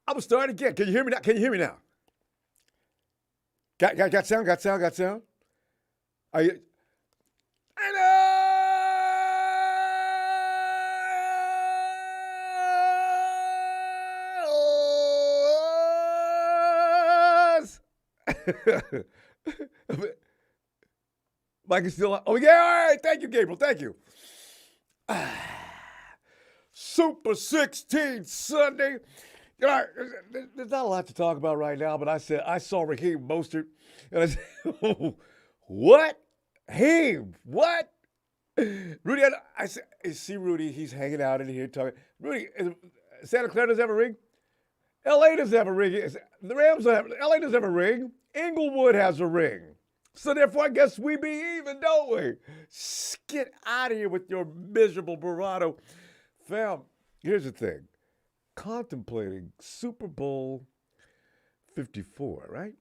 I'm gonna start again. Can you hear me now? Can you hear me now? Got sound? Got sound? Got sound? Are you? I know. Mike is still on. Oh, yeah. All right. Thank you, Gabriel. Thank you. Super 16 Sunday. You know, there's not a lot to talk about right now, but I saw Raheem Mostert, and I said, oh, what? Raheem, what? Rudy, I said, see Rudy, he's hanging out in here talking. Rudy, Santa Clara doesn't have a ring. LA doesn't have a ring. The Rams don't have, LA doesn't have a ring. Inglewood has a ring. So therefore, I guess we be even, don't we? Get out of here with your miserable bravado. Fam, here's the thing. Contemplating Super Bowl 54, right?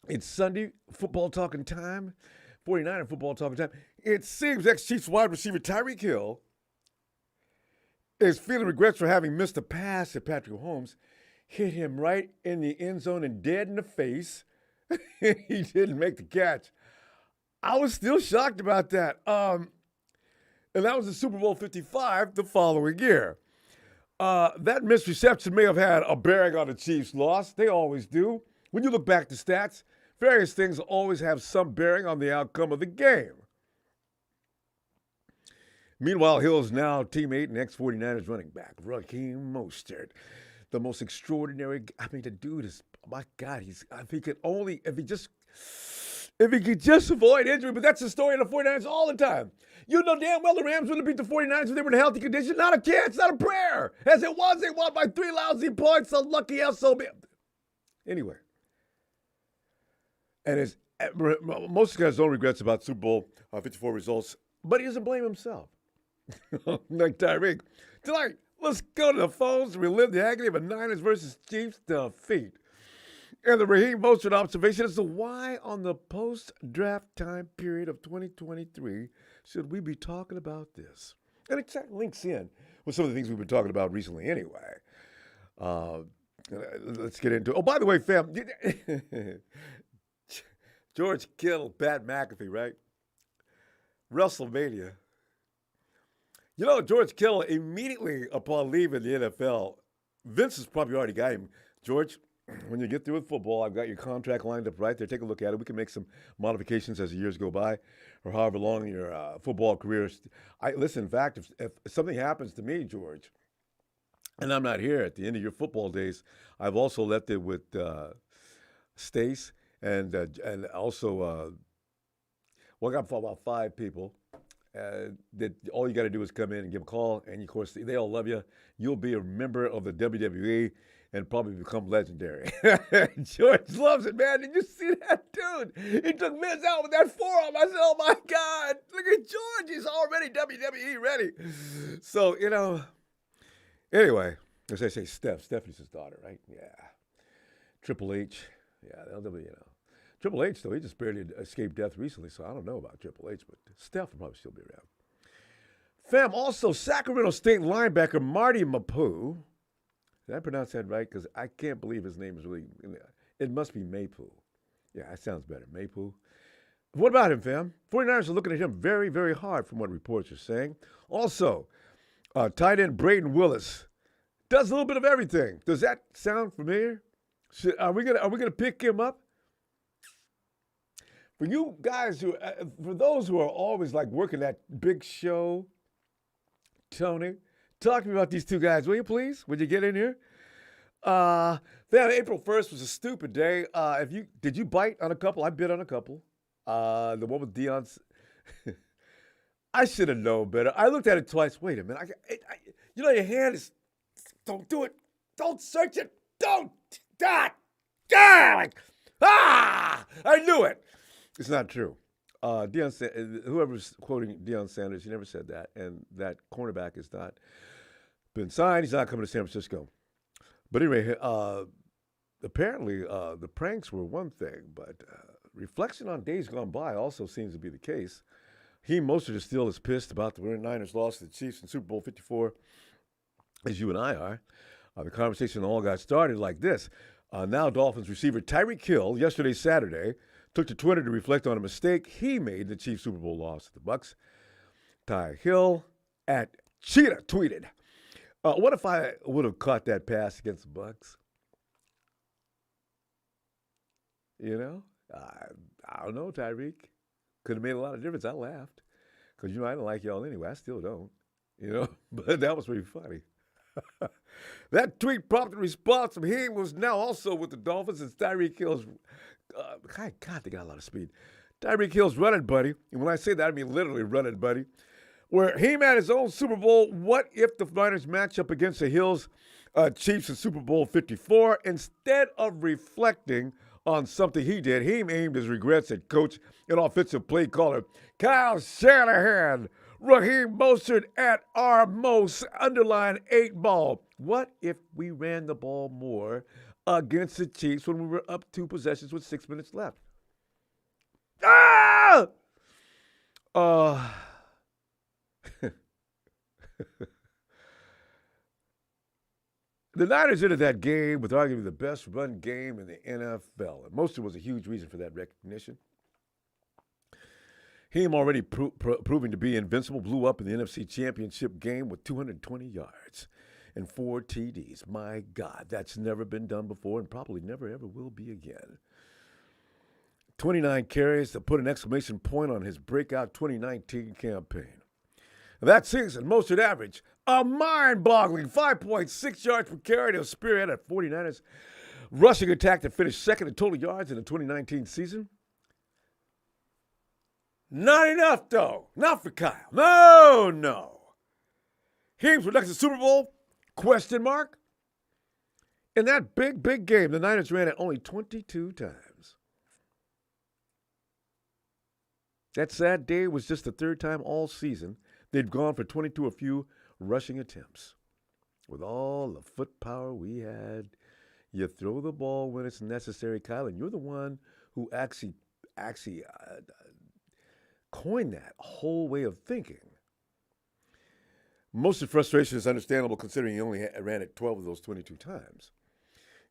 It's Sunday, football talking time, 49er football talking time. It seems ex-Chiefs wide receiver Tyreek Hill is feeling regrets for having missed a pass that Patrick Mahomes hit him right in the end zone and dead in the face. He didn't make the catch. I was still shocked about that. And that was the Super Bowl 55 the following year. That missed reception may have had a bearing on the Chiefs' loss. They always do. When you look back at the stats, various things always have some bearing on the outcome of the game. Meanwhile, Hill's now teammate and ex-49ers running back, Raheem Mostert. The most extraordinary, the dude is, my God, if he could just avoid injury, but that's the story of the 49ers all the time. You know damn well the Rams wouldn't beat the 49ers if they were in a healthy condition. Not a chance, not a prayer. As it was, they won by 3 lousy points. So lucky SOB. Anyway. And most guys don't regrets about Super Bowl 54 results, but he doesn't blame himself. Like Tyreek. Tonight, let's go to the phones and relive the agony of a Niners versus Chiefs defeat. And the Raheem Mostert observation is the why on the post-draft time period of 2023 should we be talking about this? And it links in with some of the things we've been talking about recently anyway. Let's get into it. Oh, by the way, fam, George Kittle, Pat McAfee, right? WrestleMania. You know, George Kittle, immediately upon leaving the NFL, Vince has probably already got him. George, when you get through with football, I've got your contract lined up right there. Take a look at it. We can make some modifications as the years go by or however long your football career. Listen, in fact, if something happens to me, George, and I'm not here at the end of your football days, I've also left it with Stace and also, I got about 5 people. That all you got to do is come in and give a call, and of course they all love you. You'll be a member of the WWE and probably become legendary. George loves it, man. Did you see that dude? He took Miz out with that forearm. I said, "Oh my God, look at George! He's already WWE ready." So anyway, as I say, Stephanie's his daughter, right? Yeah. Triple H, yeah, they'll be, Triple H, though, he just barely escaped death recently, so I don't know about Triple H, but Steph will probably still be around. Fam, also, Sacramento State linebacker Marty Mapu. Did I pronounce that right? Because I can't believe his name is really, it must be Mapu. Yeah, that sounds better, Mapu. What about him, fam? 49ers are looking at him very, very hard from what reports are saying. Also, tight end Braden Willis does a little bit of everything. Does that sound familiar? Are we gonna pick him up? For you guys for those who are always like working that big show, Tony, talk to me about these 2 guys, will you please? Would you get in here? April 1st was a stupid day. Did you bite on a couple? I bit on a couple. The one with Deion's. I should have known better. I looked at it twice. Wait a minute. Your hand is. Don't do it. Don't search it. Don't. I knew it. It's not true. Whoever's quoting Deion Sanders, he never said that. And that cornerback has not been signed. He's not coming to San Francisco. But anyway, apparently the pranks were one thing, but reflection on days gone by also seems to be the case. Raheem Mostert is still as pissed about the Niners loss to the Chiefs in Super Bowl 54 as you and I are. The conversation all got started like this. Now Dolphins receiver Tyreek Hill, yesterday, Saturday, took to Twitter to reflect on a mistake he made in the Chiefs Super Bowl loss to the Bucs. Ty Hill at Cheetah tweeted, what if I would have caught that pass against the Bucs? You know, I don't know, Tyreek. Could have made a lot of difference. I laughed because, I don't like y'all anyway. I still don't, but that was pretty funny. That tweet prompted a response from him, who was now also with the Dolphins, as Tyreek Hill's, God, they got a lot of speed. Tyreek Hill's running buddy, and when I say that, I mean literally running buddy, where he had his own Super Bowl. What if the Niners match up against the Hills Chiefs in Super Bowl 54? Instead of reflecting on something he did, he aimed his regrets at coach and offensive play caller Kyle Shanahan. Raheem Mostert at our most underline 8 ball. What if we ran the ball more against the Chiefs when we were up 2 possessions with 6 minutes left? Ah! The Niners entered that game with arguably the best run game in the NFL, and Mostert was a huge reason for that recognition. Him, already proving to be invincible, blew up in the NFC Championship game with 220 yards and 4 TDs. My God, that's never been done before and probably never, ever will be again. 29 carries to put an exclamation point on his breakout 2019 campaign. That season, Mostert averaged a mind-boggling 5.6 yards per carry to spearhead at 49ers rushing attack to finish second in total yards in the 2019 season. Not enough, though. Not for Kyle. No. Games with next to Super Bowl? Question mark. In that big game, the Niners ran it only 22 times. That sad day was just the 3rd time all season they'd gone for 22 or few rushing attempts. With all the foot power we had, you throw the ball when it's necessary, Kyle, and you're the one who actually coined that whole way of thinking. Most of the frustration is understandable considering he only ran it 12 of those 22 times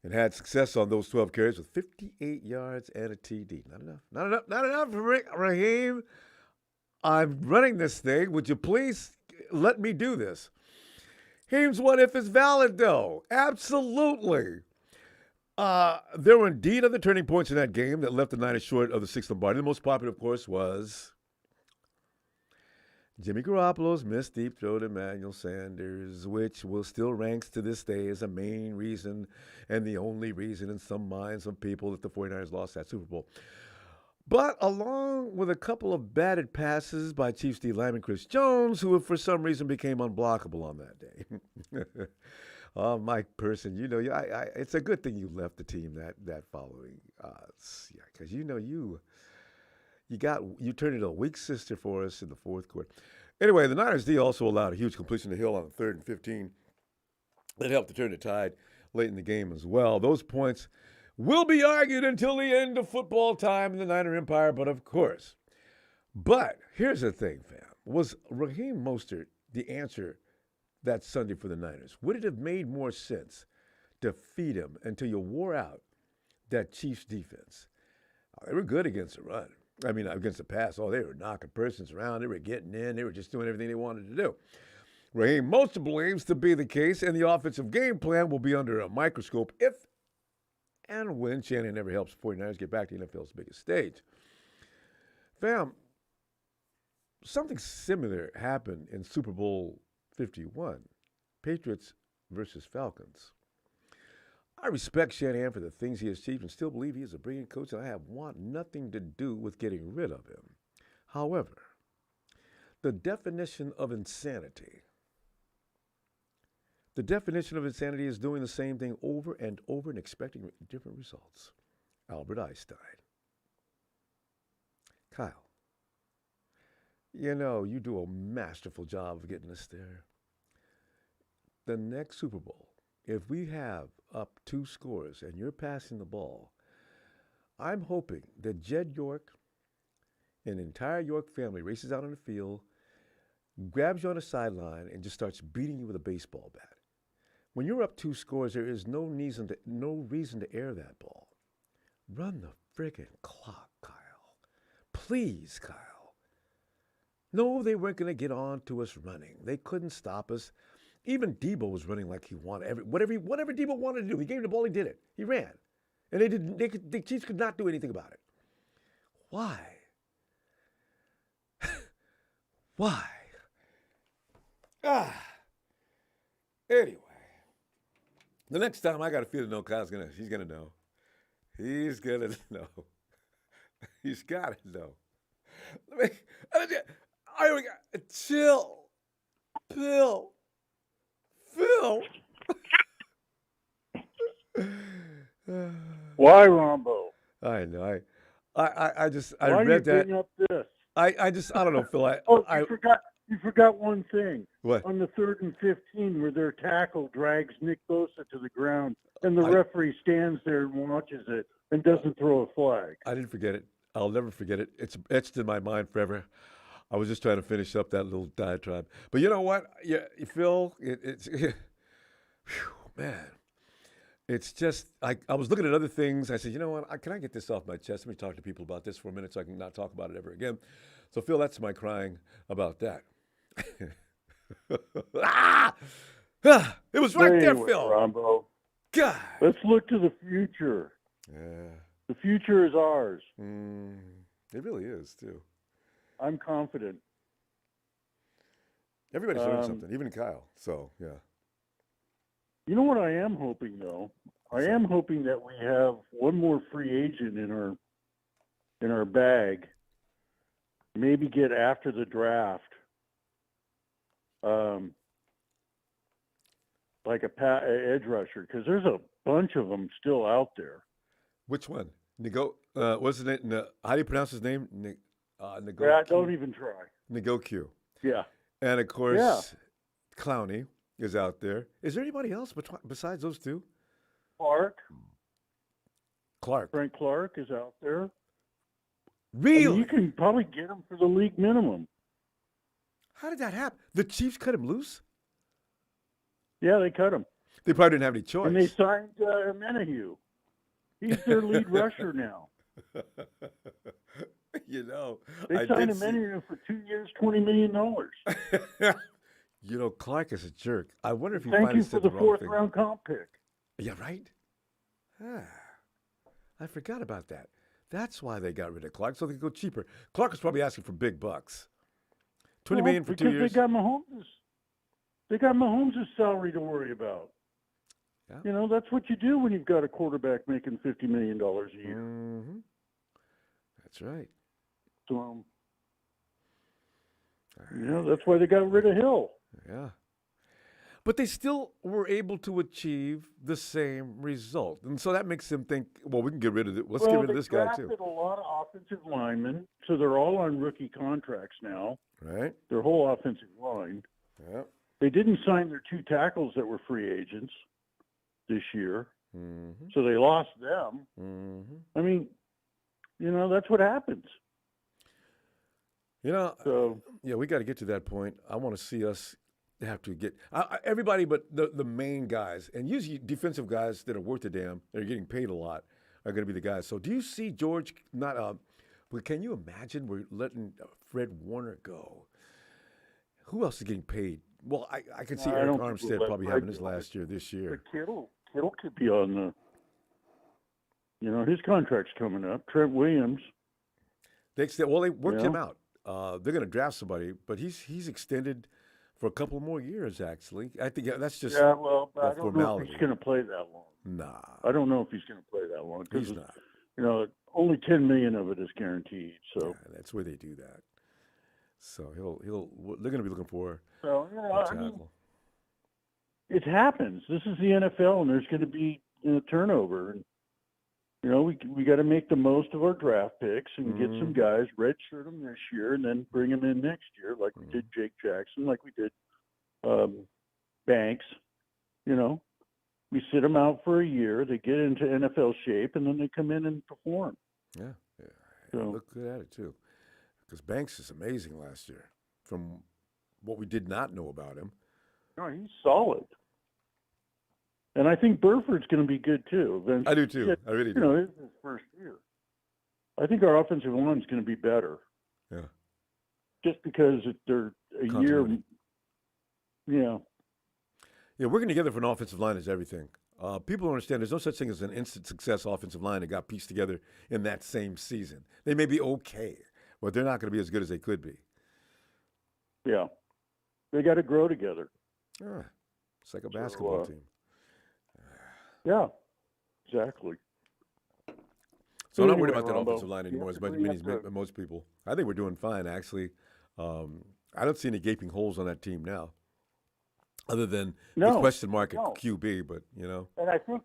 and had success on those 12 carries with 58 yards and a TD. Not enough, Raheem. I'm running this thing. Would you please let me do this? Raheem's what if is valid, though. Absolutely. There were indeed other turning points in that game that left the Niners short of the 6th Lombardi. The most popular, of course, was Jimmy Garoppolo's missed deep throw to Emmanuel Sanders, which will still ranks to this day as a main reason and the only reason in some minds of people that the 49ers lost that Super Bowl. But along with a couple of batted passes by Chiefs D lineman Chris Jones, who for some reason became unblockable on that day. Mike Person, it's a good thing you left the team that following. Because you turned into a weak sister for us in the 4th quarter. Anyway, the Niners D also allowed a huge completion to Hill on the 3rd and 15. That helped to turn the tide late in the game as well. Those points will be argued until the end of football time in the Niner Empire, but of course. But here's the thing, fam. Was Raheem Mostert the answer that Sunday for the Niners? Would it have made more sense to feed him until you wore out that Chiefs defense? They were good against the run. Against the pass. They were knocking persons around. They were getting in. They were just doing everything they wanted to do. Raheem Mostert believes to be the case, and the offensive game plan will be under a microscope if and when Shanahan never helps the 49ers get back to the NFL's biggest stage. Fam, something similar happened in Super Bowl 51, Patriots versus Falcons. I respect Shanahan for the things he has achieved and still believe he is a brilliant coach, and I want nothing to do with getting rid of him. However, the definition of insanity is doing the same thing over and over and expecting different results. Albert Einstein. Kyle, you do a masterful job of getting us there. The next Super Bowl, if we have up 2 scores and you're passing the ball, I'm hoping that Jed York and the entire York family races out on the field, grabs you on the sideline, and just starts beating you with a baseball bat. When you're up 2 scores, there is no reason to air that ball. Run the friggin' clock, Kyle. Please, Kyle. No, they weren't going to get on to us running. They couldn't stop us. Even Debo was running like he wanted. Whatever Debo wanted to do, he gave him the ball, he did it. He ran. And the Chiefs could not do anything about it. Why? Why? Anyway. The next time I got a feeling he's gonna know. He's gonna know. He's gotta know. Chill. Phil. Why, Ronbo? I know. I Why read are you that. bringing up this? I don't know, Phil. You forgot one thing. What? On the 3rd and 15, where their tackle drags Nick Bosa to the ground, and the referee stands there and watches it and doesn't throw a flag. I didn't forget it. I'll never forget it. It's etched in my mind forever. I was just trying to finish up that little diatribe. But you know what? Yeah, Phil, it's whew, man. It's just, I was looking at other things. I said, you know what? Can I get this off my chest? Let me talk to people about this for a minute so I can not talk about it ever again. So, Phil, that's my crying about that. It was right there, Phil. Ronbo. God. Let's look to the future. Yeah. The future is ours. It really is, too. I'm confident. Everybody's doing something, even Kyle. So, yeah. You know what I am hoping, though? I am hoping that we have one more free agent in our bag. Maybe get after the draft, like a edge rusher, because there's a bunch of them still out there. Which one? What's his name? How do you pronounce his name? Yeah, don't even try. Q. Yeah. And of course, Clowney is out there. Is there anybody else besides those two? Clark. Frank Clark is out there. Really? I mean, you can probably get him for the league minimum. How did that happen? The Chiefs cut him loose? Yeah, they cut him. They probably didn't have any choice. And they signed Menahue. He's their lead rusher now. You know, they signed Menahue for 2 years, $20 million. You know, Clark is a jerk. I wonder if he Thank finally you for said the the wrong thing. 4th round comp pick. Yeah, right? I forgot about that. That's why they got rid of Clark, so they could go cheaper. Clark was probably asking for big bucks. $20 million for 2 years. Because they got Mahomes' salary to worry about. Yeah. You know, that's what you do when you've got a quarterback making $50 million a year. Mm-hmm. That's right. So, you know, that's why they got rid of Hill. Yeah. But they still were able to achieve the same result. And so that makes them think, well, we can get rid of it. Let's get rid of this guy, too. They drafted a lot of offensive linemen, so they're all on rookie contracts now. Right. Their whole offensive line. Yeah. They didn't sign their 2 tackles that were free agents this year. Mm-hmm. So they lost them. Mm-hmm. I mean, you know, that's what happens. You know, yeah, we got to get to that point. I want to see us have to get everybody but the main guys, and usually defensive guys that are worth a damn, that are getting paid a lot, are going to be the guys. So do you see George well, can you imagine we're letting Fred Warner go? Who else is getting paid? Well, I can see Eric Armstead probably having his last year this year. But Kittle could be on the, you know, his contract's coming up. Trent Williams. They worked him out. They're going to draft somebody, but he's extended for a couple more years, actually. I think that's just I don't formality. know if he's going to play that long. Nah. I don't know if he's going to play that long. He's not. You know, only $10 million of it is guaranteed. So yeah, that's where they do that. So they're going to be looking for a tackle. I mean, it happens. This is the NFL, and there's going to be turnover. And you know, we got to make the most of our draft picks and get some guys, redshirt them this year, and then bring them in next year, like we did Jake Jackson, like we did Banks. You know, we sit them out for a year, they get into NFL shape, and then they come in and perform. Yeah. So, look good at it too, because Banks is amazing last year. From what we did not know about him. No, he's solid. And I think Burford's going to be good too. Eventually. I do too. I really do. You know, this is his first year. I think our offensive line is going to be better. Yeah. Just because they're a year. Yeah. Yeah, working together for an offensive line is everything. People don't understand there's no such thing as an instant success offensive line that got pieced together in that same season. They may be okay, but they're not going to be as good as they could be. Yeah. They got to grow together. It's like a basketball team. Yeah, exactly. So I'm not worried about that offensive line anymore as much as most people. I think we're doing fine, actually. I don't see any gaping holes on that team now, other than the question mark at QB. But you know, and I think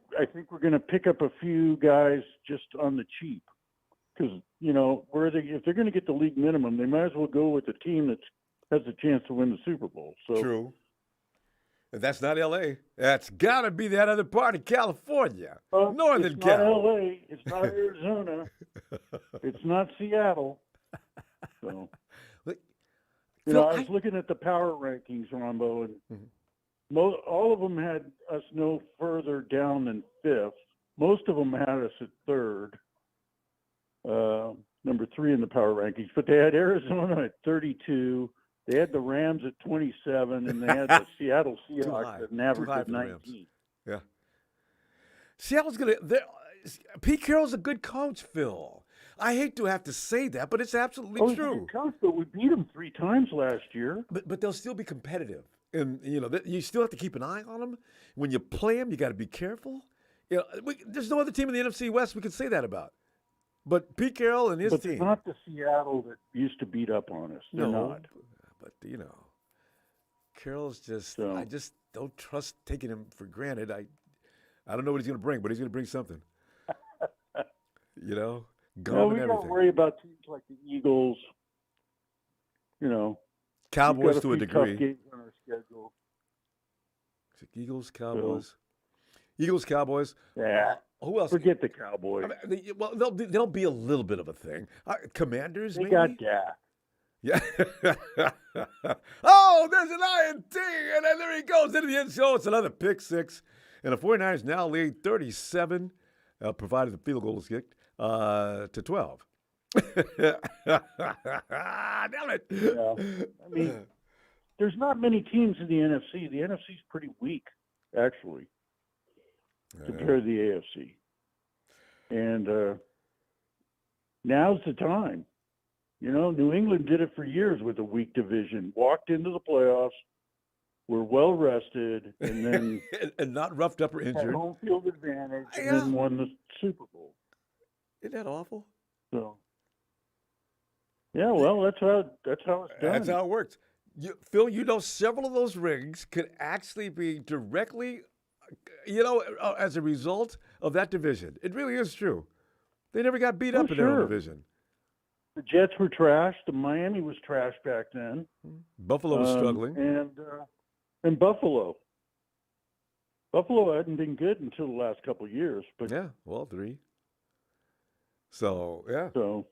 we're going to pick up a few guys just on the cheap, because you know if they're going to get the league minimum, they might as well go with a team that has a chance to win the Super Bowl. So true. And that's not L.A. That's got to be that other part of California, Northern Cal. It's not L.A. It's not Arizona. It's not Seattle. So. You know, I was looking at the power rankings, Ronbo, and all of them had us no further down than 5th. Most of them had us at 3rd, number 3 in the power rankings. But they had Arizona at 32. They had the Rams at 27, and they had the Seattle Seahawks at an average of 19. Yeah. Seattle's going to – Pete Carroll's a good coach, Phil. I hate to have to say that, but it's absolutely true. He's a coach, but we beat them 3 times last year. But they'll still be competitive. And, you know, you still have to keep an eye on them. When you play them, you got to be careful. You know, there's no other team in the NFC West we can say that about. But Pete Carroll and his team. But it's not the Seattle that used to beat up on us. They're not. But, you know, Carroll's just, I just don't trust taking him for granted. I don't know what he's going to bring, but he's going to bring something. You know, gum and everything. We don't worry about teams like the Eagles. You know, Cowboys to a degree. Tough games on our schedule. Eagles, Cowboys. Eagles, Cowboys. Yeah. Who else? Forget the Cowboys. I mean, well, they'll be a little bit of a thing. Commanders, they maybe? Got Dak. Yeah. Oh, there's an INT, and then there he goes into the end zone. It's another pick six. And the 49ers now lead 37, provided the field goal is kicked, to 12. Damn it. Yeah. I mean, there's not many teams in the NFC. The NFC's pretty weak, actually, compared to the AFC. And now's the time. You know, New England did it for years with a weak division. Walked into the playoffs, were well rested, and then and not roughed up or injured. Had home field advantage, and then won the Super Bowl. Isn't that awful? So, yeah, well, that's how it's done. That's how it works. Phil, you know, several of those rings could actually be directly, you know, as a result of that division. It really is true. They never got beat up in their own division. The Jets were trashed. The Miami was trashed back then. Buffalo was struggling. And Buffalo. Buffalo hadn't been good until the last couple of years. But yeah, well, 3. So, yeah. So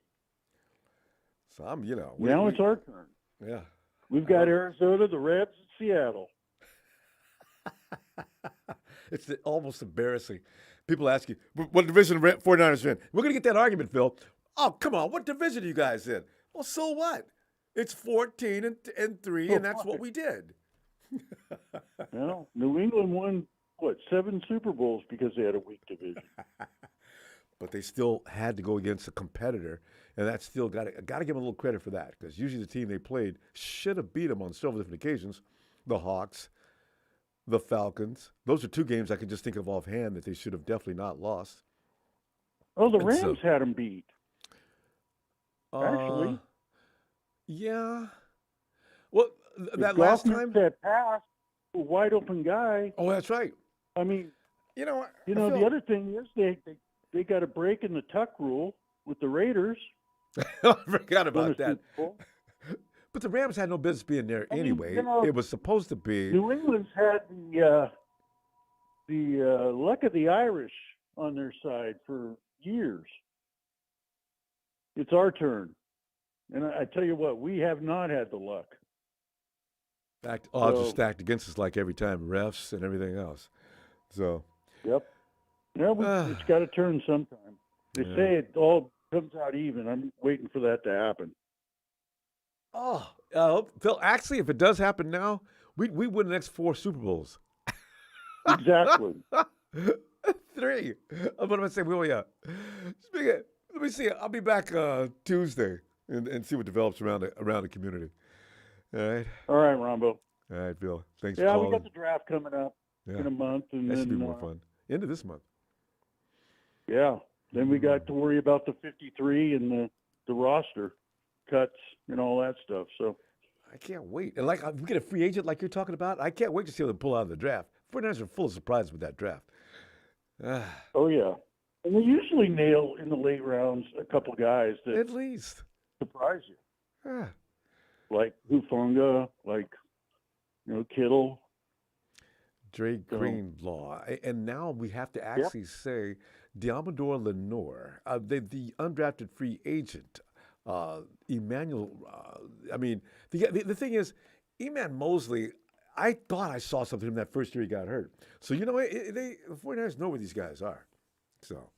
I'm, you know. Now it's our turn. Yeah. We've got Arizona, the Reds, and Seattle. It's almost embarrassing. People ask you, what division 49ers are in? We're going to get that argument, Phil. Oh, come on. What division are you guys in? Well, so what? It's 14 and 3, and that's what we did. Well, New England won, 7 Super Bowls because they had a weak division. But they still had to go against a competitor, and that's still got to give them a little credit for that, because usually the team they played should have beat them on several different occasions. The Hawks, the Falcons. Those are 2 games I can just think of offhand that they should have definitely not lost. Oh, the Rams had them beat. Actually. Yeah. Well, that last time. That pass, a wide open guy. Oh, that's right. I mean, the other thing is they got a break in the tuck rule with the Raiders. I forgot about that. But the Rams had no business being there anyway. It was supposed to be. New England's had the luck of the Irish on their side for years. It's our turn. And I tell you what, we have not had the luck. Odds are stacked against us like every time, refs and everything else. So, Yep. Yeah, it's got to turn sometime. They say it all comes out even. I'm waiting for that to happen. Phil, actually, if it does happen now, we win the next 4 Super Bowls. Exactly. 3. What am I saying? Where we at? Let me see. I'll be back Tuesday and see what develops around the community. All right. All right, Ronbo. All right, Bill. Thanks for Yeah, calling. we got the draft coming up in a month, and that then should be more fun. End of this month. Yeah. Then we got to worry about the 53 and the roster cuts and all that stuff. So I can't wait. And like we get a free agent like you're talking about, I can't wait to see how they pull out of the draft. 49ers are full of surprises with that draft. Oh yeah. And they usually nail in the late rounds a couple guys that at least surprise you. Ah. Like Hufanga, like Kittle. Dre Greenlaw. And now we have to actually say Diamador Lenore, the undrafted free agent. Emmanuel, the thing is, Eman Mosley, I thought I saw something in that first year he got hurt. So, the 49ers know where these guys are. So.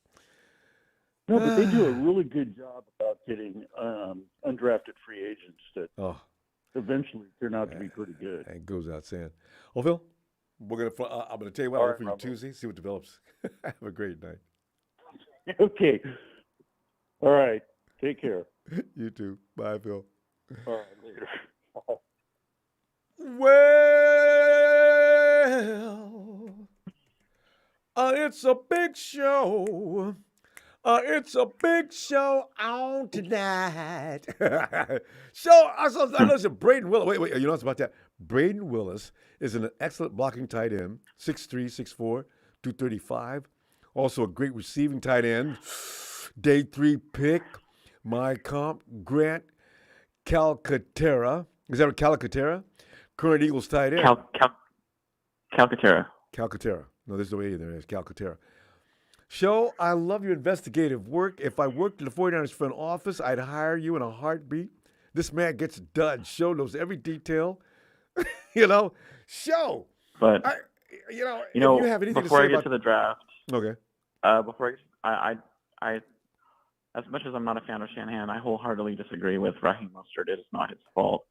No, but they do a really good job about getting undrafted free agents that eventually turn out to be pretty good. And goes out saying, well, Phil, I'm going to tell you what, I'll wait for you Tuesday, see what develops. Have a great night. Okay. All right. Take care. You too. Bye, Phil. All right, later. Well, it's a big show. It's a big show on tonight. I listen, Braden Willis. Wait, you know what's about that? Braden Willis is an excellent blocking tight end, 6'3", 6'4", 235. Also a great receiving tight end. Day 3 pick. My comp, Grant Calcaterra. Is that a Calcaterra? Current Eagles tight end. Calcaterra. Calcaterra. No, there's no A there. It's Calcaterra. Show, I love your investigative work. If I worked in the 49ers front office, I'd hire you in a heartbeat. This man gets done. Show knows every detail. Show. But if you have anything before to say I get to the draft, okay. As much as I'm not a fan of Shanahan, I wholeheartedly disagree with Raheem Mostert. It is not his fault.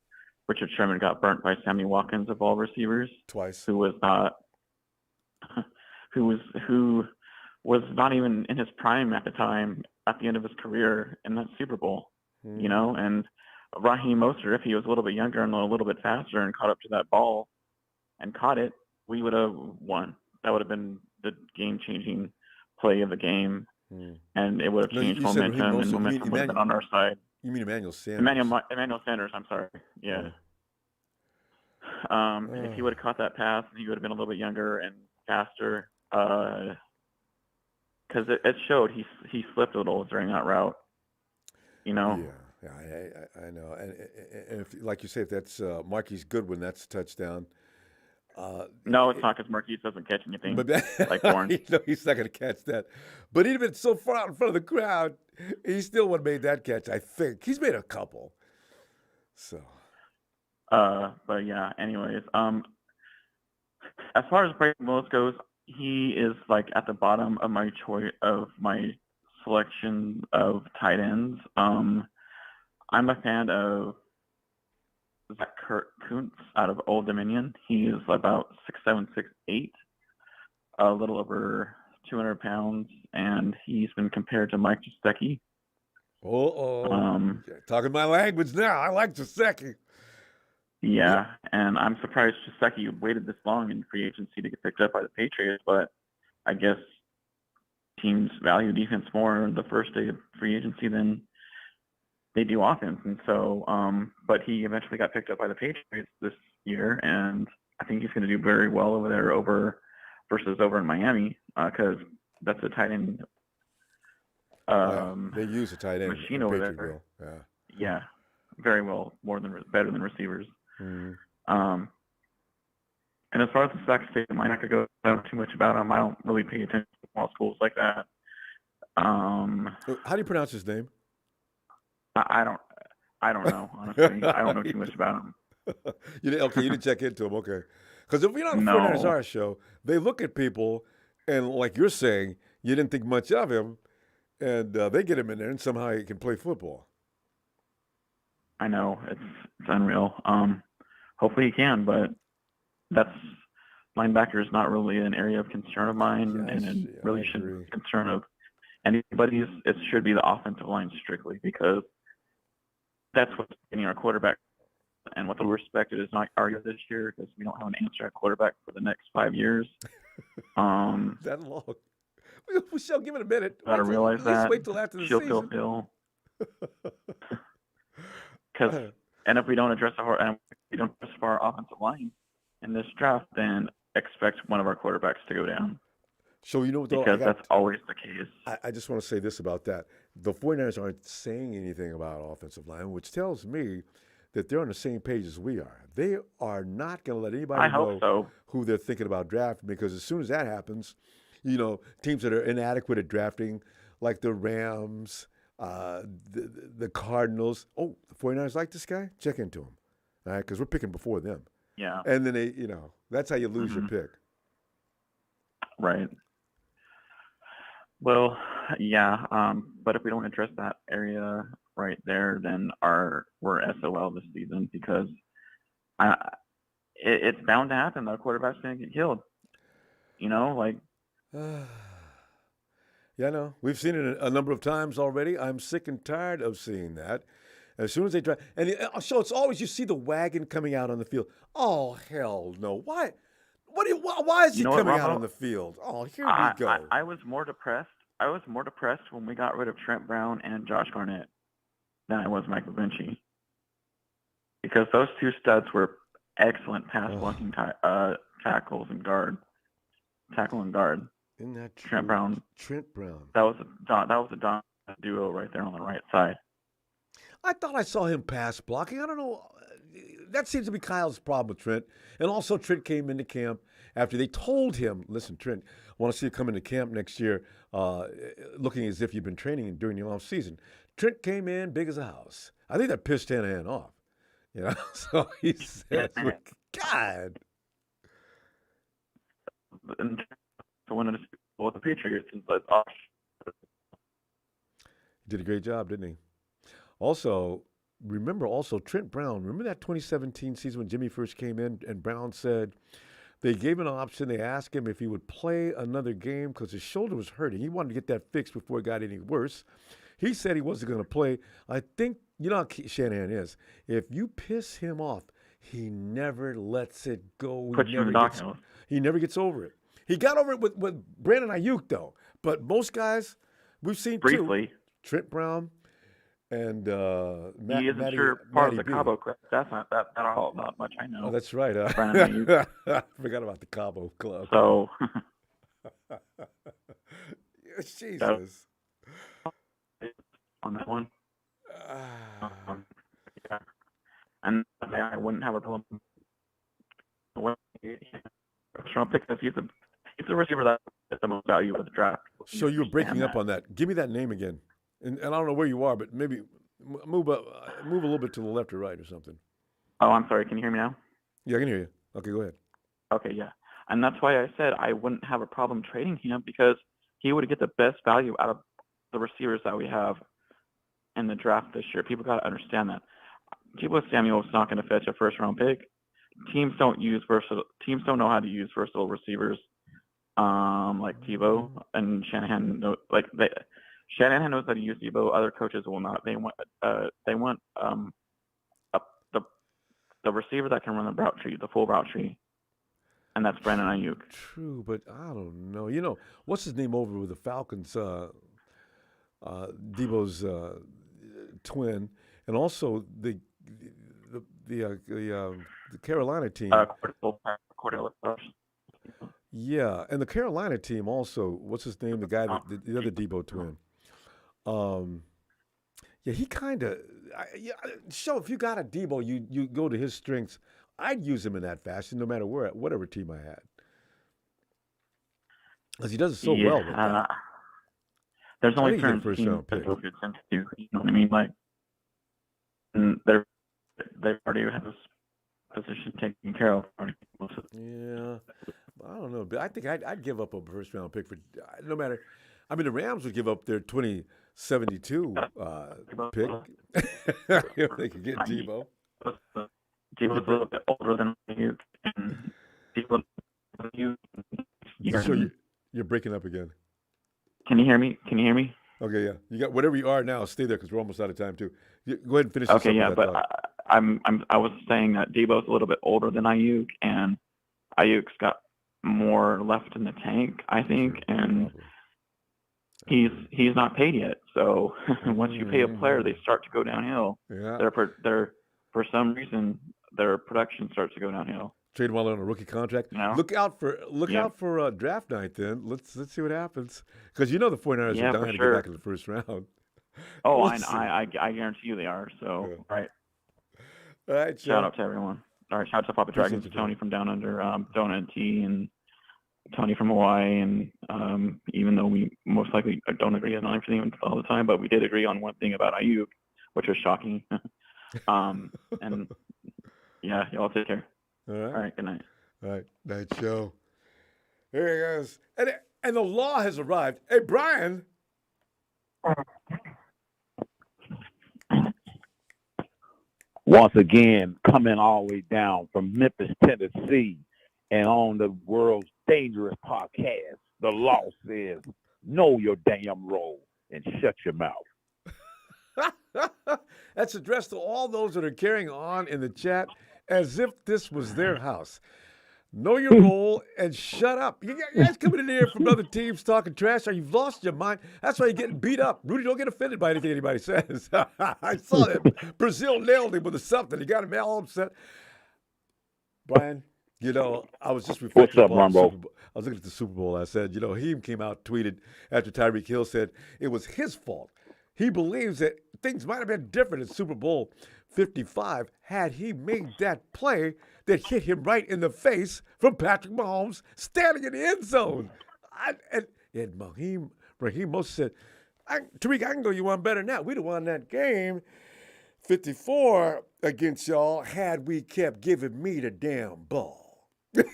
Richard Sherman got burnt by Sammy Watkins of all receivers. Twice. Who was not even in his prime at the time, at the end of his career in that Super Bowl, and Raheem Mostert, if he was a little bit younger and a little bit faster and caught up to that ball and caught it, we would have won. That would have been the game-changing play of the game, and it would have changed momentum, and momentum would have been on our side. You mean Emmanuel Sanders? Emmanuel Sanders, I'm sorry. Yeah. If he would have caught that pass, he would have been a little bit younger and faster. Because it showed he slipped a little during that route. Yeah, I know. And if, like you say, if that's Marquise Goodwin, that's a touchdown. No, it's not, because Marquise doesn't catch anything like Bourne. He's not going to catch that. But he'd been so far out in front of the crowd, he still would have made that catch, I think. He's made a couple. So. But yeah, anyways. As far as Braden Willis goes, he is like at the bottom of my selection of tight ends. I'm a fan of Zach Kuntz out of Old Dominion. He is about 6'7", 6'8", a little over 200 pounds, and he's been compared to Mike Gesicki. Talking my language now. I like Gesicki. Yeah, and I'm surprised Gesicki waited this long in free agency to get picked up by the Patriots, but I guess teams value defense more the first day of free agency than they do offense. And so, but he eventually got picked up by the Patriots this year, and I think he's going to do very well over there versus over in Miami, because that's a tight end. They use a tight end machine over there. Yeah, very well, better than receivers. Mm-hmm. And as far as the Sac State, I might not go too much about him. I don't really pay attention to small schools like that. How do you pronounce his name? I don't know, honestly. I don't know too much about him. You didn't check into him, okay. Because if you're on the 49ers No, R show, they look at people, and like you're saying, you didn't think much of him, and they get him in there, and somehow he can play football. I know it's unreal. Hopefully he can, but that's linebacker is not really an area of concern of mine, and it really shouldn't be a concern of anybody's. It should be the offensive line strictly, because that's what's getting our quarterback. And what the respected is not argued this year, because we don't have an answer at quarterback for the next 5 years. That long. We shall give it a minute. Gotta realize that. Wait till after the season. And if we don't address our offensive line in this draft, then expect one of our quarterbacks to go down. So you know what, though, because that's always the case. I just want to say this about that. The 49ers aren't saying anything about offensive line, which tells me that they're on the same page as we are. They are not going to let anybody know who they're thinking about drafting, because as soon as that happens, you know, teams that are inadequate at drafting, like the Rams, the Cardinals. Oh, the 49ers like this guy? Check into him, all right? Because we're picking before them. Yeah. And then they, you know, that's how you lose your pick. Right. Well, yeah. But if we don't address that area right there, then we're SOL this season, because it's bound to happen. The quarterback's going to get killed. You know, like. Yeah, I know. We've seen it a number of times already. I'm sick and tired of seeing that. As soon as they try, and so it's always, you see the wagon coming out on the field. Oh, hell no! Why? Why is he coming out on the field? Oh, here we go. I was more depressed. I was more depressed when we got rid of Trent Brown and Josh Garnett than I was Mike McGlinchey, because those two studs were excellent pass blocking tackles and tackle and guard. Isn't that true? Trent Brown. That was a dominant duo right there on the right side. I thought I saw him pass blocking. I don't know. That seems to be Kyle's problem with Trent. And also, Trent came into camp after they told him, listen, Trent, I want to see you come into camp next year looking as if you've been training during the off season. Trent came in big as a house. I think that pissed Shanahan off. You know, so he said, God. To win it with the Patriots, he did a great job, didn't he? Also, remember Trent Brown. Remember that 2017 season when Jimmy first came in, and Brown said they gave him an option. They asked him if he would play another game because his shoulder was hurting. He wanted to get that fixed before it got any worse. He said he wasn't going to play. I think, you know how Shanahan is. If you piss him off, he never lets it go. He never gets over it. He got over it with Brandon Ayuk, though. But most guys, we've seen briefly. Trent Brown and he isn't part of the Cabo Club. That's not much I know. Oh, that's right. Brandon Ayuk. I forgot about the Cabo Club. So. Jesus. On that one. Yeah. And I wouldn't have a problem. He's the receiver that gets the most value of the draft. So you were breaking up on that. Give me that name again. And I don't know where you are, but maybe move a little bit to the left or right or something. Oh, I'm sorry. Can you hear me now? Yeah, I can hear you. Okay, go ahead. Okay, yeah. And that's why I said I wouldn't have a problem trading him, because he would get the best value out of the receivers that we have in the draft this year. People got to understand that. Tebow Samuel is not going to fetch a first-round pick. Teams don't know how to use versatile receivers like Tebow and Shanahan. Shanahan knows how to use Tebow. Other coaches will not. They want the receiver that can run the route tree, the full route tree, and that's Brandon Ayuk. True, but I don't know. You know, what's his name over with the Falcons? Debo's twin, and also the Carolina team. Cordell. Yeah, and the Carolina team also. What's his name? The guy, the other Debo twin. Yeah, he kind of. So if you got a Debo, you go to his strengths. I'd use him in that fashion, no matter whatever team I had, because he does it so well with that. There's only certain teams that he'll fit into. You know what I mean? Like, they already have position taken care of. Yeah, I don't know, but I think I'd give up a first round pick for no matter. I mean, the Rams would give up their 2072 pick if they could get Debo. Debo's a little bit older than you, and Debo, So you're breaking up again. Can you hear me? Okay, yeah. You got whatever you are now. Stay there because we're almost out of time too. Go ahead and finish. Okay, yeah, but I was saying that Debo's a little bit older than Ayuk, and Ayuk's got more left in the tank, I think, and he's not paid yet. So once you pay a player, they start to go downhill. Yeah. They're for some reason their production starts to go downhill. Trade while on a rookie contract. You know? Look out for draft night then. Let's see what happens because the 49ers are dying to get back in the first round. Oh, I guarantee you they are. So yeah. All right. Shout out to everyone. All right, shout out to Papa Dragons, Tony from Down Under, Donut and T, and Tony from Hawaii. And even though we most likely don't agree on everything all the time, but we did agree on one thing about Ayuk, which was shocking. And yeah, y'all take care. All right. All right. Good night. All right. Night show. Here he goes. And the law has arrived. Hey, Brian. Once again, coming all the way down from Memphis, Tennessee, and on the world's dangerous podcast, the law says, know your damn role and shut your mouth. That's addressed to all those that are carrying on in the chat as if this was their house. Know your role and shut up. You guys coming in here from other teams talking trash, or you've lost your mind. That's why you're getting beat up. Rudy, don't get offended by anything anybody says. I saw that. Brazil nailed him with something. He got him all upset. Brian, I was just reflecting. What's up, Ronbo? I was looking at the Super Bowl. I said, he came out, tweeted after Tyreek Hill said it was his fault. He believes that things might have been different in Super Bowl 55 had he made that play that hit him right in the face from Patrick Mahomes standing in the end zone. And Raheem Mostert said, Tyreek, I can go you one better than that. We'd have won that game 54 against y'all had we kept giving me the damn ball. Heave!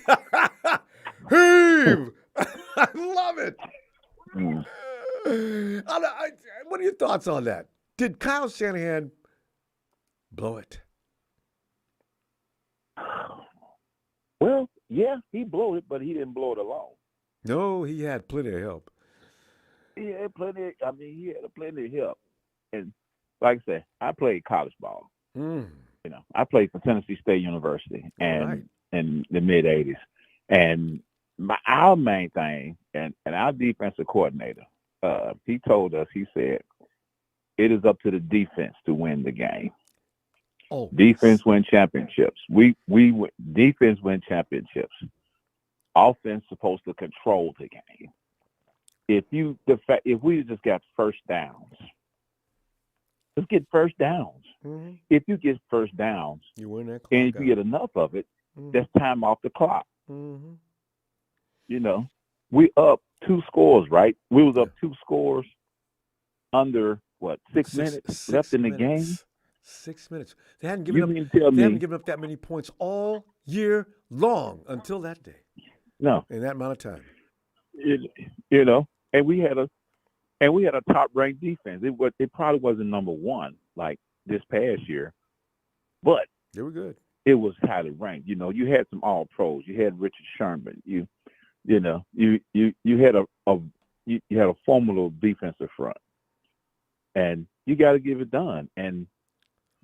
I love it. What are your thoughts on that? Did Kyle Shanahan blow it? Well, yeah, he blew it, but he didn't blow it alone. No, he had plenty of help. He had plenty of help. And like I said, I played college ball. I played for Tennessee State University and in the mid '80s. And our main thing, and our defensive coordinator, he told us, he said, it is up to the defense to win the game. Oh, defense win championships. Defense win championships. Offense supposed to control the game. If we just got first downs, let's get first downs. Mm-hmm. If you get first downs, you win that clock and if you get enough of it, that's time off the clock. Mm-hmm. We up 2 scores, right? We was up 2 scores under 6 minutes left in the game. 6 minutes. They hadn't given up that many points all year long until that day. No, in that amount of time. And we had a top ranked defense. It probably wasn't number 1 like this past year, but they were good. It was highly ranked. You had some all pros. You had Richard Sherman. You had a formidable defensive front, and you got to give it done. And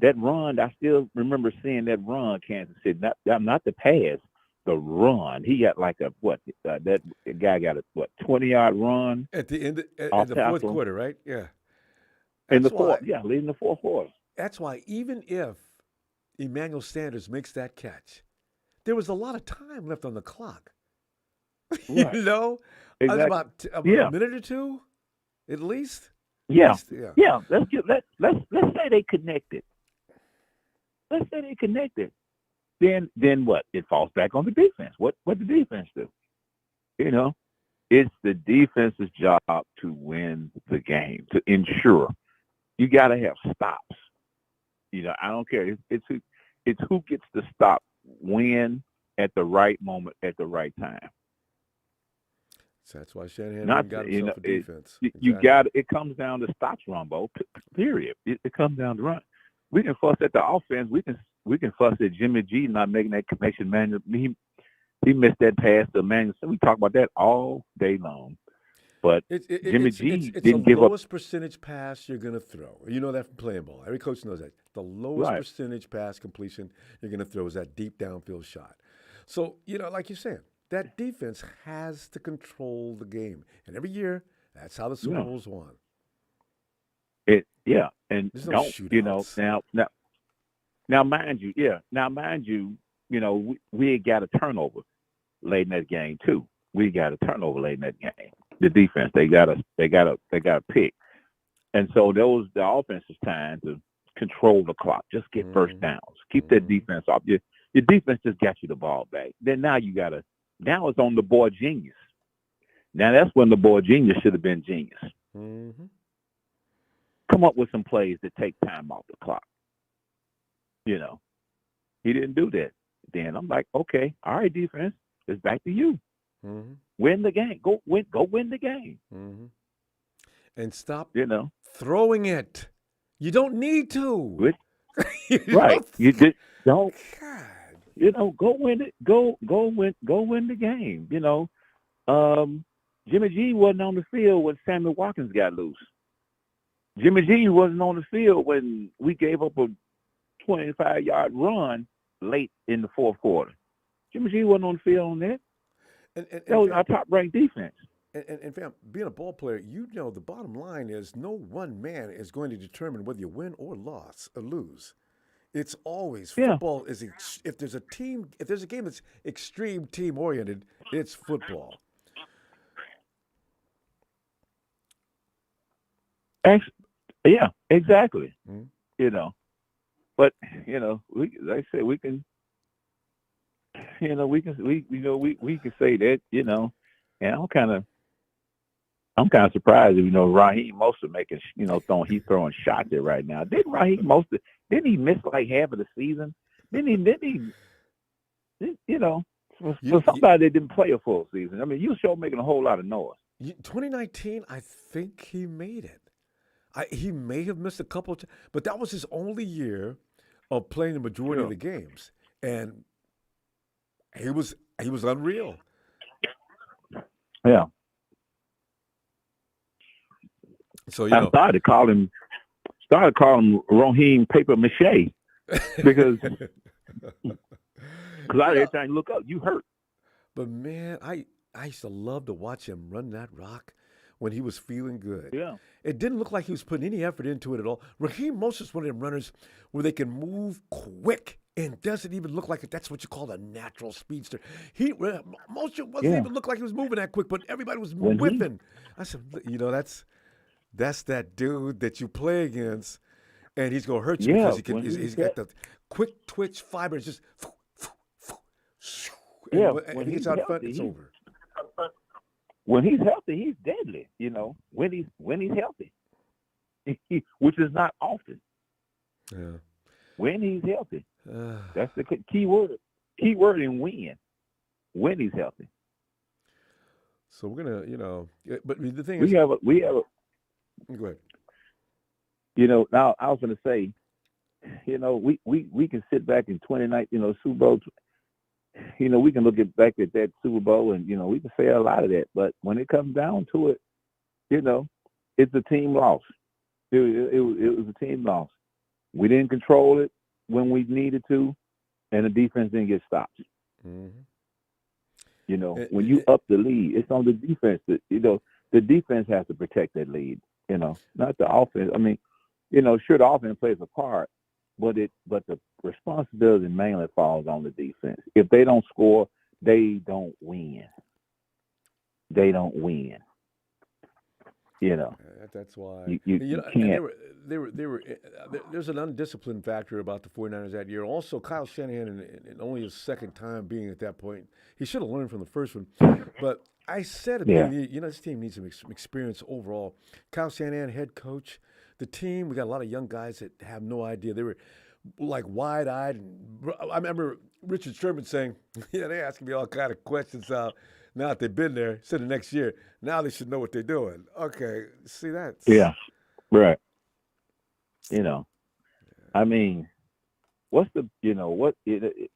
that run, I still remember seeing that run, Kansas City. Not the pass, the run. He got that guy got a 20-yard run at the end of the fourth quarter, right? Yeah. In the fourth, leading the fourth quarter. That's why even if Emmanuel Sanders makes that catch, there was a lot of time left on the clock. Right. Exactly. About a minute or two, at least. Yeah. Let's say they connected. Then what? It falls back on the defense. What the defense do? It's the defense's job to win the game, to ensure. You got to have stops. I don't care. It's who gets the stop win at the right moment at the right time. So that's why Shanahan Not got you know, himself a defense. you got it comes down to stops, Ronbo. Period. It comes down to run. We can fuss at the offense. We can fuss at Jimmy G not making that connection. Man, he missed that pass to Emmanuel. So we talk about that all day long. But Jimmy G didn't give up. It's the lowest percentage pass you're going to throw. You know that from playing ball. Every coach knows that. The lowest percentage pass completion you're going to throw is that deep downfield shot. So, you know, like you're saying, that defense has to control the game. And every year, that's how the Super Bowl's won. And there's no shootouts. Now, mind you, you know, we had got a turnover late in that game too. We got a turnover late in that game. The defense, they got a pick, and so the offense's time to control the clock, just get first downs, keep that defense off. Your defense just got you the ball back. Then now now it's on the boy genius. Now that's when the boy genius should have been genius. Mm-hmm. Come up with some plays that take time off the clock. You know, he didn't do that. Then I'm like, okay, all right, defense, it's back to you. Mm-hmm. Win the game. Go win the game. Mm-hmm. And stop, throwing it. You don't need to. Right. You just don't. God. You know, go win it. Go win the game. You know, Jimmy G wasn't on the field when Sammy Watkins got loose. Jimmy G wasn't on the field when we gave up a 25-yard run late in the fourth quarter. Jimmy G wasn't on the field on that. That was our top-ranked defense. And fam, being a ball player, you know the bottom line is no one man is going to determine whether you win or lose. It's always football. If there's a game that's extreme team oriented, it's football. Yeah, exactly. Mm-hmm. You know, but you know, like I said, we can say that. You know, and I'm kind of surprised if Raheem Mostert making he's throwing shots there right now. Didn't Raheem Mostert? Didn't he miss like half of the season? Didn't he? For somebody that didn't play a full season, I mean, you sure making a whole lot of noise. 2019, I think he made it. He may have missed a couple, but that was his only year of playing the majority of the games, and he was unreal. Yeah. So I started calling Raheem Paper Mache because every time you look up, you hurt. But man, I used to love to watch him run that rock when he was feeling good. Yeah. It didn't look like he was putting any effort into it at all. Raheem Mostert is one of them runners where they can move quick and doesn't even look like that's what you call a natural speedster. Mostert wasn't even look like he was moving that quick, but everybody was whipping. I said, that's that dude that you play against, and he's gonna hurt you because he's got the quick twitch fiber. It's just when he gets out front, it's over. When he's healthy, he's deadly. When he's healthy, which is not often. Yeah. When he's healthy, that's the key word. Key word in win. When he's healthy. So we're gonna, but the thing is, we have a. Go ahead. Now I was going to say, we can sit back in 2019, Super Bowl. We can look back at that Super Bowl and we can say a lot of that. But when it comes down to it, it's a team loss. It was a team loss. We didn't control it when we needed to, and the defense didn't get stopped. Mm-hmm. When you up the lead, it's on the defense that the defense has to protect that lead. Not the offense. I mean, sure, the offense plays a part, but the responsibility mainly falls on the defense. If they don't score, they don't win. They don't win. That's why you can't. There's an undisciplined factor about the 49ers that year. Also, Kyle Shanahan, in only his second time being at that point, he should have learned from the first one. But I said, this team needs some experience overall. Kyle Shanahan, head coach, the team. We got a lot of young guys that have no idea. like wide-eyed. And I remember Richard Sherman saying, "Yeah, they asking me all kind of questions now that they've been there. Said the next year, now they should know what they're doing." Okay, see that's Yeah, right. I mean, what's the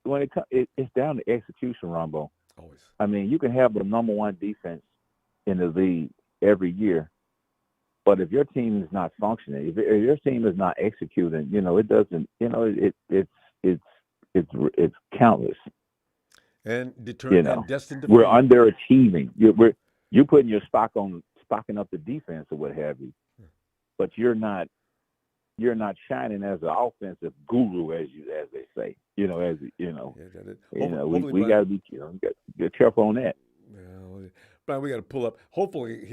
when it comes, it's down to execution, Ronbo. always. I mean, you can have the number one defense in the league every year, but if your team is not functioning, if your team is not executing, it doesn't. It's countless. And determined and destined to fail. We're underachieving. You're putting your stocking up the defense or what have you, but you're not shining as an offensive guru, as they say. We got to be get careful on that. Well, Brian, we got to pull up. Hopefully,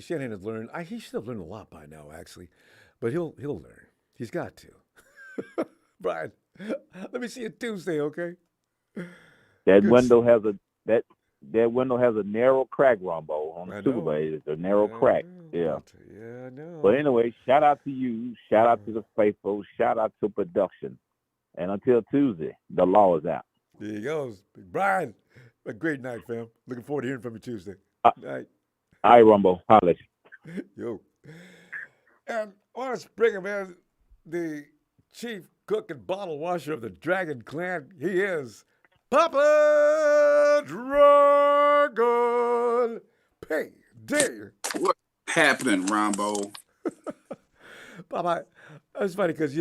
Shanahan has learned. He should have learned a lot by now, actually, but he'll learn. He's got to. Brian, let me see you Tuesday, okay? That window has a narrow crack, Ronbo, on the Super Bowl. It's a narrow crack. Yeah. Yeah, I know. But anyway, shout out to you. Shout out to the faithful. Shout out to production. And until Tuesday, the law is out. There he goes. Brian, a great night, fam. Looking forward to hearing from you Tuesday. Night. All right, Ronbo. Holla. Yo. And on us bring him in, the chief cook and bottle washer of the Dragon Clan. He is Papa Dragon. Payday. What's happening, Ronbo? Papa, it's funny because,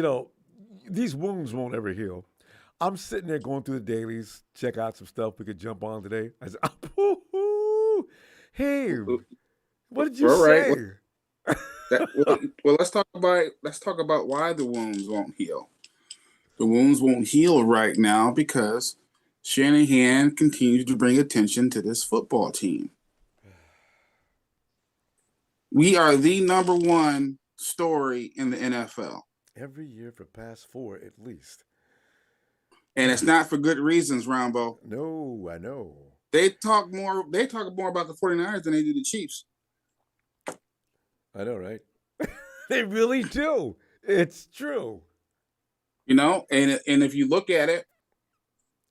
these wounds won't ever heal. I'm sitting there going through the dailies, check out some stuff we could jump on today. I said, hey, what did you say? Well, let's talk about why the wounds won't heal. The wounds won't heal right now because Shanahan continues to bring attention to this football team. We are the number one story in the NFL. Every year for past 4 at least. And it's not for good reasons, Ronbo. No, I know. They talk more about the 49ers than they do the Chiefs. I know, right? They really do. It's true. And if you look at it,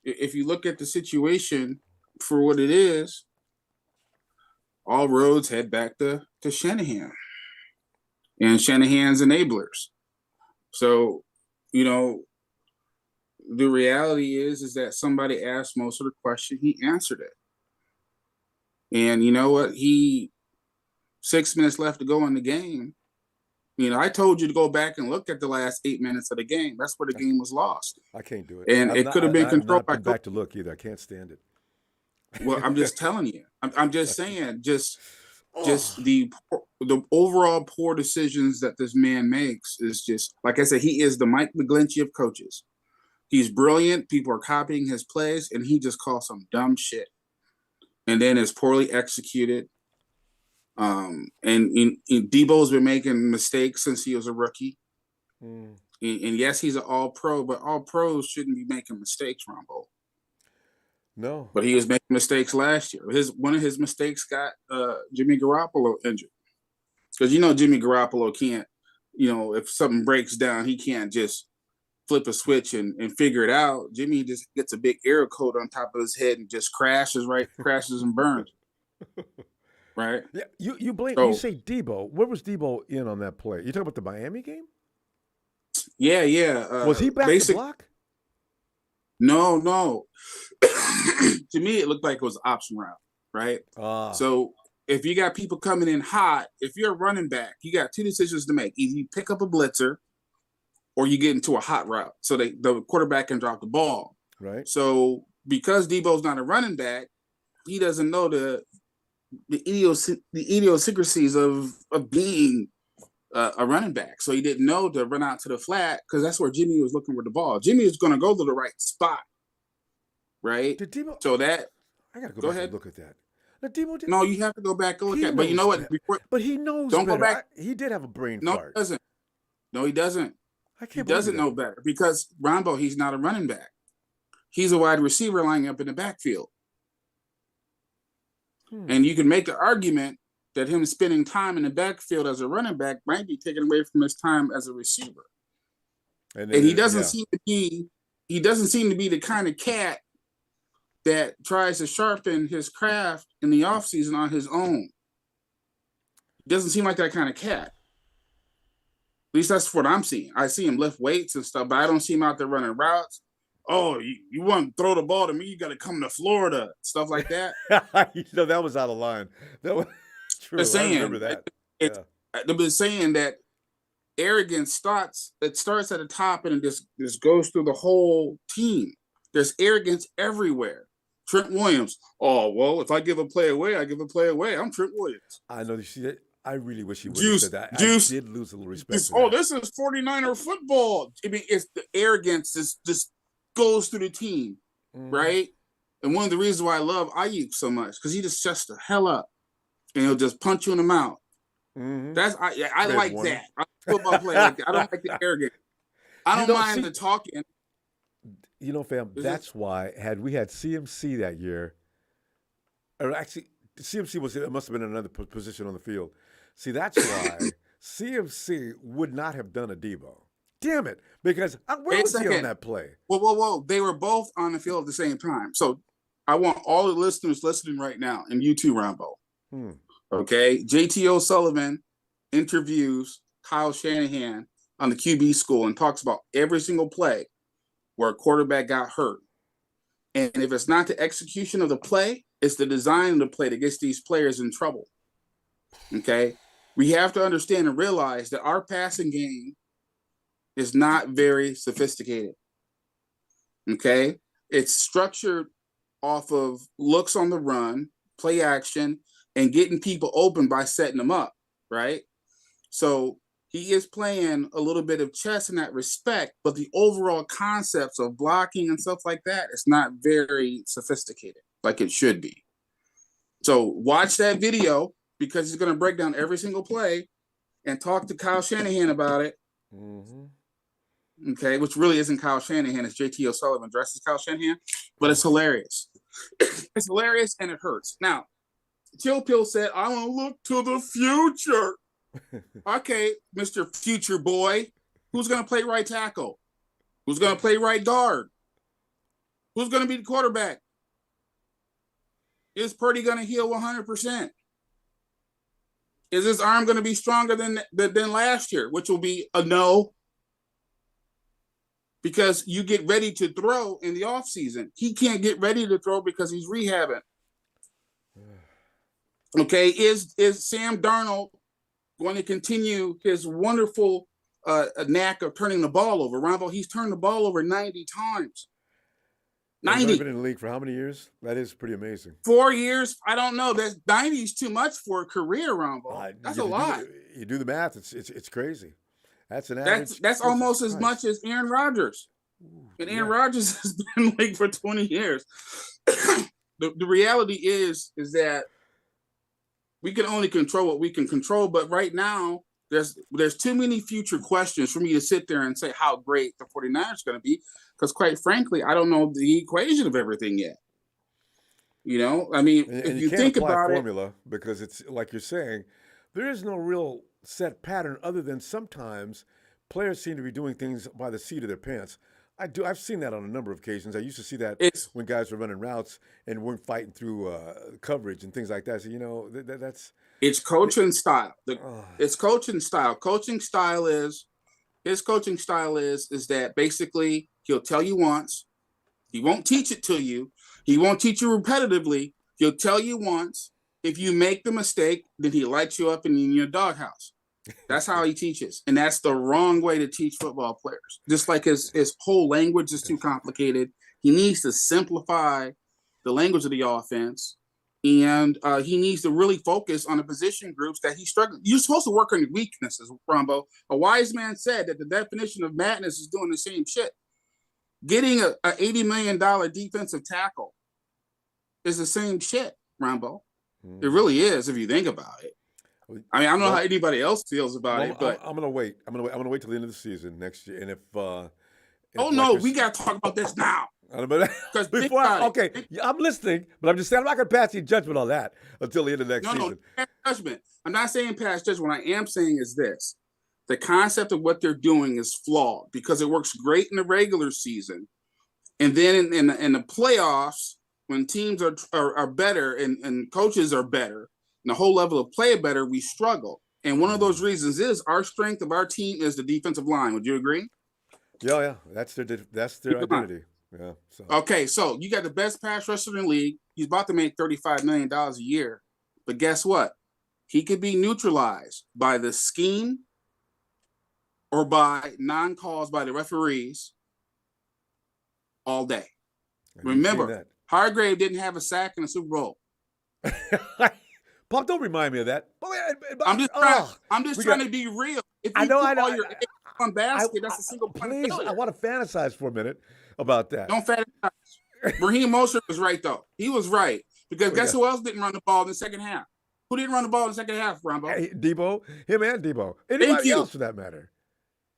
if you look at the situation for what it is, all roads head back to Shanahan and Shanahan's enablers. So, the reality is that somebody asked most of the question, he answered it. And you know what? 6 minutes left to go in the game. I told you to go back and look at the last 8 minutes of the game. That's where the game was lost. I can't do it. And it could have been controlled by. Back to look either. I can't stand it. Well, I'm just telling you. I'm just saying. Just the overall poor decisions that this man makes is just, like I said, he is the Mike McGlinchey of coaches. He's brilliant. People are copying his plays, and he just calls some dumb shit. And then it's poorly executed. And Debo's been making mistakes since he was a rookie. And yes, he's an all-pro, but all pros shouldn't be making mistakes, Ronbo. No. But he was making mistakes last year. One of his mistakes got Jimmy Garoppolo injured. Because Jimmy Garoppolo can't, if something breaks down, he can't just flip a switch and figure it out. Jimmy just gets a big air coat on top of his head and just crashes and burns. Right? Yeah, you blame. You say Debo. Where was Debo in on that play? You talking about the Miami game? Yeah. Was he back to block? No. To me, it looked like it was option route, right? So if you got people coming in hot, if you're a running back, you got two decisions to make. Either you pick up a blitzer or you get into a hot route so the quarterback can drop the ball. Right. So because Debo's not a running back, he doesn't know the idiosyncrasies of being a running back. So he didn't know to run out to the flat because that's where Jimmy was looking with the ball. Jimmy was going to go to the right spot, right? Did Debo? So that I got to go back ahead. And look at that. Now, Debo No, you have to go back and look at it. But you know what? But he knows don't better. Go back. He did have a brain No, fart. He doesn't. No, he doesn't. He doesn't know better because Ronbo, he's not a running back. He's a wide receiver lining up in the backfield. And you can make the argument that him spending time in the backfield as a running back might be taken away from his time as a receiver. And he doesn't seem to be the kind of cat that tries to sharpen his craft in the offseason on his own. He doesn't seem like that kind of cat. At least that's what I'm seeing. I see him lift weights and stuff, but I don't see him out there running routes. Oh, you want to throw the ball to me? You got to come to Florida, stuff like that. That was out of line. That was true. I remember that. They've been saying that arrogance starts at the top and it just goes through the whole team. There's arrogance everywhere. Trent Williams. Oh, well, if I give a play away, I give a play away. I'm Trent Williams. I know. You see that? I really wish he would have said that. I did lose a little respect. This is 49er football. I mean, it's the arrogance just goes through the team, right? And one of the reasons why I love Ayuk so much, because he just shuts the hell up and he'll just punch you in the mouth. That's I like that. I'm a football player like that. I don't like the arrogance. I don't mind the talking. You know, fam, that's why had we had CMC that year, or actually CMC must have been in another position on the field. See, that's why CMC would not have done a Debo. Damn it, because where was he on that play? Whoa. They were both on the field at the same time. So I want all the listeners listening right now, and you too, Ronbo. Okay, JT O'Sullivan interviews Kyle Shanahan on the QB school and talks about every single play where a quarterback got hurt. And if it's not the execution of the play, it's the design of the play that gets these players in trouble. Okay? We have to understand and realize that our passing game is not very sophisticated. Okay? It's structured off of looks on the run, play action, and getting people open by setting them up, right? So he is playing a little bit of chess in that respect, but the overall concepts of blocking and stuff like that is not very sophisticated like it should be. So watch that video because he's going to break down every single play and talk to Kyle Shanahan about it. Okay, which really isn't Kyle Shanahan. It's JT O'Sullivan dressed as Kyle Shanahan, but it's hilarious. It's hilarious and it hurts. Now, Chill Pill said, I want to look to the future. Okay, Mr. Future Boy, who's going to play right tackle? Who's going to play right guard? Who's going to be the quarterback? Is Purdy going to heal 100%? Is his arm going to be stronger than last year, which will be a no? Because you get ready to throw in the offseason. He can't get ready to throw because he's rehabbing. Okay, is Sam Darnold going to continue his wonderful knack of turning the ball over? Ronbo, he's turned the ball over 90 times. 90. He's been in the league for how many years? That is pretty amazing. 4 years? I don't know. 90 is too much for a career, Ronbo. That's a lot. You do the math. It's crazy. That's an average. That's almost as much as Aaron Rodgers. And Aaron Rodgers has been in the league for 20 years. The reality is that we can only control what we can control, but right now there's too many future questions for me to sit there and say how great the 49ers are going to be, because quite frankly, I don't know the equation of everything yet. You know, I mean, and if you think can't apply about formula because it's like you're saying, there is no real set pattern other than sometimes players seem to be doing things by the seat of their pants. I've seen that on a number of occasions. I used to see that when guys were running routes and weren't fighting through coverage and things like that. So, you know, it's coaching style. It's coaching style. His coaching style is that basically he'll tell you once. He won't teach it to you. He won't teach you repetitively. He'll tell you once. If you make the mistake, then he lights you up in your doghouse. That's how he teaches. And that's the wrong way to teach football players. Just like his whole language is too complicated. He needs to simplify the language of the offense. And he needs to really focus on the position groups that he's struggling. You're supposed to work on your weaknesses, Ronbo. A wise man said that the definition of madness is doing the same shit. Getting a $80 million defensive tackle is the same shit, Ronbo. It really is if you think about it. I mean, I don't know how anybody else feels about it, but I'm gonna wait. I'm gonna wait till the end of the season next year. And if we gotta talk about this now. Because I'm listening, but I'm just saying I'm not gonna pass any judgment on that until the end of next season. No, judgment. I'm not saying pass judgment. What I am saying is this: the concept of what they're doing is flawed because it works great in the regular season. And then in the playoffs, when teams are better and coaches are better, and the whole level of play better, we struggle. And one of those reasons is our strength of our team is the defensive line. Would you agree? Yeah. That's their identity. Yeah. So. Okay, so you got the best pass rusher in the league. He's about to make $35 million a year. But guess what? He could be neutralized by the scheme or by non-calls by the referees all day. Remember, Hargrave didn't have a sack in the Super Bowl. Pop, don't remind me of that. I'm just trying to be real. If you put all your eggs on basket, that's a single point please, failure. I want to fantasize for a minute about that. Don't fantasize. Raheem Mostert was right, though. He was right. Because guess who else didn't run the ball in the second half? Who didn't run the ball in the second half, Ronbo? Hey, Debo. Him and Debo. Anybody else for that matter.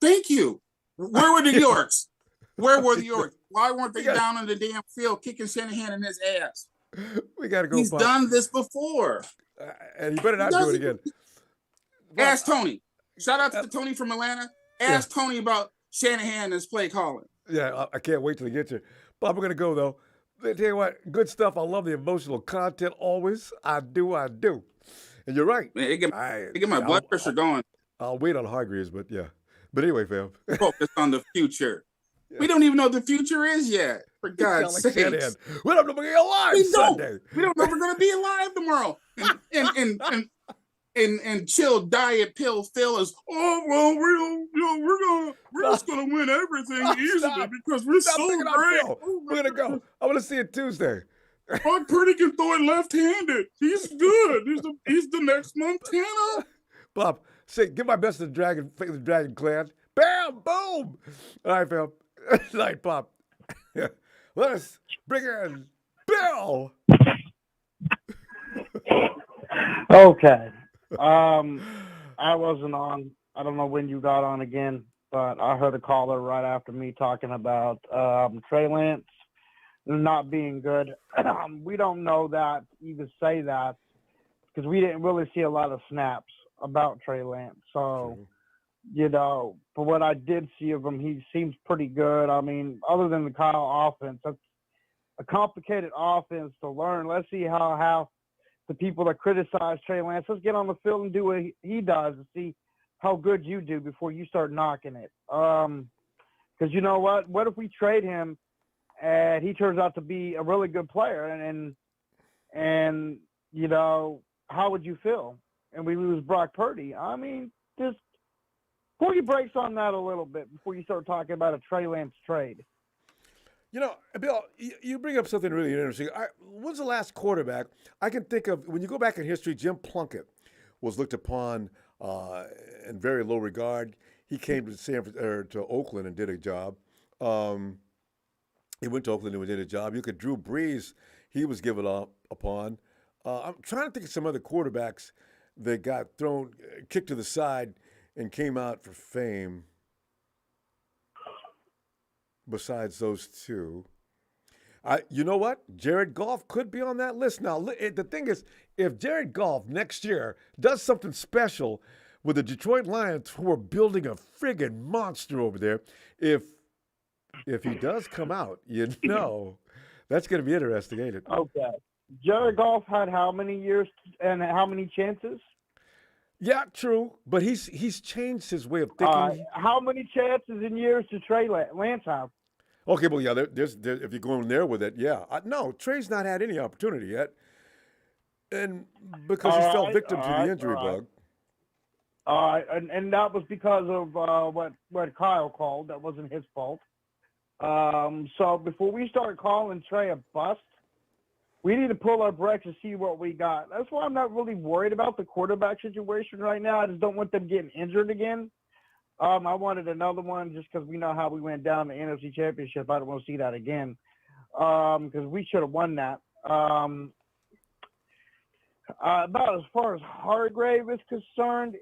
Thank you. Where were the Yorks? Where were the Yorks? Why weren't they down on the damn field kicking Shanahan in his ass? We got to go. He's done this before. And you better not do it again. Ask Tony. Shout out to Tony from Atlanta. Ask Tony about Shanahan and his play calling. Yeah, I can't wait till they get you. Bob, we're going to go, though. I tell you what, good stuff. I love the emotional content always. I do. And you're right. Man, it get my blood pressure going. I'll wait on Hargreaves, but yeah. But anyway, fam. Focus on the future. Yeah. We don't even know what the future is yet. For God's sake. We don't know we're alive Sunday. We don't know if we're going to be alive tomorrow. And chill diet pill Phil is, we're just gonna win everything easily because we're so great. We're gonna go. I want to see it Tuesday. Brock Purdy can throw it left-handed. He's good. He's the next Montana. Bob, give my best to the Dragon Clan. Bam, boom. All right, fam. Night, Pop. Let us bring in Bill. Okay. I wasn't on. I don't know when you got on again, but I heard a caller right after me talking about Trey Lance not being good. We don't know that, even say that, because we didn't really see a lot of snaps about Trey Lance. So, for what I did see of him, he seems pretty good. I mean, other than the Kyle offense, that's a complicated offense to learn. Let's see how the people that criticize Trey Lance, let's get on the field and do what he does and see how good you do before you start knocking it. Because you know what? What if we trade him and he turns out to be a really good player and how would you feel? And we lose Brock Purdy. I mean, just pull your brakes on that a little bit before you start talking about a Trey Lance trade. Bill, you bring up something really interesting. When's the last quarterback I can think of? When you go back in history, Jim Plunkett was looked upon in very low regard. He came to Oakland and did a job. He went to Oakland and did a job. You look at Drew Brees, he was given up upon. I'm trying to think of some other quarterbacks that got kicked to the side and came out for fame. Besides those two, you know what? Jared Goff could be on that list. Now, the thing is, if Jared Goff next year does something special with the Detroit Lions, who are building a friggin' monster over there, if he does come out, that's going to be interesting, ain't it? Okay. Jared Goff had how many years and how many chances? Yeah, true, but he's changed his way of thinking. How many chances in years to Trey Lance have? Okay, well, yeah, there's if you're going there with it, yeah. No, Trey's not had any opportunity yet, and because he fell victim to the injury bug. And that was because of what Kyle called. That wasn't his fault. So before we start calling Trey a bust, we need to pull our brakes and see what we got. That's why I'm not really worried about the quarterback situation right now. I just don't want them getting injured again. I wanted another one just because we know how we went down the NFC Championship. I don't want to see that again because we should have won that. About as far as Hargrave is concerned,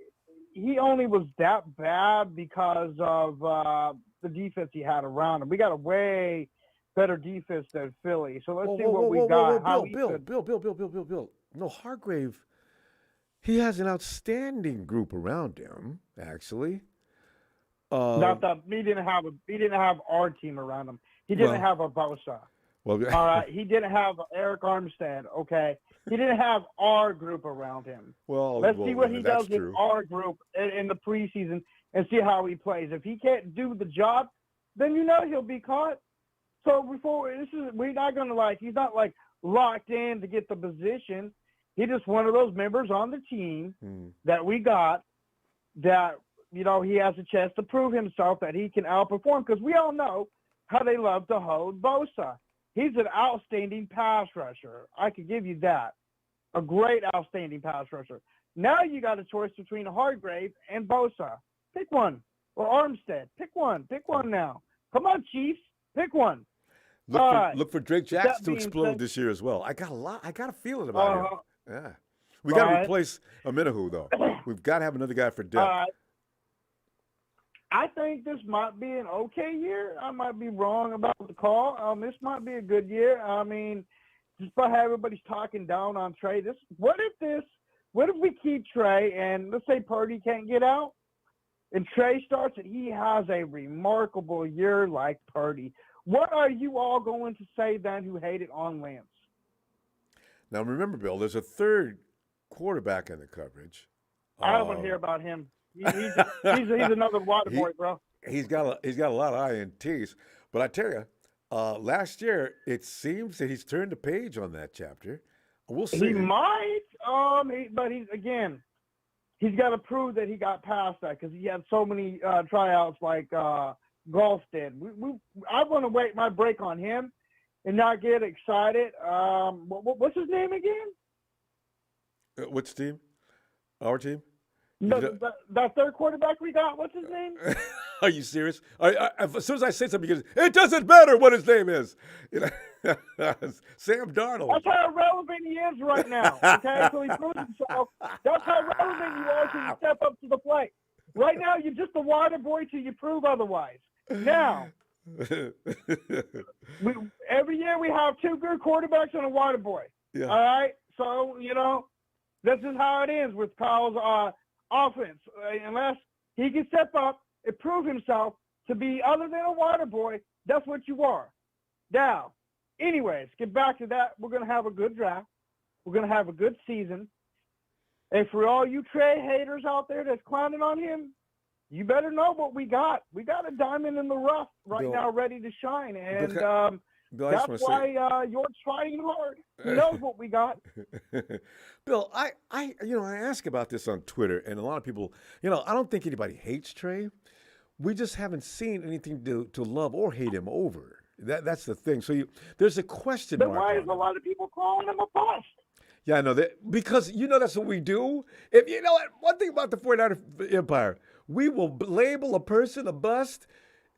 he only was that bad because of the defense he had around him. We got a way better defense than Philly. So let's see what we got. Bill. No, Hargrave, he has an outstanding group around him, actually. He didn't have our team around him. He didn't have a Bosa. Well, all right. He didn't have Eric Armstead. Okay. He didn't have our group around him. Let's see what he does with our group in the preseason and see how he plays. If he can't do the job, then he'll be caught. So we're not gonna he's not locked in to get the position. He's just one of those members on the team that we got that he has a chance to prove himself that he can outperform, because we all know how they love to hold Bosa. He's an outstanding pass rusher. I could give you that. A great, outstanding pass rusher. Now you got a choice between Hargrave and Bosa. Pick one. Or Armstead. Pick one. Pick one now. Come on, Chiefs. Pick one. Look for Drake Jackson to explode this year as well. I got a feeling about him. Yeah. We got to replace Amenahu, though. We've got to have another guy for depth. I think this might be an okay year. I might be wrong about the call. This might be a good year. I mean, just by how everybody's talking down on Trey. What if we keep Trey and let's say Purdy can't get out and Trey starts and he has a remarkable year like Purdy? What are you all going to say then who hated on Lance? Now remember, Bill, there's a third quarterback in the coverage. I don't want to hear about him. He's another water boy, bro. He's got a lot of INTs. But I tell you, last year it seems that he's turned the page on that chapter. We'll see. He might, but he's got to prove that he got past that, because he had so many tryouts like Golf did. I want to wait my break on him and not get excited. What's his name again? Which team? Our team? That third quarterback we got, what's his name? Are you serious? As soon as I say something, it doesn't matter what his name is. Sam Darnold. That's how relevant he is right now. Okay, so he proves himself. That's how relevant you are till you step up to the plate. Right now, you're just a water boy till you prove otherwise. Now, every year we have two good quarterbacks and a water boy. Yeah. All right, so this is how it is with Kyle's offense. Unless he can step up and prove himself to be other than a water boy, that's what you are. Now, anyways, get back to that. We're going to have a good draft. We're going to have a good season. And for all you Trey haters out there that's clowning on him, you better know what we got. We got a diamond in the rough right now ready to shine. And that's why you're trying hard. He knows what we got. Bill, I ask about this on Twitter, and a lot of people, I don't think anybody hates Trey. We just haven't seen anything to love or hate him over. That's the thing. So there's a question mark. Then why is a lot of people calling him a bust? Yeah, I know that, because that's what we do. If one thing about the 49er Empire, we will label a person a bust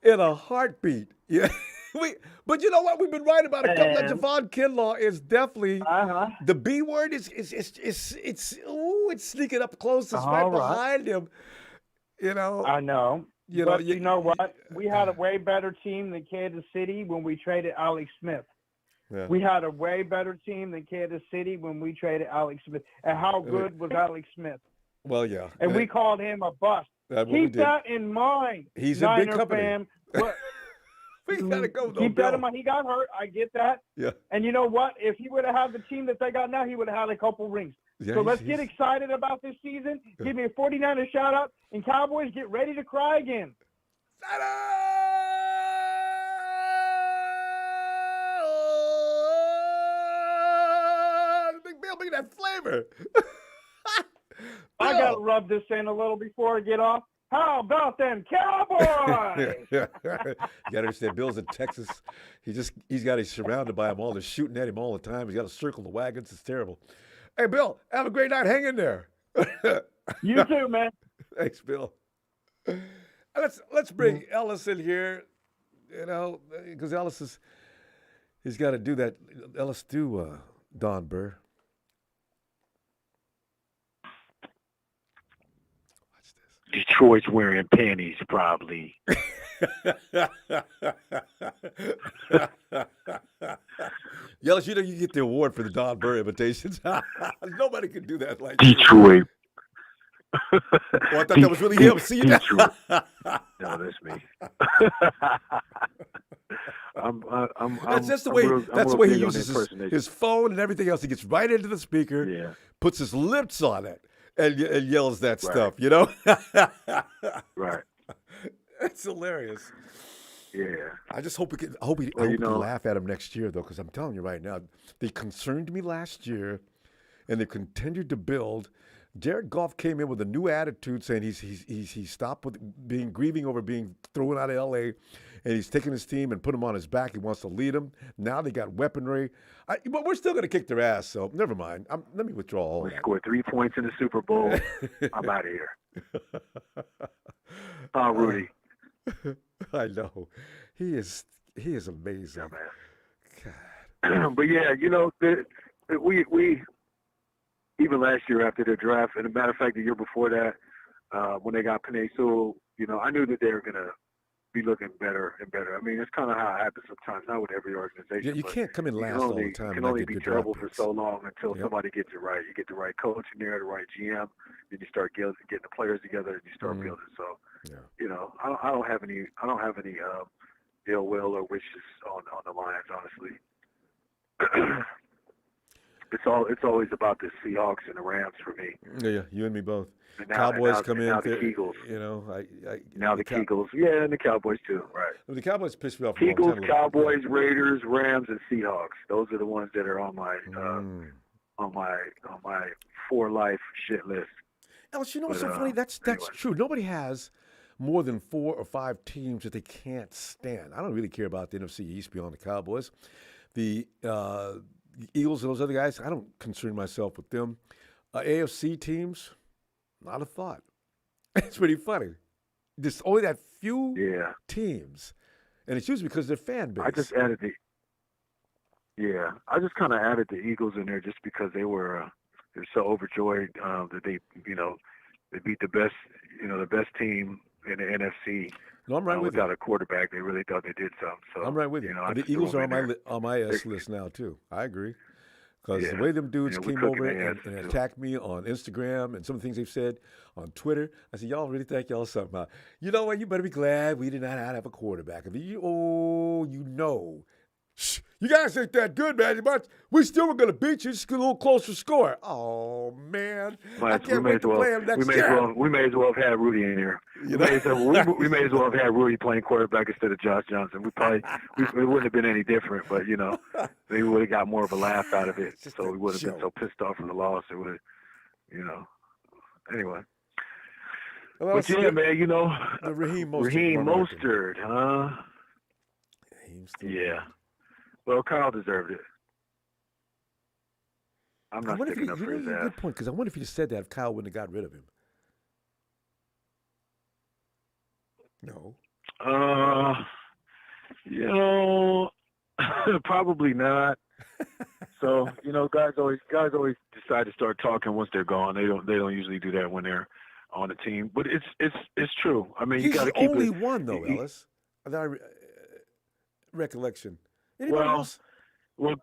in a heartbeat. Yeah. But you know what? We've been right about a couple. Javon Kinlaw is definitely the B word. It's sneaking up close. It's right behind him. I know. But you know what? We had a way better team than Kansas City when we traded Alex Smith. Yeah. We had a way better team than Kansas City when we traded Alex Smith. And how good was Alex Smith? Well, yeah. And we called him a bust. Keep that in mind. He's a big company. Fam. We gotta go. Keep that in mind. He got hurt. I get that. Yeah. And you know what? If he would have had the team that they got now, he would have had a couple rings. Yeah, so let's get excited about this season. Give me a 49er shout out, and Cowboys get ready to cry again. Big Bill, bring that flavor. I gotta rub this in a little before I get off. How about them Cowboys? You gotta understand, Bill's in Texas. He's got surrounded by them all. They're shooting at him all the time. He's got to circle the wagons. It's terrible. Hey, Bill, have a great night. Hang in there. You too, man. Thanks, Bill. Let's bring Ellis in here. Because Ellis he's got to do that. Ellis do Don Burr. Detroit's wearing panties, probably. Yellis, you get the award for the Don Burr imitations. Nobody can do that like Detroit. Oh, I thought that was really him. See you now. No, that's me. That's the way he uses his phone and everything else. He gets right into the speaker, puts his lips on it, and yells that stuff. You know. Right. That's hilarious. Yeah. I just hope we can. I hope we laugh at him next year, though, because I'm telling you right now, they concerned me last year, and they continued to build. Jared Goff came in with a new attitude, saying he stopped with grieving over being thrown out of L.A., and he's taking his team and put them on his back. He wants to lead them. Now they got weaponry, but we're still going to kick their ass. So never mind. Let me withdraw all We that. scored 3 points in the Super Bowl. I'm out of here. Oh, Rudy. I know. He is amazing. Yeah, man. But yeah, we even last year after the draft, and a matter of fact, the year before that, when they got Penei Sewell, I knew that they were gonna be looking better and better. I mean, it's kind of how it happens sometimes, not with every organization. Yeah, you can't come in last all the time. You can only be terrible for so long until somebody gets it right. You get the right coach in there, the right GM, then you start getting the players together, and you start building. So, I don't have any ill will or wishes on the Lions, honestly. It's always about the Seahawks and the Rams for me. Yeah, you and me both. Cowboys come in. Now the Eagles. Now the Eagles. Yeah, and the Cowboys too. Right. The Cowboys pissed me off. Eagles, Cowboys, Raiders, Rams, and Seahawks. Those are the ones that are on my for life shit list. Ellis, what's so funny? That's true. Nobody has more than 4 or 5 teams that they can't stand. I don't really care about the NFC East beyond the Cowboys. The Eagles and those other guys, I don't concern myself with them. AFC teams, not a thought. It's pretty funny. There's only that few teams, and it's usually because they're fan base. I just kind of added the Eagles in there just because they're so overjoyed that they beat the best team in the NFC. No, I'm right with you. Without a quarterback, they really thought they did something. So I'm right with you. The Eagles are on my S list now too. I agree. Because the way them dudes came over and attacked me on Instagram and some of the things they've said on Twitter, I said, y'all really think y'all something. You know what? You better be glad we did not have a quarterback. You guys ain't that good, man. But we still were going to beat you. Just a little closer score. Oh, man. I can't wait to play him next year. We may as well have had Rudy in here. We may as well have had Rudy playing quarterback instead of Josh Johnson. It wouldn't have been any different, but, they would have got more of a laugh out of it. So we would have been so pissed off from the loss. It would have, anyway. Well, but yeah, man, the Raheem Mostert, huh? Yeah. Well, Kyle deserved it. I'm not sticking up for his ass. Good point, because I wonder if he just said that if Kyle wouldn't have got rid of him. No. Probably not. So, guys always decide to start talking once they're gone. They don't usually do that when they're on the team. But it's true. I mean, you got to keep it. He's the only one, though, Ellis. Recollection. Anybody else? Well,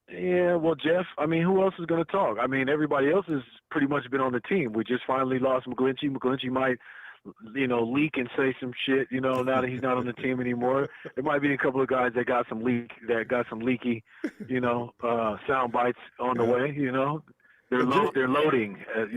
Jeff. I mean, who else is going to talk? I mean, everybody else has pretty much been on the team. We just finally lost McGlinchey. McGlinchey might, leak and say some shit. Now that he's not on the team anymore, there might be a couple of guys that got some leaky, sound bites on the way. They're loading, as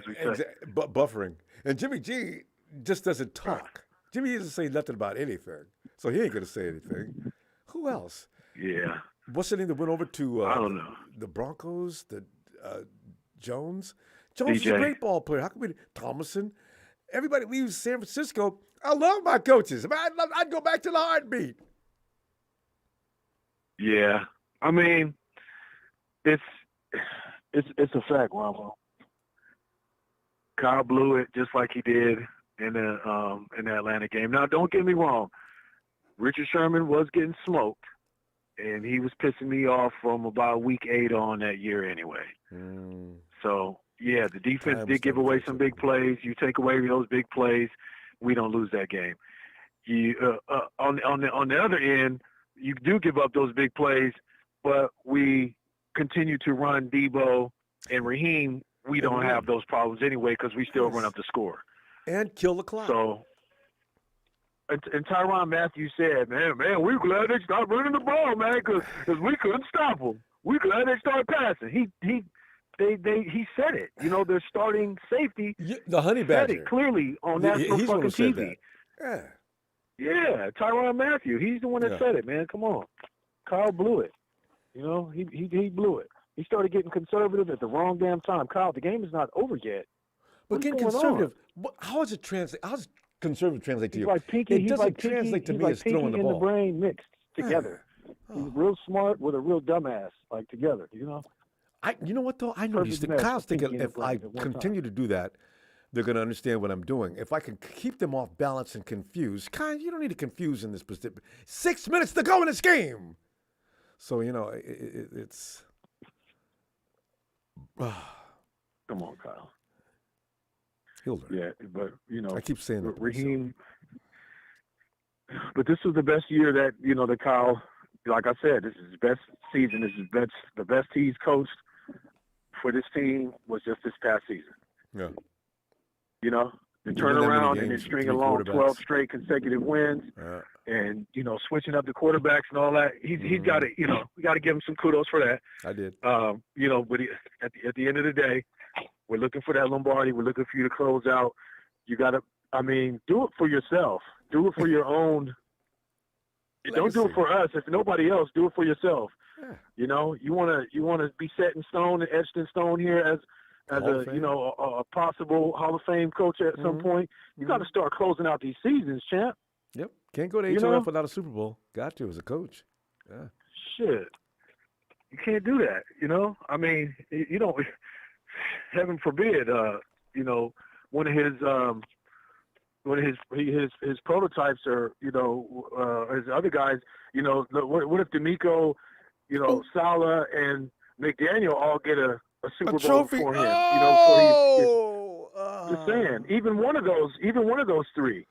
we say. Buffering. And Jimmy G just doesn't talk. Jimmy doesn't say nothing about anything, so he ain't going to say anything. Who else? Yeah. What's the name that went over to I don't know. The Broncos? Jones? Jones is a great ball player. How come we Thomason? Everybody leaves San Francisco. I love my coaches. I'd go back to the heartbeat. Yeah. I mean, it's a fact, Ronbo. Kyle blew it just like he did in the Atlanta game. Now, don't get me wrong. Richard Sherman was getting smoked, and he was pissing me off from about week 8 on that year anyway. So, yeah, the defense did give away some big plays. You take away those big plays, we don't lose that game. On the other end, you do give up those big plays, but we continue to run Debo and Raheem we don't have those problems anyway because we still run up the score. And kill the clock. So, and Tyrann Mathieu said, man, we're glad they stopped running the ball, man, because we couldn't stop them. We're glad they started passing. He said it. You know, their starting safety the Honey Badger. said it clearly on national fucking TV. Yeah. Yeah, Tyrann Mathieu. He's the one that said it, man. Come on. Kyle blew it. You know, he blew it. He started getting conservative at the wrong damn time. Kyle, the game is not over yet. But getting conservative, how does it translate? How does conservative translate to you? Like Pinky, it doesn't translate to me as throwing the ball. He's like Pinky and the brain mixed together. He's real smart with a real dumbass, like together, you know? You know what, though? I know these things. Kyle's thinking if I continue to do that, they're going to understand what I'm doing. If I can keep them off balance and confused, Kyle, you don't need to confuse in this specific. 6 minutes to go in this game. So, you know, it's. Come on, Kyle. He'll learn. Yeah, but, you know. I keep saying that. Raheem. But this was the best year that, you know, that Kyle, like I said, this is his best season. This is the best he's coached for this team was just this past season. Yeah. You know, the turnaround and then stringing along 12 straight consecutive wins and, you know, switching up the quarterbacks and all that. He's got to, you know, we got to give him some kudos for that. I did. You know, but at the end of the day, we're looking for that Lombardi. We're looking for you to close out. You got to, I mean, do it for yourself. Do it for your own. Don't do it for us. If nobody else, do it for yourself. Yeah. You know, you want to be set in stone and etched in stone here as a you know a possible Hall of Fame coach at some point. You got to start closing out these seasons, champ. Yep, can't go to HOF without a Super Bowl. Got to as a coach. Yeah. Shit, you can't do that. You know, I mean, you don't. Heaven forbid, you know, one of his prototypes are, you know, his other guys, you know, what if D'Amico, you know, Saleh and McDaniel all get a Super Bowl trophy for him, you know, just saying, even one of those three,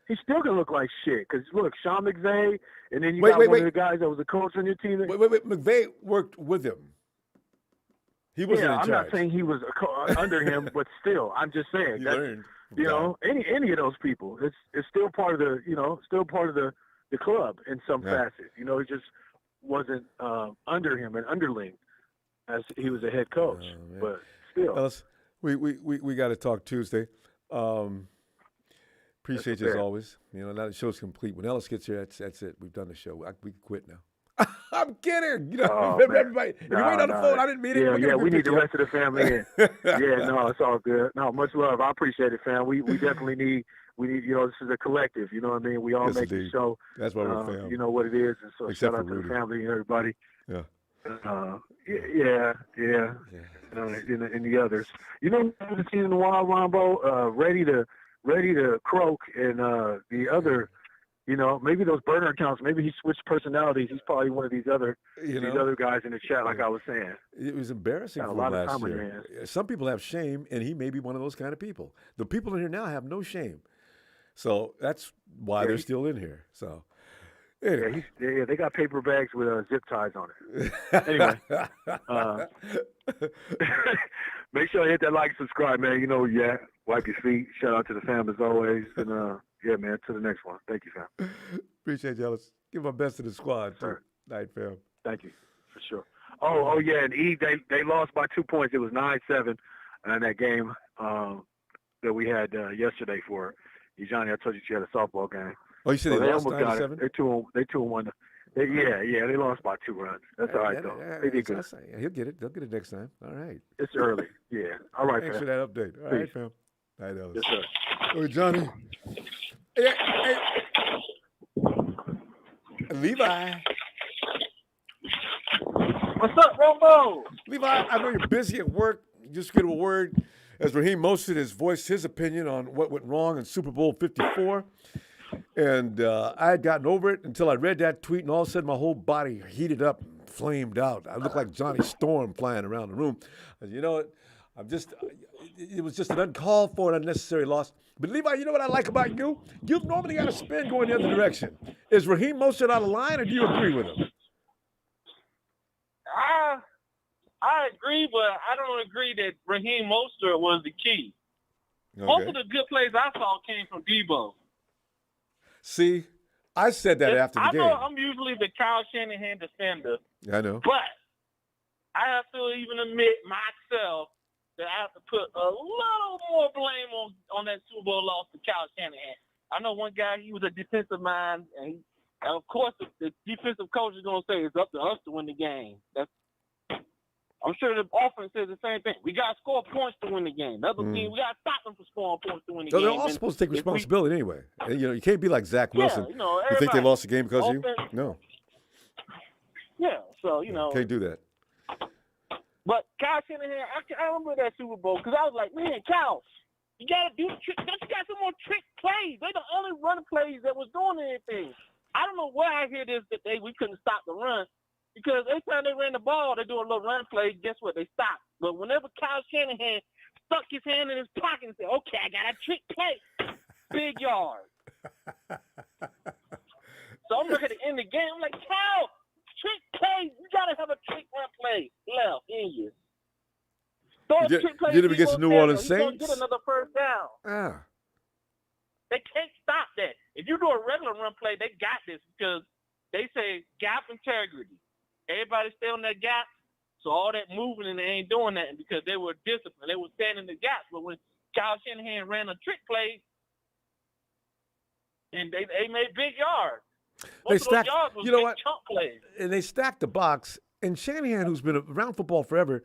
he's still gonna look like shit. Cause look, Sean McVay, and then you got one of the guys that was a coach on your team. Wait, McVay worked with him. He wasn't in charge. I'm not saying he was under him, but still, I'm just saying that, you know, any of those people, it's still part of the, you know, still part of the club in some facet. You know, it just wasn't under him, an underling, as he was a head coach. But still, Ellis, we got to talk Tuesday. Appreciate you as always. You know, now the show's complete. When Ellis gets here, that's it. We've done the show. We can quit now. I'm kidding. You know, everybody. If you wait on the phone, I didn't mean it. Yeah, we need the rest of the family in. Yeah, no, it's all good. No, much love. I appreciate it, fam. We definitely need. You know, this is a collective. You know what I mean? We all make the show. That's why we're fam. You know what it is, and so shout out to the family and everybody. Yeah. Yeah. And the others. You know, I haven't seen in a while, Ronbo, ready to croak, and the other. You know, maybe those burner accounts. Maybe he switched personalities. He's probably one of these other guys in the chat, like I was saying. It was embarrassing for him last year. Some people have shame, and he may be one of those kind of people. The people in here now have no shame, so that's why they're still in here. So, anyway. They got paper bags with zip ties on it. Anyway, make sure you hit that like, subscribe, man. You know, wipe your feet. Shout out to the fam as always, and. Yeah, man, to the next one. Thank you, fam. Appreciate you, Ellis. Give my best to the squad, sir. Night, fam. Thank you, for sure. Oh, yeah, and Eve, they lost by 2 points. It was 9-7 in that game that we had yesterday for Johnny. I told you had a softball game. Oh, you said they lost 9-7? They 2-1. They lost by 2 runs. That's all right, though. They did good. He'll get it. They'll get it next time. All right. It's early. Yeah. All right, Thanks fam. for that update. All right, fam. Night, Ellis. Yes, sir. Hey, Johnny. Hey. Levi. What's up, Ronbo? Levi, I know you're busy at work. Just get a word. As Raheem Mostert has voiced his opinion on what went wrong in Super Bowl 54. And I had gotten over it until I read that tweet, and all of a sudden my whole body heated up and flamed out. I looked like Johnny Storm flying around the room. You know, it was just an uncalled for and unnecessary loss. But Levi, you know what I like about you? You've normally got a spin going the other direction. Is Raheem Mostert out of line, or do you agree with him? I agree, but I don't agree that Raheem Mostert was the key. Okay. Most of the good plays I saw came from Debo. See, I said that after the game. I know I'm usually the Kyle Shanahan defender. I know. But I have to even admit myself that I have to put a little more blame on that Super Bowl loss to Kyle Shanahan. I know one guy, he was a defensive mind, and of course the defensive coach is going to say it's up to us to win the game. I'm sure the offense says the same thing. We got to score points to win the game. The other team, we got to stop them from scoring points to win the game. They're all supposed to take responsibility anyway. And, you can't be like Zach Wilson. You think they lost the game because of you? No. Yeah, so, Can't do that. But Kyle Shanahan, I remember that Super Bowl because I was like, man, Kyle, you got to do the trick. Don't you got some more trick plays? They're the only run plays that was doing anything. I don't know where I hear this that we couldn't stop the run. Because every time they ran the ball, they do a little run play. Guess what? They stopped. But whenever Kyle Shanahan stuck his hand in his pocket and said, okay, I got a trick play, big yard. So I'm looking at the end of the game. I'm like, Kyle, trick play. You got to have a trick run play left in you. You did it against the New Orleans Saints? Get another first down. Ah. They can't stop that. If you do a regular run play, they got this because they say gap integrity. Everybody stay on that gap, so all that moving and they ain't doing that because they were disciplined. They were standing in the gap. But when Kyle Shanahan ran a trick play, and they made big yards. They stacked, you know what? Chunk plays. And they stacked the box. And Shanahan, who's been around football forever,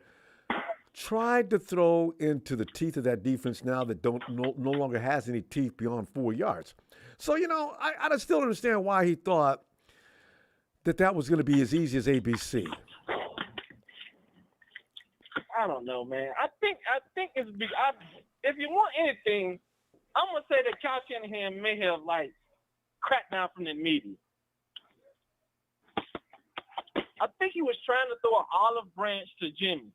tried to throw into the teeth of that defense now that no longer has any teeth beyond 4 yards. So, I still understand why he thought that was going to be as easy as ABC. I don't know, man. I think it's big. If you want anything, I'm gonna say that Kyle Shanahan may have cracked down from the media. I think he was trying to throw an olive branch to Jimmy.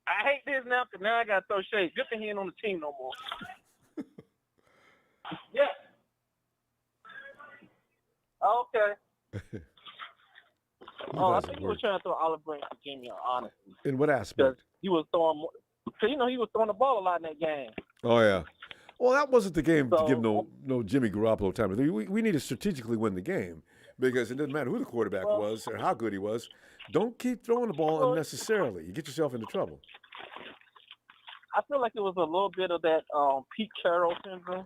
I hate this now because now I got to throw shade. Good thing he ain't on the team no more. Yeah. Okay. I think he was trying to throw olive branch to Jimmy, honestly. In what aspect? He was throwing more. Because, he was throwing the ball a lot in that game. Oh, yeah. Well, that wasn't the game to give no Jimmy Garoppolo time. We need to strategically win the game because it doesn't matter who the quarterback was or how good he was. Don't keep throwing the ball unnecessarily. You get yourself into trouble. I feel like it was a little bit of that Pete Carroll syndrome.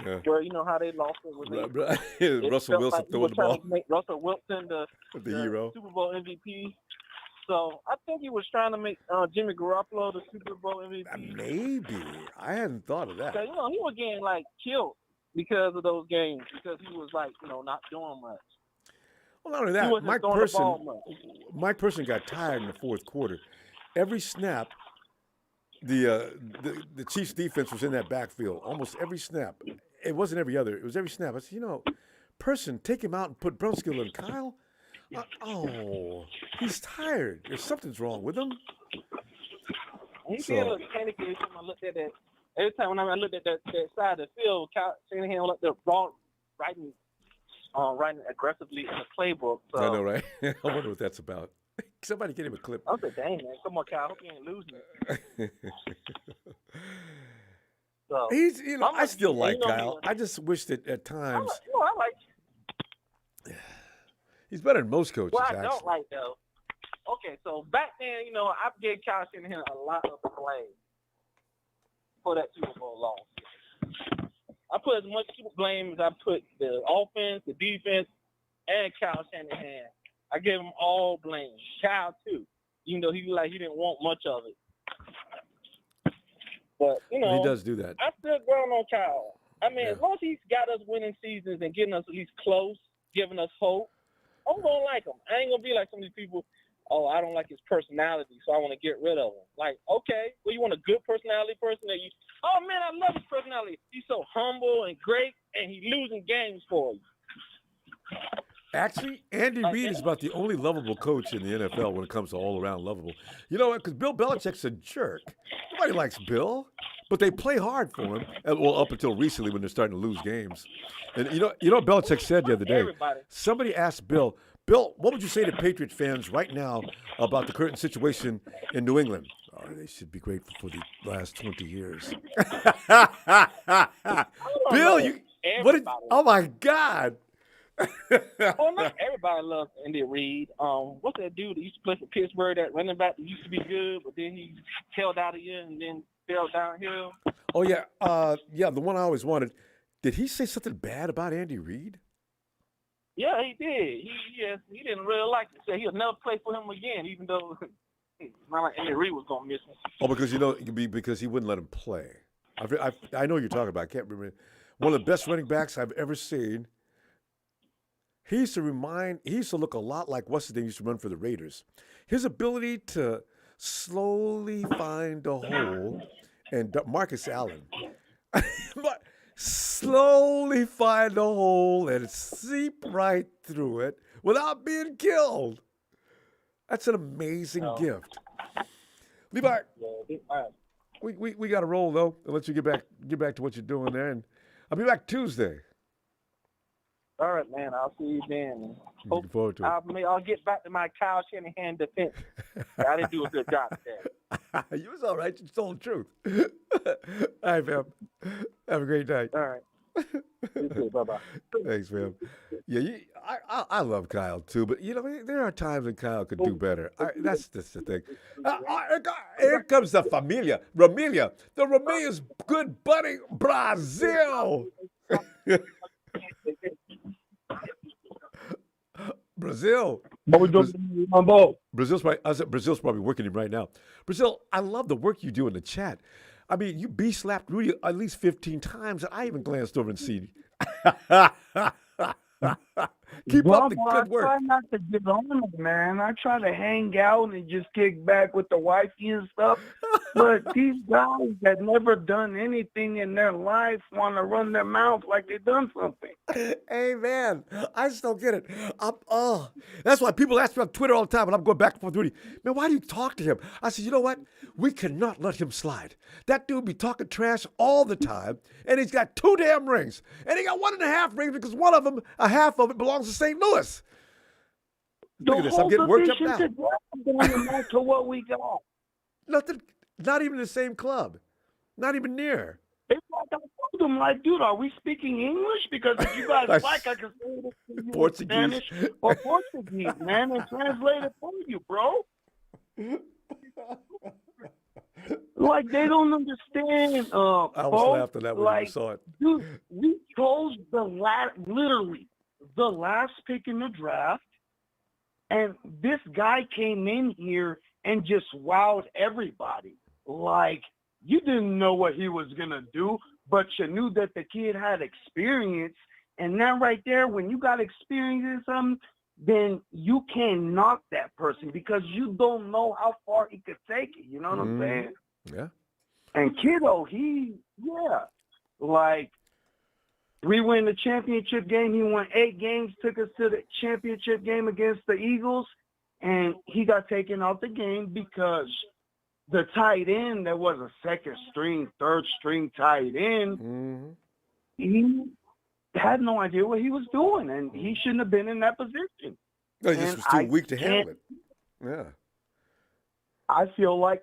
Yeah. Where how they lost it with Russell Wilson throwing the ball. Make Russell Wilson the hero, Super Bowl MVP. So I think he was trying to make Jimmy Garoppolo the Super Bowl MVP. Maybe I hadn't thought of that. Because he was getting killed because of those games because he was not doing much. Well, not only that, Mike Person got tired in the fourth quarter. Every snap, the Chiefs defense was in that backfield. Almost every snap. It wasn't every other. It was every snap. I said, Person, take him out and put Brunskill and Kyle. He's tired. Something's wrong with him. He feel a little panicky every time I looked at that. Every time when I looked at that side of the field, Shanahan looked at the writing aggressively in the playbook. So. I know, right? I wonder what that's about. Somebody get him a clip. I was like, dang, man. Come on, Kyle. I hope you ain't losing it. So, he's, I still like Kyle. I just wish that at times. I like. He's better than most coaches. What I don't like though. Okay, so back then, I gave Kyle Shanahan a lot of the blame for that Super Bowl loss. I put as much blame as I put the offense, the defense, and Kyle Shanahan. I gave him all blame. Kyle too, even though he didn't want much of it. But he does do that. I still grown on Kyle. I mean, as long as he's got us winning seasons and getting us at least close, giving us hope, I'm gonna like him. I ain't gonna be like some of these people. Oh, I don't like his personality, so I want to get rid of him. Like, okay, well, you want a good personality person that you? Oh man, I love his personality. He's so humble and great, and he's losing games for you. Actually, Andy Reid is about the only lovable coach in the NFL when it comes to all-around lovable. You know what? Because Bill Belichick's a jerk. Nobody likes Bill, but they play hard for him. Well, up until recently when they're starting to lose games. And you know what Belichick said the other day? Everybody. Somebody asked Bill, Bill, what would you say to Patriot fans right now about the current situation in New England? Oh, they should be grateful for the last 20 years. Bill, oh my God. Well, not everybody loves Andy Reid. What's that dude that used to play for Pittsburgh, that running back that used to be good, but then he held out a year and then fell downhill? Oh, yeah. The one I always wanted. Did he say something bad about Andy Reid? Yeah, he did. He didn't really like it. He said he'll never play for him again, even though it's not like Andy Reid was going to miss him. Oh, because he wouldn't let him play. I know what you're talking about. I can't remember. One of the best running backs I've ever seen. He used to look a lot like what's his name used to run for the Raiders. His ability to slowly find a hole, and Marcus Allen, slowly find a hole and seep right through it without being killed. That's an amazing gift. Levi, we got to roll though. I'll let you get back to what you're doing there, and I'll be back Tuesday. All right, man. I'll see you then. Looking forward to it. I'll get back to my Kyle Shanahan defense. I didn't do a good job today. You was all right. You told the truth. All right, fam. Have a great night. All right. You too. Bye-bye. Thanks, fam. Yeah, I love Kyle, too. But, there are times when Kyle could do better. That's the thing. Here comes the familia. Ramilia. The Ramilia's good buddy, Brazil. Brazil. What we doing, Ronbo? Brazil's probably working him right now. Brazil, I love the work you do in the chat. I mean, you slapped Rudy at least 15 times, and I even glanced over and see. Keep up the good work. I try not to get on it, man. I try to hang out and just kick back with the wifey and stuff. But these guys that never done anything in their life want to run their mouth like they done something. Hey, man, I just don't get it. That's why people ask me on Twitter all the time, and I'm going back and forth with Rudy. Man, why do you talk to him? I said, you know what? We cannot let him slide. That dude be talking trash all the time, and he's got 2 damn rings. And he got 1.5 rings because one of them, a half of it, belongs to St. Louis. Look at this. I'm getting worked up now. To what we got. Nothing. Not even the same club. Not even near. It's like I told them, like, dude, are we speaking English? Because if you guys like, I can say it in Portuguese. Spanish or Portuguese, man, and translate it for you, bro. Like, they don't understand. I almost laughed at that when you saw it. Dude, we chose literally the last pick in the draft, and this guy came in here and just wowed everybody. Like, you didn't know what he was going to do, but you knew that the kid had experience. And that right there, when you got experience in something, then you can't knock that person because you don't know how far he could take it. You know what I'm saying? Yeah. And Kiddo, like, we win the championship game. He won 8 games, took us to the championship game against the Eagles, and he got taken out the game because the tight end that was a second string, third string tight end, he had no idea what he was doing, and he shouldn't have been in that position. No, he just was too weak to handle it. Yeah. I feel like,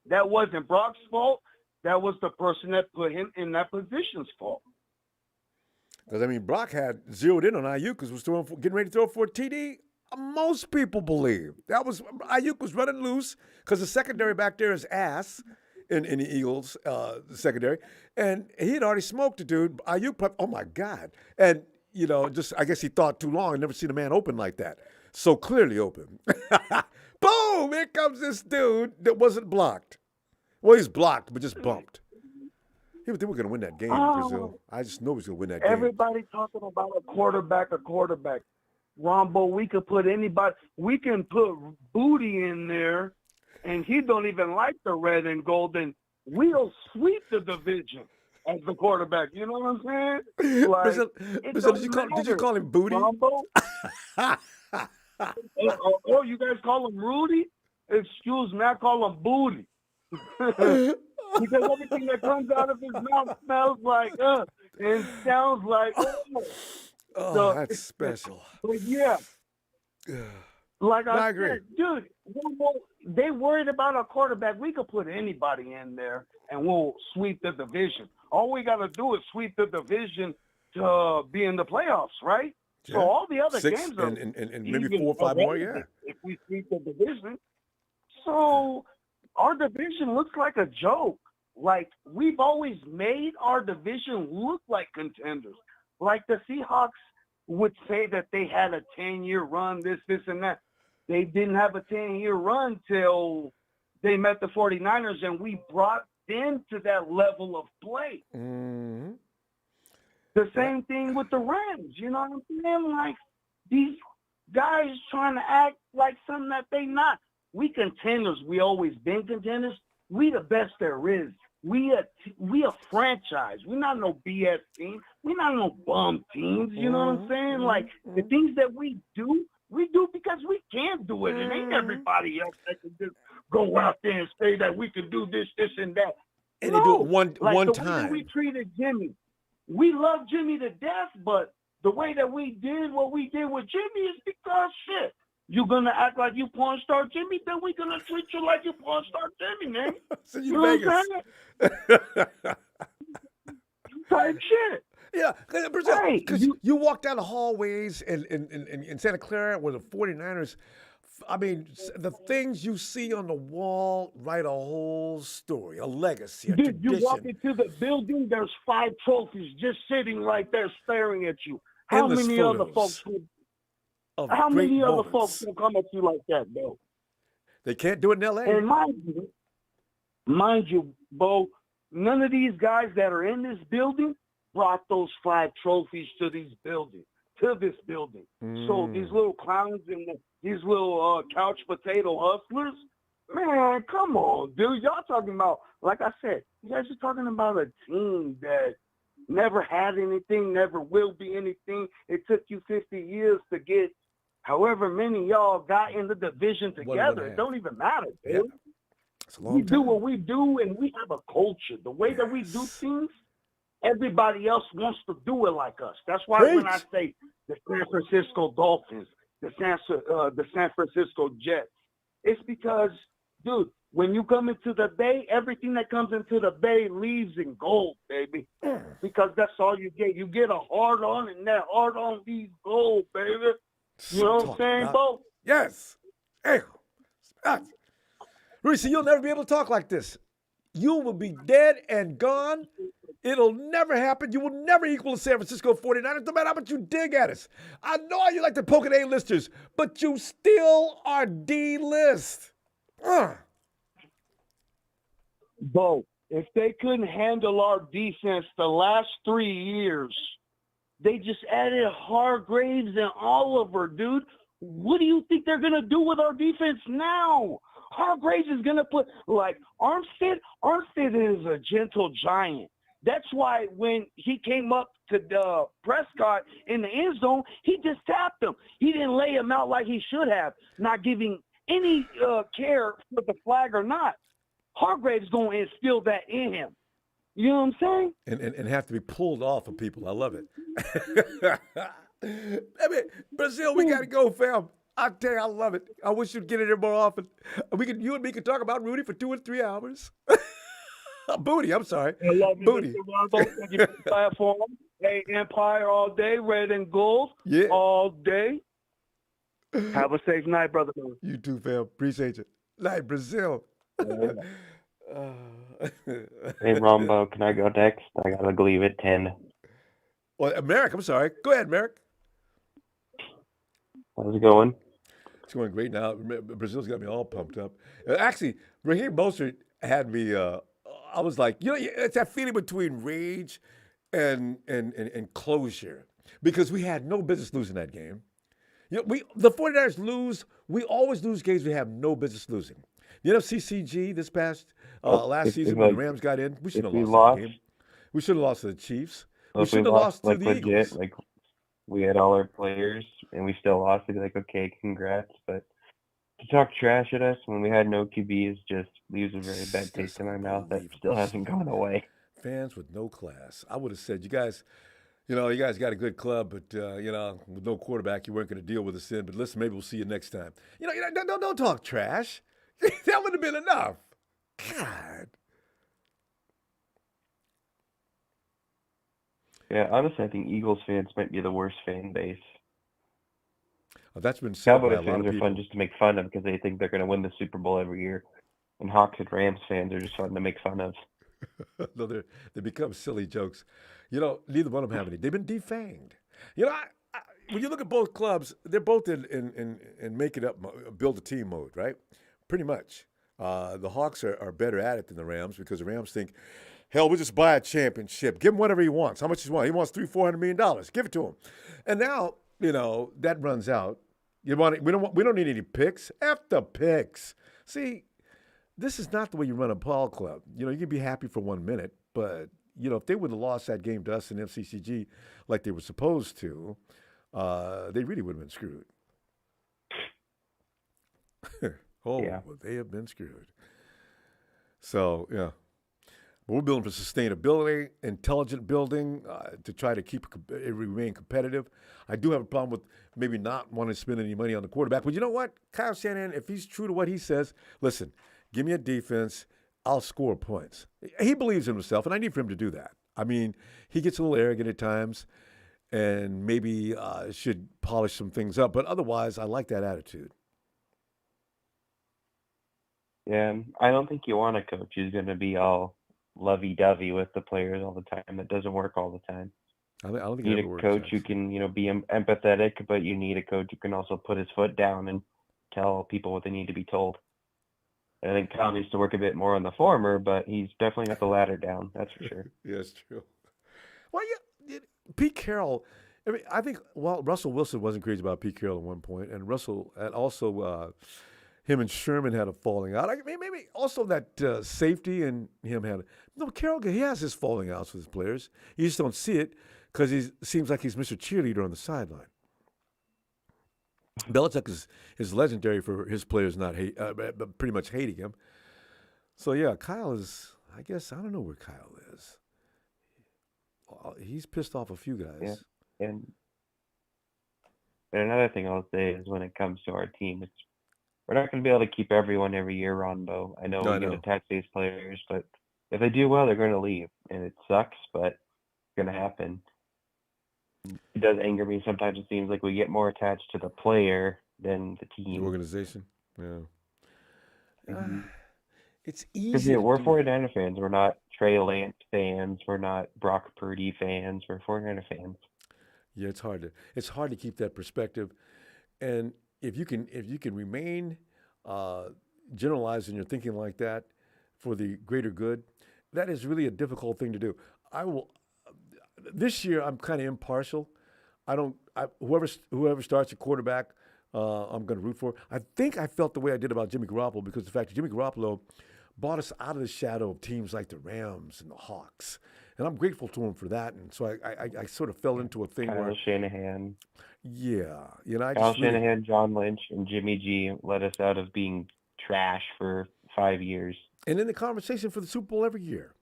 that wasn't Brock's fault. That was the person that put him in that position's fault. Because, I mean, Brock had zeroed in on Ayuk because was getting ready to throw for a TD. Most people believe. Ayuk was running loose because the secondary back there is ass in the Eagles secondary. And he had already smoked the dude. Ayuk, oh, my God. And, I guess he thought too long and never seen a man open like that. So clearly open. Boom! Here comes this dude that wasn't blocked. Well, he's blocked, but just bumped. They were going to win that game, Brazil. I just know he's going to win that game. Everybody talking about a quarterback. Ronbo, we could put anybody. We can put Booty in there, and he don't even like the red and gold, and we'll sweep the division as the quarterback. You know what I'm saying? Like, Brazil, did you call him Booty? Ronbo? You guys call him Rudy? Excuse me, I call him Booty. Because everything that comes out of his mouth smells like and sounds like Oh, So, that's special. but yeah, like I I agree. said, dude, they worried about our quarterback. We could put anybody in there and we'll sweep the division. All we got to do is sweep the division to be in the playoffs, right? Yeah. So all the other 6 games are and maybe 4 or 5 more, yeah. if we sweep the division. So our division looks like a joke. Like, we've always made our division look like contenders. Like the Seahawks would say that they had a 10-year run, this, and that. They didn't have a 10-year run till they met the 49ers, and we brought them to that level of play. Mm-hmm. The same thing with the Rams. You know what I'm saying? Like, these guys trying to act like something that they not. We contenders. We always been contenders. We the best there is. We a franchise. We're not no BS team. We're not no bum teams. You know what I'm saying? Like, the things that we do because we can do it. It ain't everybody else that can just go out there and say that we can do this, and that. And they do it one the way time. that we treated Jimmy. We love Jimmy to death, but the way that we did what we did with Jimmy is because, shit, you're going to act like you porn star Jimmy, then we're going to treat you like you porn star Jimmy, man. Send You you know to what I'm Vegas. Type shit. Yeah, Brazil, Hey, because you walk down the hallways in Santa Clara with the 49ers. I mean, the things you see on the wall write a whole story, a legacy, a Dude, tradition. you walk into the building, there's 5 trophies just sitting right there staring at you. How Endless many other photos folks would of How great many other moments. folks will come at you like that, though? They can't do it in L.A. And mind you, Bo, none of these guys that are in this building brought those 5 trophies to this building. So these little clowns and these little couch potato hustlers, man, come on, dude. Y'all talking about, like I said, you guys are talking about a team that never had anything, never will be anything. It took you 50 years to get however many y'all got in the division together. It don't even matter, dude. Yeah. It's a long We time. do what we do, and we have a culture. The way that we do things, everybody else wants to do it like us. That's why when I say the San Francisco Dolphins, the San Francisco Jets, it's because, dude, when you come into the Bay, everything that comes into the Bay leaves in gold, baby. Because that's all you get. You get a hard on, and that hard on leaves gold, baby. You know what I'm saying, Bo? Yes. Hey, Reese, you'll never be able to talk like this. You will be dead and gone. It'll never happen. You will never equal the San Francisco 49ers, no matter how much you dig at us. I know you like to poke at A-listers, but you still are D-list. Bo, if they couldn't handle our defense the last 3 years, they just added Hargraves and Oliver, dude. What do you think they're going to do with our defense now? Hargraves is going to put, like, Armstead is a gentle giant. That's why when he came up to the Prescott in the end zone, he just tapped him. He didn't lay him out like he should have, not giving any care for the flag or not. Hargraves going to instill that in him. You know what I'm saying? And have to be pulled off of people. I love it. I mean, Brazil, we got to go, fam. I tell you, I love it. I wish you'd get in here more often. You and me could talk about Rudy for 2 or 3 hours. Booty, I'm sorry. I love you, Booty. Mr. Ronbo. Thank you for the platform. Hey, Empire all day, red and gold all day. Have a safe night, brother. You too, fam. Appreciate you. Night, Brazil. Hey, Ronbo, can I go next? I got to leave at 10. Well, Merrick, I'm sorry. Go ahead, Merrick. How's it going? It's going great now. Brazil's got me all pumped up. Actually, Raheem Mostert had me. I was like, it's that feeling between rage and closure, because we had no business losing that game. The 49ers lose. We always lose games we have no business losing. The NFCCG this past last season when the Rams got in, we should have lost that game. We should have lost to the Chiefs. We should have lost to the Eagles. Like, we had all our players, and we still lost. It'd be like, okay, congrats. But to talk trash at us when we had no QBs just leaves a very bad taste in my mouth that still hasn't gone away. Fans with no class. I would have said, you guys, You guys got a good club, but with no quarterback, you weren't going to deal with us in. But listen, maybe we'll see you next time. Don't talk trash. That would have been enough. God. Yeah, honestly, I think Eagles fans might be the worst fan base. Oh, that's been said by a Cowboys lot fans of are people. fun just to make fun of because they think they're going to win the Super Bowl every year. And Hawks and Rams fans are just fun to make fun of. No, they become silly jokes. Neither one of them have any. They've been defanged. When you look at both clubs, they're both in make it up, build a team mode, right? Pretty much. The Hawks are better at it than the Rams because the Rams think, hell, we'll just buy a championship. Give him whatever he wants. How much does he want? He wants $300-400 million. Give it to him. And now, that runs out. We don't need any picks. F the picks. See, this is not the way you run a ball club. You can be happy for 1 minute, but if they would have lost that game to us in FCCG like they were supposed to, they really would have been screwed. Yeah. Well, they have been screwed. So, yeah. But we're building for sustainability, intelligent building, to try to keep it remain competitive. I do have a problem with maybe not wanting to spend any money on the quarterback. But you know what? Kyle Shanahan, if he's true to what he says, listen, give me a defense, I'll score points. He believes in himself, and I need for him to do that. I mean, he gets a little arrogant at times and maybe should polish some things up. But otherwise, I like that attitude. Yeah, I don't think you want a coach who's going to be all lovey-dovey with the players all the time. That doesn't work all the time. I don't think You it need ever a works. coach who can, be empathetic, but you need a coach who can also put his foot down and tell people what they need to be told. And I think Kyle needs to work a bit more on the former, but he's definitely got the ladder down. That's for sure. Yeah, it's true. Well, yeah, Pete Carroll. I think Russell Wilson wasn't crazy about Pete Carroll at one point, and Russell and also him and Sherman had a falling out. Maybe also that safety and him had. No, Carroll, he has his falling outs with his players. You just don't see it because he seems like he's Mr. Cheerleader on the sideline. Belichick is legendary for his players pretty much hating him. So yeah, Kyle is. I guess I don't know where Kyle is. He's pissed off a few guys. Yeah. And another thing I'll say is when it comes to our team, we're not going to be able to keep everyone every year, Ronbo. I know we're going to attach these players, but if they do well, they're going to leave. And it sucks, but it's going to happen. It does anger me. Sometimes it seems like we get more attached to the player than the team. The organization? Yeah. Mm-hmm. It's easy. We're 49er fans. We're not Trey Lance fans. We're not Brock Purdy fans. We're 49er fans. Yeah, it's hard to keep that perspective. And if you can remain generalized in your thinking like that for the greater good, that is really a difficult thing to do. This year, I'm kind of impartial. Whoever starts at quarterback, I'm going to root for. I think I felt the way I did about Jimmy Garoppolo because the fact that Jimmy Garoppolo brought us out of the shadow of teams like the Rams and the Hawks, and I'm grateful to him for that. And so I sort of fell into a thing where Shanahan. Yeah, Kyle Shanahan, John Lynch, and Jimmy G led us out of being trash for 5 years. And in the conversation for the Super Bowl every year.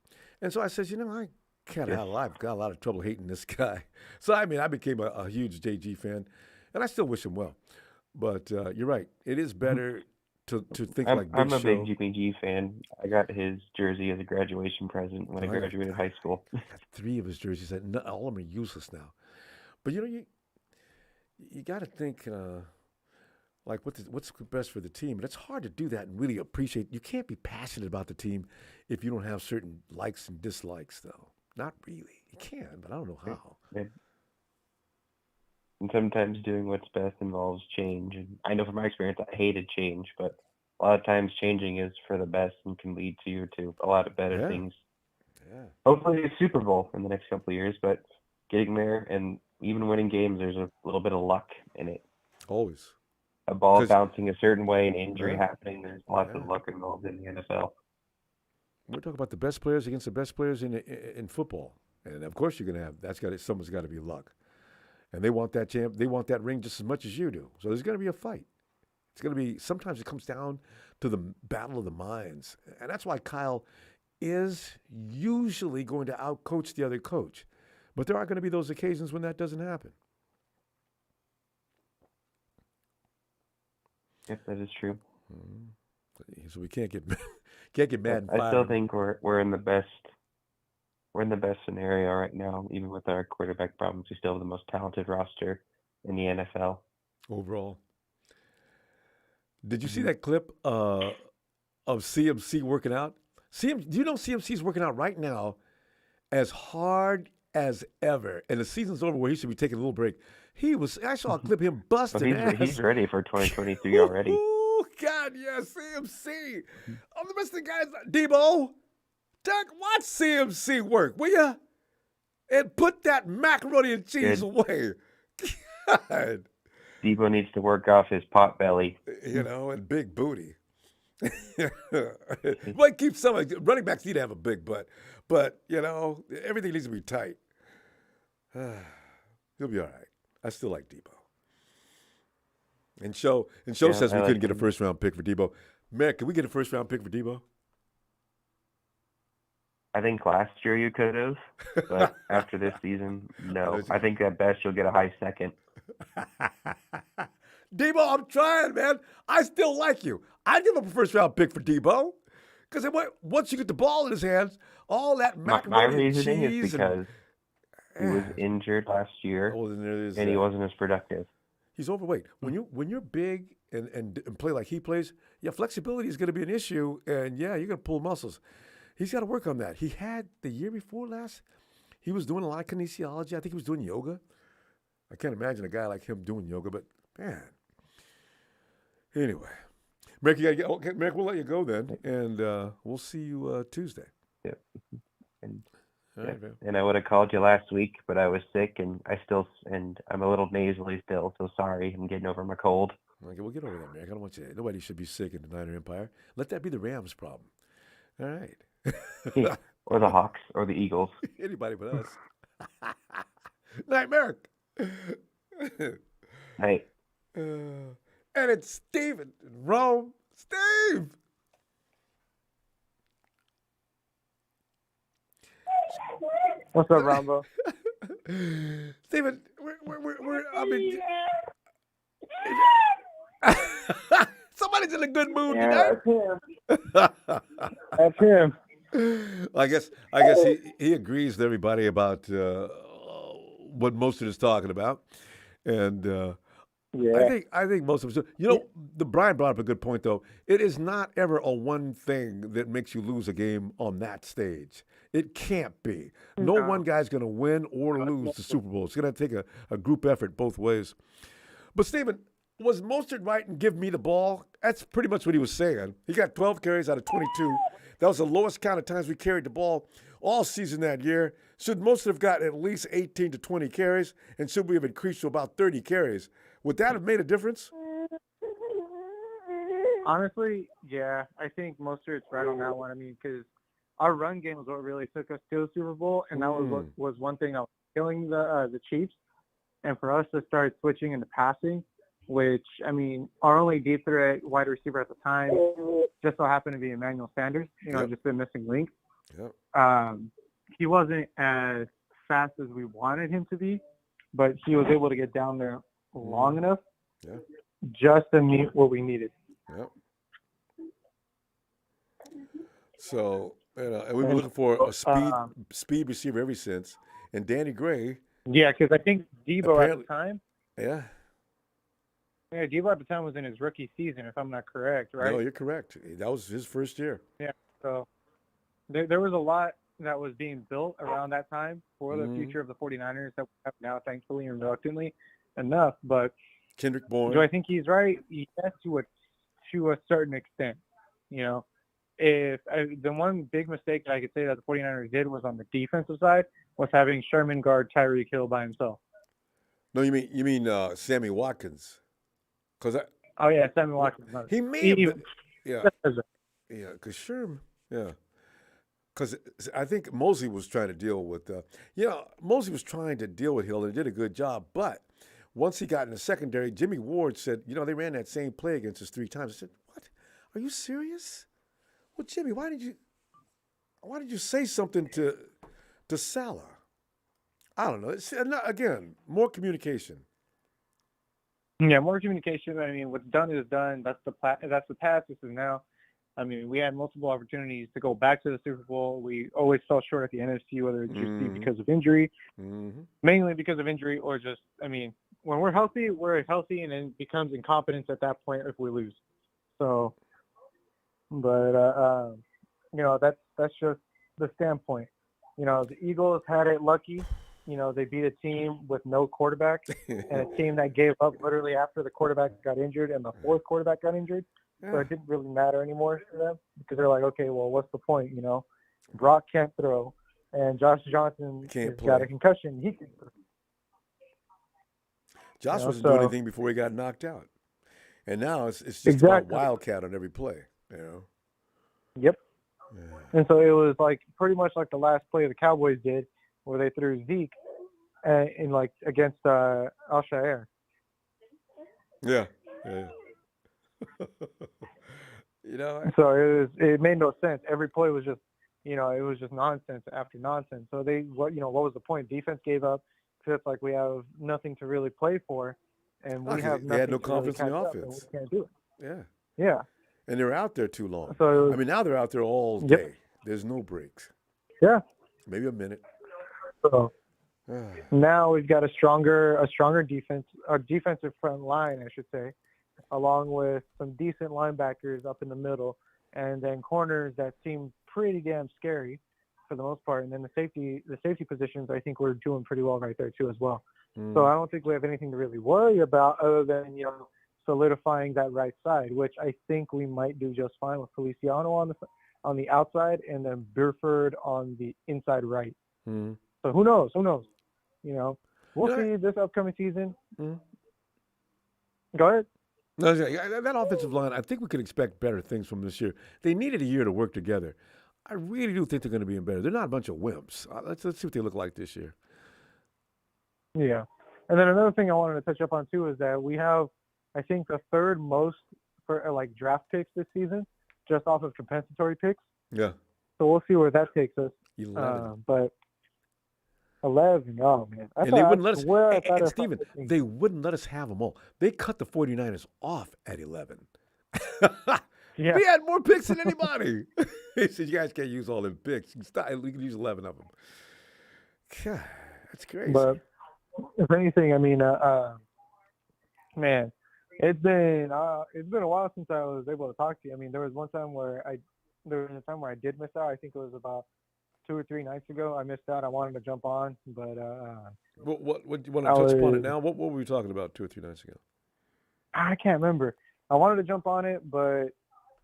And so I said, I've got a lot of trouble hating this guy. So, I became a huge JG fan, and I still wish him well. But you're right. It is better to think like Big I'm a Show. big Jimmy G fan. I got his jersey as a graduation present when I graduated high school. I got 3 of his jerseys. All of them are useless now. But, you got to think like what's best for the team. And it's hard to do that and really appreciate. You can't be passionate about the team if you don't have certain likes and dislikes, though. Not really. You can, but I don't know how. And sometimes doing what's best involves change. And I know from my experience, I hated change, but a lot of times changing is for the best and can lead to a lot of better things. Yeah. Hopefully a Super Bowl in the next couple of years, but getting there and even winning games, there's a little bit of luck in it. Always. A ball bouncing a certain way, an injury happening, there's lots of luck involved in the NFL. We're talking about the best players against the best players in football. And, of course, you're going to have someone's got to be luck. And they want that they want that ring just as much as you do. So there's going to be a fight. It's going to be, sometimes it comes down to the battle of the minds. And that's why Kyle is usually going to outcoach the other coach. But there are going to be those occasions when that doesn't happen. Yep, that is true. So we can't get mad and I fired. still think we're in the best scenario right now, even with our quarterback problems. We still have the most talented roster in the NFL overall. Did you see that clip of CMC working out? Do you know CMC's working out right now as hard as ever, and the season's over where he should be taking a little break. I saw a clip of him busting ass. He's ready for 2023 already. Oh, God, yeah, CMC. I'm the best of the guys. Debo, watch CMC work, will ya? And put that macaroni and cheese away. God. Debo needs to work off his pot belly. And big booty. Well, keep running backs need to have a big butt, but everything needs to be tight. He'll be all right. I still like Debo. And Show says we couldn't get a first round pick for Debo. Man, can we get a first round pick for Debo? I think last year you could have, but after this season, no. I think at best you'll get a high second. Debo, I'm trying, man. I still like you. I'd give up a first-round pick for Debo because once you get the ball in his hands, all that macaroni and cheese. My reasoning is because he was injured last year, and he wasn't as productive. He's overweight. When you're big and play like he plays, flexibility is going to be an issue, and you're going to pull muscles. He's got to work on that. He had the year before last, he was doing a lot of kinesiology. I think he was doing yoga. I can't imagine a guy like him doing yoga, but man. Anyway, Merrick, you got to get. Okay, Merrick, we'll let you go then, and we'll see you Tuesday. Yep. And right, man. And I would have called you last week, but I was sick, and I'm a little nasally still, so sorry. I'm getting over my cold. Okay, we'll get over that, Merrick. I don't want you. Nobody should be sick in the Niner Empire. Let that be the Rams' problem. All right. Or the Hawks, or the Eagles. Anybody but us. Night, Merrick. Hey. And it's Steven in Rome. Steve! What's up, Ronbo? Steven, somebody's in a good mood tonight. That's him. I guess he agrees with everybody about what Mostert is talking about, and I think most of us. The Brian brought up a good point though. It is not ever a one thing that makes you lose a game on that stage. It can't be. No one guy's going to win or lose the Super Bowl. It's going to take a group effort both ways. But Stephen, was Mostert right and give me the ball? That's pretty much what he was saying. He got 12 carries out of 22. That was the lowest count of times we carried the ball all season that year. Should Mostert have gotten at least 18 to 20 carries, and should we have increased to about 30 carries? Would that have made a difference? Honestly, yeah. I think Mostert's right on that one. I mean, because our run game was what really took us to the Super Bowl, and that was one thing that was killing the Chiefs. And for us to start switching into passing, which, I mean, our only deep threat wide receiver at the time just so happened to be Emmanuel Sanders, just the missing link. Yep. He wasn't as fast as we wanted him to be, but he was able to get down there long enough just to meet what we needed. Yep. So, and we were looking for a speed receiver ever since. And Danny Gray. Yeah, because I think Debo at the time. Yeah. Yeah, Debo at the time was in his rookie season, if I'm not correct, right? No, you're correct. That was his first year. Yeah. So there was a lot that was being built around that time for the future of the 49ers that we have now, thankfully and reluctantly enough. But Kendrick Bourne. Do I think he's right? Yes, to a certain extent. If the one big mistake that I could say that the 49ers did was on the defensive side was having Sherman guard Tyreek Hill by himself. No, you mean Sammy Watkins? Sammy Watkins. He may have been, because Sherman, because I think Mosley was trying to deal with, Mosley was trying to deal with Hill and did a good job, but once he got in the secondary, Jimmy Ward said, they ran that same play against us 3 times. I said, what? Are you serious? Well, Jimmy, why did you say something to Salah? I don't know. It's, again, more communication. Yeah, more communication. I mean, what's done is done. That's the past. This is now. I mean, we had multiple opportunities to go back to the Super Bowl. We always fell short at the NFC, whether it's just because of injury, mainly because of injury, or just, I mean, when we're healthy, and then it becomes incompetence at that point if we lose. So, but you know, that's just the standpoint. You know, the Eagles had it lucky. You know, they beat a team with no quarterback and a team that gave up literally after the quarterback got injured and the fourth quarterback got injured. Yeah. So it didn't really matter anymore for them because they're like, okay, well, what's the point? You know, Brock can't throw, and Josh Johnson has got a concussion. He can throw. Josh wasn't doing anything before he got knocked out, and now it's just about wildcat on every play. You know. Yep. Yeah. And so it was like pretty much like the last play the Cowboys did, where they threw Zeke in like against Al-Shair. Yeah. Yeah. You know, so it made no sense. Every play was just, you know, it was just nonsense after nonsense. So what was the point? Defense gave up because it's like we have nothing to really play for, and we have nothing. They had no confidence in the offense. We can't do it. Yeah. Yeah. And they're out there too long. So I mean, now they're out there all day. Yep. There's no breaks. Yeah. Maybe a minute. So now we've got a stronger defense, a defensive front line, I should say, along with some decent linebackers up in the middle, and then corners that seem pretty damn scary for the most part. And then the safety positions, I think we're doing pretty well right there too as well. So I don't think we have anything to really worry about other than, you know, solidifying that right side, which I think we might do just fine with Feliciano on the outside and then Burford on the inside right. So who knows? You know, we'll see this upcoming season. Go ahead. No, that offensive line, I think we could expect better things from this year. They needed a year to work together. I really do think they're going to be better. They're not a bunch of wimps. Let's see what they look like this year. Yeah. And then another thing I wanted to touch up on, too, is that we have, I think, the third most for like draft picks this season, just off of compensatory picks. Yeah. So we'll see where that takes us. 11. But 11, oh, man. And they wouldn't let us, and Steven, they wouldn't let us have them all. They cut the 49ers off at 11. Yeah. We had more picks than anybody. He said, you guys can't use all them picks. We can use 11 of them. God, that's crazy. But if anything, I mean, man, it's been a while since I was able to talk to you. I mean, there was a time where I did miss out. I think it was about 2 or 3 nights ago. I missed out. I wanted to jump on, but what do you want to touch upon it now? What were we talking about 2 or 3 nights ago? I can't remember. I wanted to jump on it, but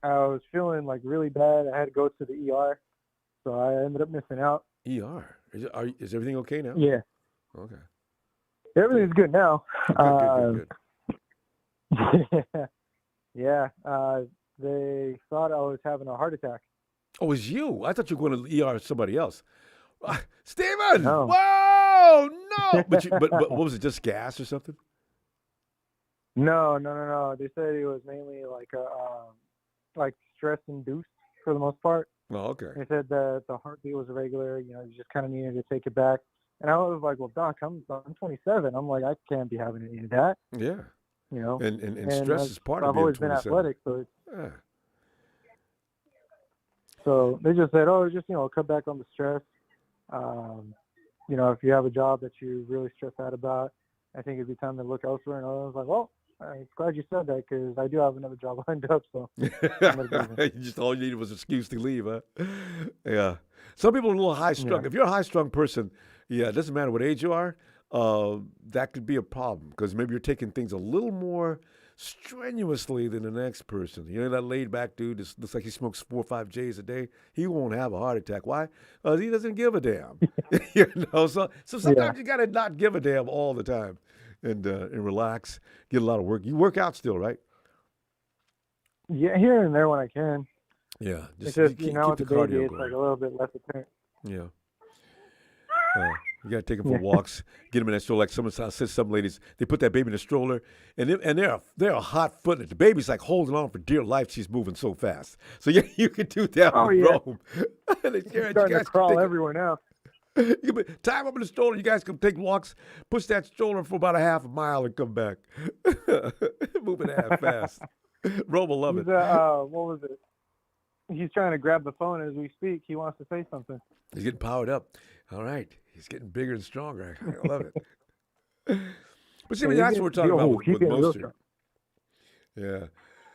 I was feeling like really bad. I had to go to the ER, so I ended up missing out. ER? Is everything okay now? Yeah. Okay. Everything's good now. Good. Yeah. They thought I was having a heart attack. Oh, it was you? I thought you were going to ER somebody else. Steven! No. Whoa! No! But what was it, just gas or something? No. They said it was mainly like stress-induced for the most part. Oh, okay. They said that the heartbeat was irregular. You know, you just kind of needed to take it back. And I was like, well, Doc, I'm 27. I'm like, I can't be having any of that. Yeah. You know? And stress is part of I've being always 27. been athletic, so it's... Yeah. So they just said, just, you know, cut back on the stress. You know, if you have a job that you really stress out about, I think it'd be time to look elsewhere. And I was like, well, I'm glad you said that because I do have another job lined up. So all you needed was an excuse to leave, huh? Yeah. Some people are a little high-strung. Yeah. If you're a high-strung person, yeah, it doesn't matter what age you are, that could be a problem because maybe you're taking things a little more strenuously than the next person. You know, that laid-back dude that looks like he smokes 4 or 5 J's a day, he won't have a heart attack. Why? He doesn't give a damn. You know, so sometimes you got to not give a damn all the time and relax, get a lot of work. You work out still, right? Yeah, here and there when I can. Yeah, just keep with the the cardio baby, it's going. like a little bit less apparent. Yeah. You got to take them for walks, get them in that stroller. Like some ladies, they put that baby in the stroller, and they're a hot foot. The baby's like holding on for dear life. She's moving so fast. So yeah, you can do that with Rome. It's starting to crawl everywhere now. You can tie him up in the stroller. You guys can take walks, push that stroller for about a half a mile and come back. Moving half fast. Ronbo will love it. What was it? He's trying to grab the phone as we speak. He wants to say something. He's getting powered up. All right. He's getting bigger and stronger. I love it. But see, that's what we're talking about with Mostert. Yeah.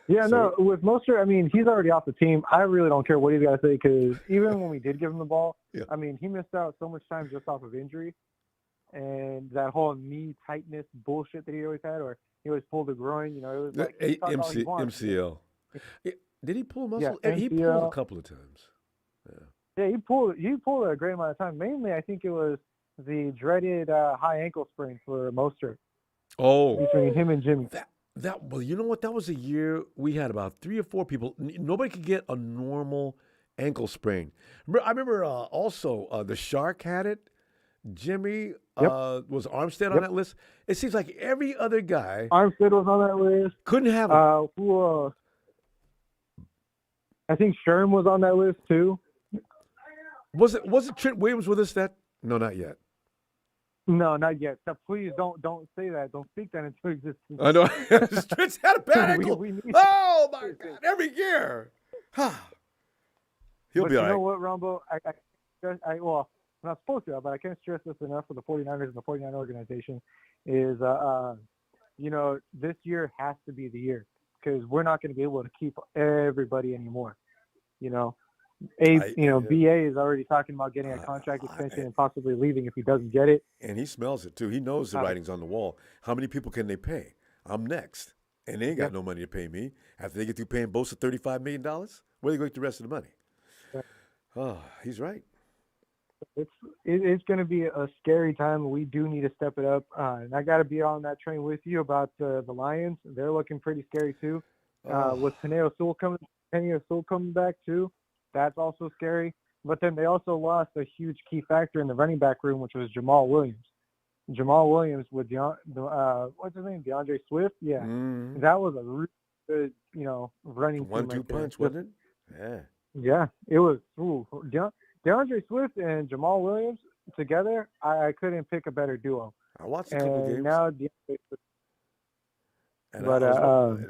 Yeah, no, with Mostert, I mean, he's already off the team. I really don't care what he's got to say because even when we did give him the ball, I mean, he missed out so much time just off of injury. And that whole knee tightness bullshit that he always had, or he always pulled the groin, it was like MCL. Did he pull muscle? Yeah, he pulled a couple of times. Yeah, he pulled a great amount of time. Mainly, I think it was the dreaded high ankle sprain for Mostert. Oh. Between him and Jimmy. Well, you know what? That was a year we had about 3 or 4 people. Nobody could get a normal ankle sprain. I remember also the Shark had it. Jimmy was Armstead on that list. It seems like every other guy. Armstead was on that list. Couldn't have it. I think Sherm was on that list too. Was it Trent Williams with us? No, not yet. No, not yet. So please don't say that. Don't speak that into existence. I know. Trent's had a bad ankle. Oh my God! Every year. He'll be all right. You know what, Ronbo? I'm not supposed to, but I can't stress this enough for the 49ers and the 49 organization is, this year has to be the year because we're not going to be able to keep everybody anymore. BA is already talking about getting a contract extension and possibly leaving if he doesn't get it. And he smells it too. He knows the writing's on the wall. How many people can they pay? I'm next. And they ain't got no money to pay me. After they get through paying Bosa $35 million, where are they going to get the rest of the money? Yeah. Oh, he's right. It's going to be a scary time. We do need to step it up. And I got to be on that train with you about the Lions. They're looking pretty scary too. With Penei Sewell coming back too. That's also scary. But then they also lost a huge key factor in the running back room, which was Jamal Williams. Jamal Williams with what's his name? DeAndre Swift. Yeah, that was a really good, running 1-2 punch, wasn't it? Yeah. Yeah, it was. DeAndre Swift and Jamal Williams together, I couldn't pick a better duo. I watched a couple games. Now they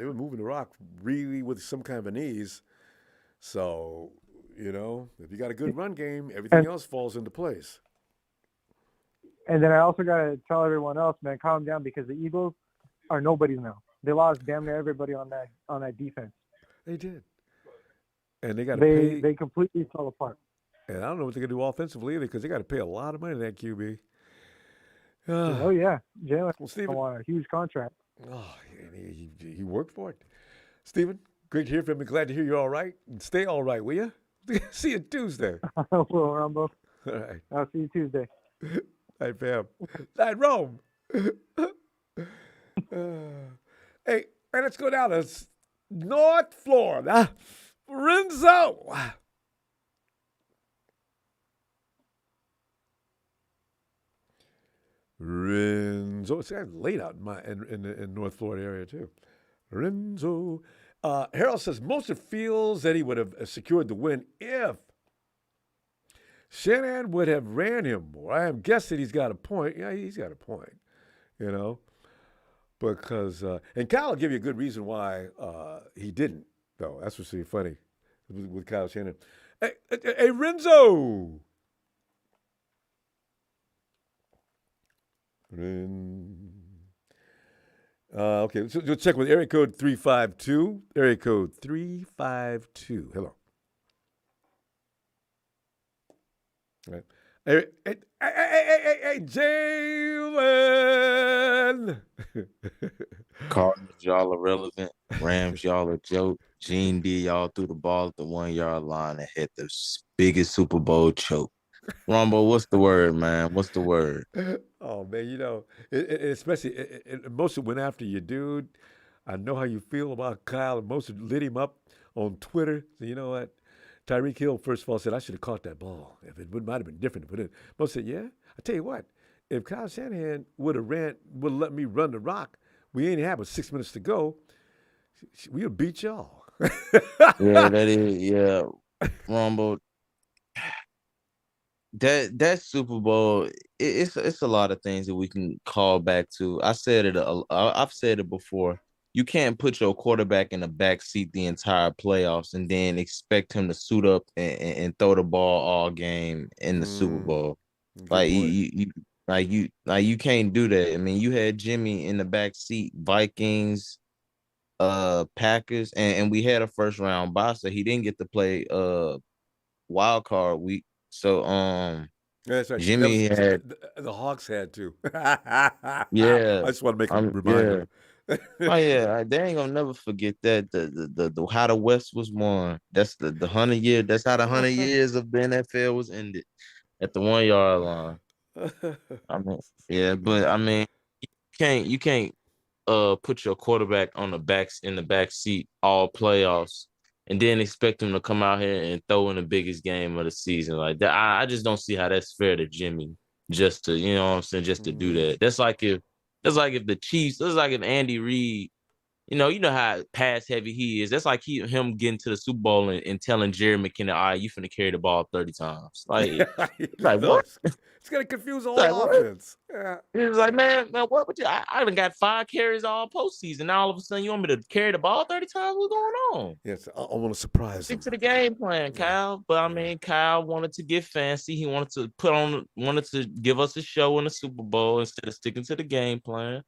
were moving the rock really with some kind of an ease. So, if you got a good run game, everything else falls into place. And then I also got to tell everyone else, man, calm down because the Eagles are nobodies now. They lost damn near everybody on that defense. They did. And they got to pay. They completely fell apart. And I don't know what they're going to do offensively either because they got to pay a lot of money to that QB. Oh, yeah. Jalen Stephen won a huge contract. Oh, he worked for it. Stephen, great to hear from you. Glad to hear you're all right. Stay all right, will you? See you Tuesday. I will, Ronbo. All right. I'll see you Tuesday. Hey, fam. Night, Rome. Hey, let's go down to North Florida. Renzo. It's kind of late out in North Florida area too. Renzo. Harold says Mostert feels that he would have secured the win if Shanahan would have ran him more. I am guessing he's got a point. Yeah, he's got a point. Because and Kyle will give you a good reason why he didn't, though. That's what's really funny with Kyle Shanahan. Hey, Renzo. Okay, so we'll check with area code 352. Area code 352. Hello. All right. Hey, Jalen. Cardinals, y'all are relevant. Rams, y'all a joke. Gene D, y'all threw the ball at the 1-yard line and hit the biggest Super Bowl choke. Ronbo, what's the word, man? What's the word? Oh, man, especially Mostert went after you, dude. I know how you feel about Kyle, and Mostert lit him up on Twitter. So you know what? Tyreek Hill, first of all, said, I should have caught that ball. If it might have been different to put in. Mostert said, yeah. I tell you what, if Kyle Shanahan would have let me run the rock, we ain't have but 6 minutes to go, we would beat y'all. Yeah, that is, yeah. Ronbo, that Super Bowl, it's a lot of things that we can call back to. I've said it before. You can't put your quarterback in the back seat the entire playoffs and then expect him to suit up and throw the ball all game in the Super Bowl. Good Like point. you can't do that. I mean, you had Jimmy in the back seat, Vikings, Packers, and we had a first round bye, so he didn't get to play wild card week. So Yeah, that's right. Jimmy had The Hawks had to. yeah, I just want to make him remind yeah. him. Oh yeah, they ain't gonna never forget that the how the West was won. That's the 100 year. That's how the 100 years of the NFL was ended at the 1 yard line. I mean, yeah, but I mean, you can't put your quarterback on the back seat all playoffs and then expect him to come out here and throw in the biggest game of the season like that. I just don't see how that's fair to Jimmy just to, you know what I'm saying, just to do that. That's like if the Chiefs, that's like if Andy Reid, you know how pass heavy he is. That's like him getting to the Super Bowl and telling Jerry McKinnon, all right, you finna carry the ball 30 times. Like, what? It's gonna confuse the Like, whole what? offense. Yeah. He was like, man, what would you? I done got 5 carries all postseason. Now all of a sudden you want me to carry the ball 30 times? What's going on? Yes, I want to surprise him. Stick to the game plan, Kyle. But I mean, Kyle wanted to get fancy. He wanted to give us a show in the Super Bowl instead of sticking to the game plan.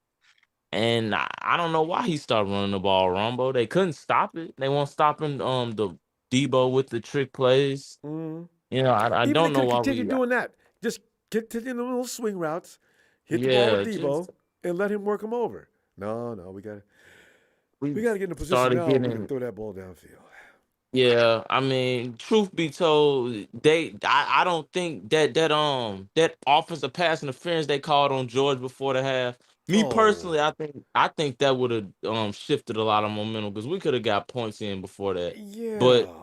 And I don't know why he started running the ball, Ronbo. They couldn't stop it. They won't stop him. The Debo with the trick plays. Mm-hmm. I Even don't they know could why continue doing that. Just continue the little swing routes, hit the ball with Debo, and let him work him over. No, we got to get in a position now where we can throw that ball downfield. Yeah, I mean, truth be told, I don't think that offensive pass interference they called on George before the half. Me personally, I think that would have shifted a lot of momentum because we could have got points in before that. Yeah, but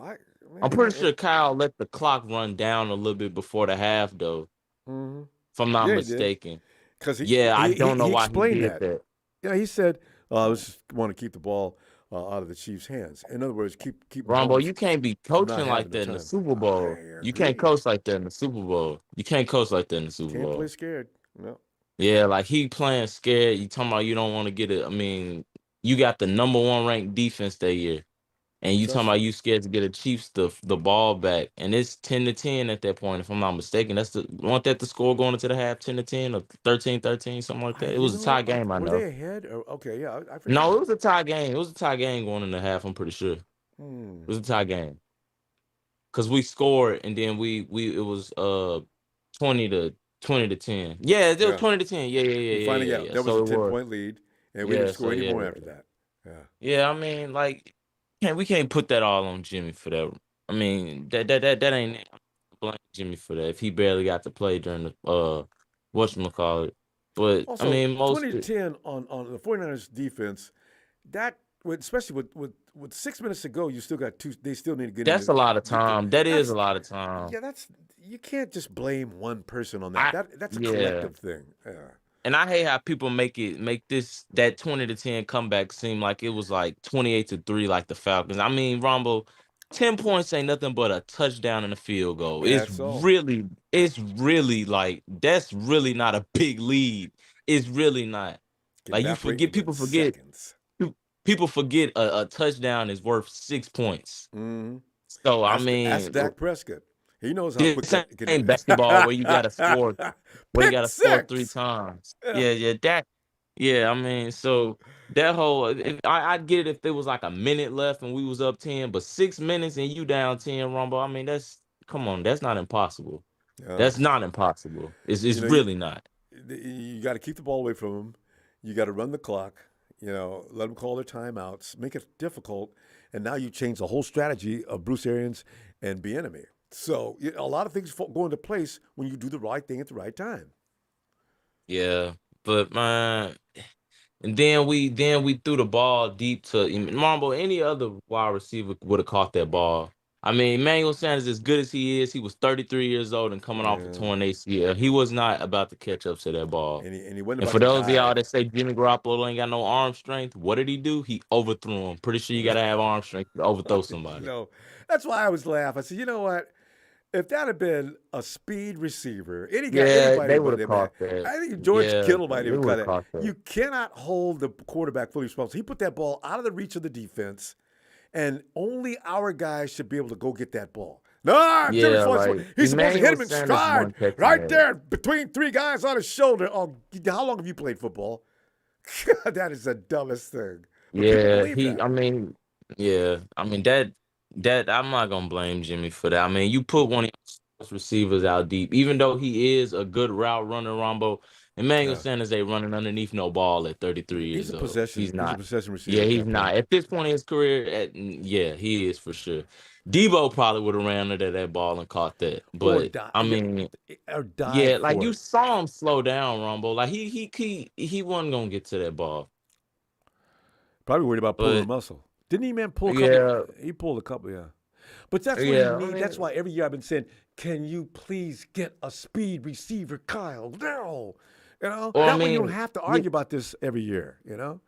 I'm pretty sure Kyle let the clock run down a little bit before the half, though. Mm-hmm. If I'm not mistaken. Because I don't know why he did that. Yeah, he said, "I just want to keep the ball out of the Chiefs' hands." In other words, keep Ronbo, you can't be coaching like that in the Super Bowl. You can't coach like that in the Super Bowl. You can't coach like that in the Super Bowl. Can't play scared. No. Yeah, like he playing scared. You talking about you don't want to get it. I mean, you got the number 1 ranked defense that year, and you talking about you scared to get a Chiefs the ball back, and it's 10-10 at that point. If I'm not mistaken, want that the score going into the half 10-10 or 13-13, something like that. It was a tie game. I know. Were they ahead? Okay, yeah, I forget. No, it was a tie game. It was a tie game going into half. I'm pretty sure. It was a tie game because we scored and then it was 20-10. Yeah, it was 20-10. Yeah. Finally, that was a 10-point lead, and we didn't score any more after that. Yeah, I mean, like, we can't put that all on Jimmy for that. I mean, that ain't blame Jimmy for that if he barely got to play during the whatchamacallit. But also, I mean, 20-10 on the 49ers defense, that especially with 6 minutes to go, you still got 2. They still need to get. That's a lot of time. That is a lot of time. Yeah, you can't just blame one person on that. That's a collective thing. Yeah. And I hate how people make that 20-10 comeback seem like it was like 28-3 like the Falcons. I mean, Rombo, 10 points ain't nothing but a touchdown and a field goal. It's really like that's really not a big lead. It's really not. Like people forget a touchdown is worth 6 points. Mm-hmm. So I mean, ask Dak Prescott. He knows how quick that can be. Basketball where you gotta score 3 times. Yeah, that. Yeah, I mean, so that whole I'd get it if there was like a minute left and we was up 10, but 6 minutes and you down 10, Rumble. I mean, that's not impossible. That's not impossible. It's really not. You got to keep the ball away from them. You got to run the clock. Let them call their timeouts, make it difficult, and now you change the whole strategy of Bruce Arians and Bieniemy. So a lot of things go into place when you do the right thing at the right time. Yeah, but man, and then we threw the ball deep to Marbo. Any other wide receiver would have caught that ball. I mean, Emmanuel Sanders, as good as he is, he was 33 years old and coming off a torn ACL. He was not about to catch up to that ball. And for those of y'all that say Jimmy Garoppolo ain't got no arm strength, what did he do? He overthrew him. Pretty sure you got to have arm strength to overthrow somebody. No, that's why I was laughing. I said, you know what? if that had been a speed receiver, any guy, Yeah, anybody they would would have have done caught that. that. I think George Yeah, Kittle might they even would caught have that. caught that. You cannot hold the quarterback fully responsible. He put that ball out of the reach of the defense, and only our guys should be able to go get that ball. No, Yeah, like he's supposed to hit Emmanuel him in Sanders stride, wasn't catching right that. there between three guys on his shoulder. Oh, how long have you played football? God, that is the dumbest thing. But people Yeah, believe that. I mean that I'm not gonna blame Jimmy for that. I mean, you put one of your receivers out deep, even though he is a good route runner, Ronbo. Emmanuel Sanders ain't running underneath no ball at 33 He's years a old. possession. He's He's a not. possession receiver. Yeah, at he's that not. point. At this point in his career, yeah, he is for sure. Debo probably would have ran under that ball and caught that. But I mean, or died yeah, like for you it. saw him slow down, Rumble. Like he wasn't gonna get to that ball. Probably worried about pulling a muscle. Didn't he, man, pull a couple? Yeah. He pulled a couple, yeah. But that's what Yeah, he I needs. mean- That's why every year I've been saying, can you please get a speed receiver, Kyle? No. You know? Well, I that way you don't mean, have to argue about this every year, you know?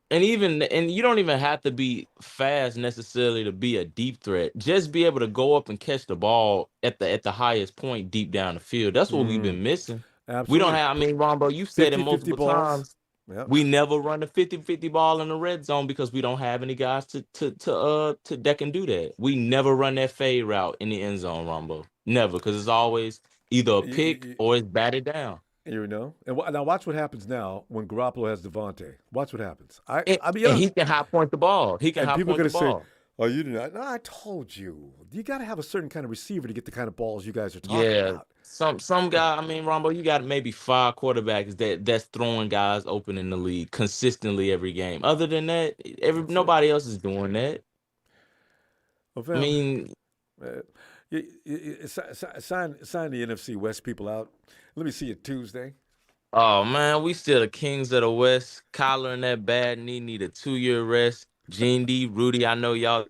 And you don't even have to be fast necessarily to be a deep threat. Just be able to go up and catch the ball at the highest point deep down the field. That's what we've been missing. Absolutely. We don't have, I mean, Rombo, you've said it 50-50 multiple balls. times. Yep. We never run the 50-50 ball in the red zone because we don't have any guys to that can do that. We never run that fade route in the end zone, Rombo. Never, because it's always either a pick or it's batted down. You know, and now watch what happens now when Garoppolo has Devontae. Watch what happens. And he can high point the ball. He can and high people point are the going ball. to say, "Oh, you do not." No, I told you. You got to have a certain kind of receiver to get the kind of balls you guys are talking about. Some guy. I mean, Rombo, you got maybe 5 quarterbacks that's throwing guys open in the league consistently every game. Other than that, nobody else is doing that. Well, I mean, sign the NFC West people out. Let me see you Tuesday. Oh man, we still the kings of the West. Kyler in that bad knee need a 2-year rest. Gene D, Rudy, I know y'all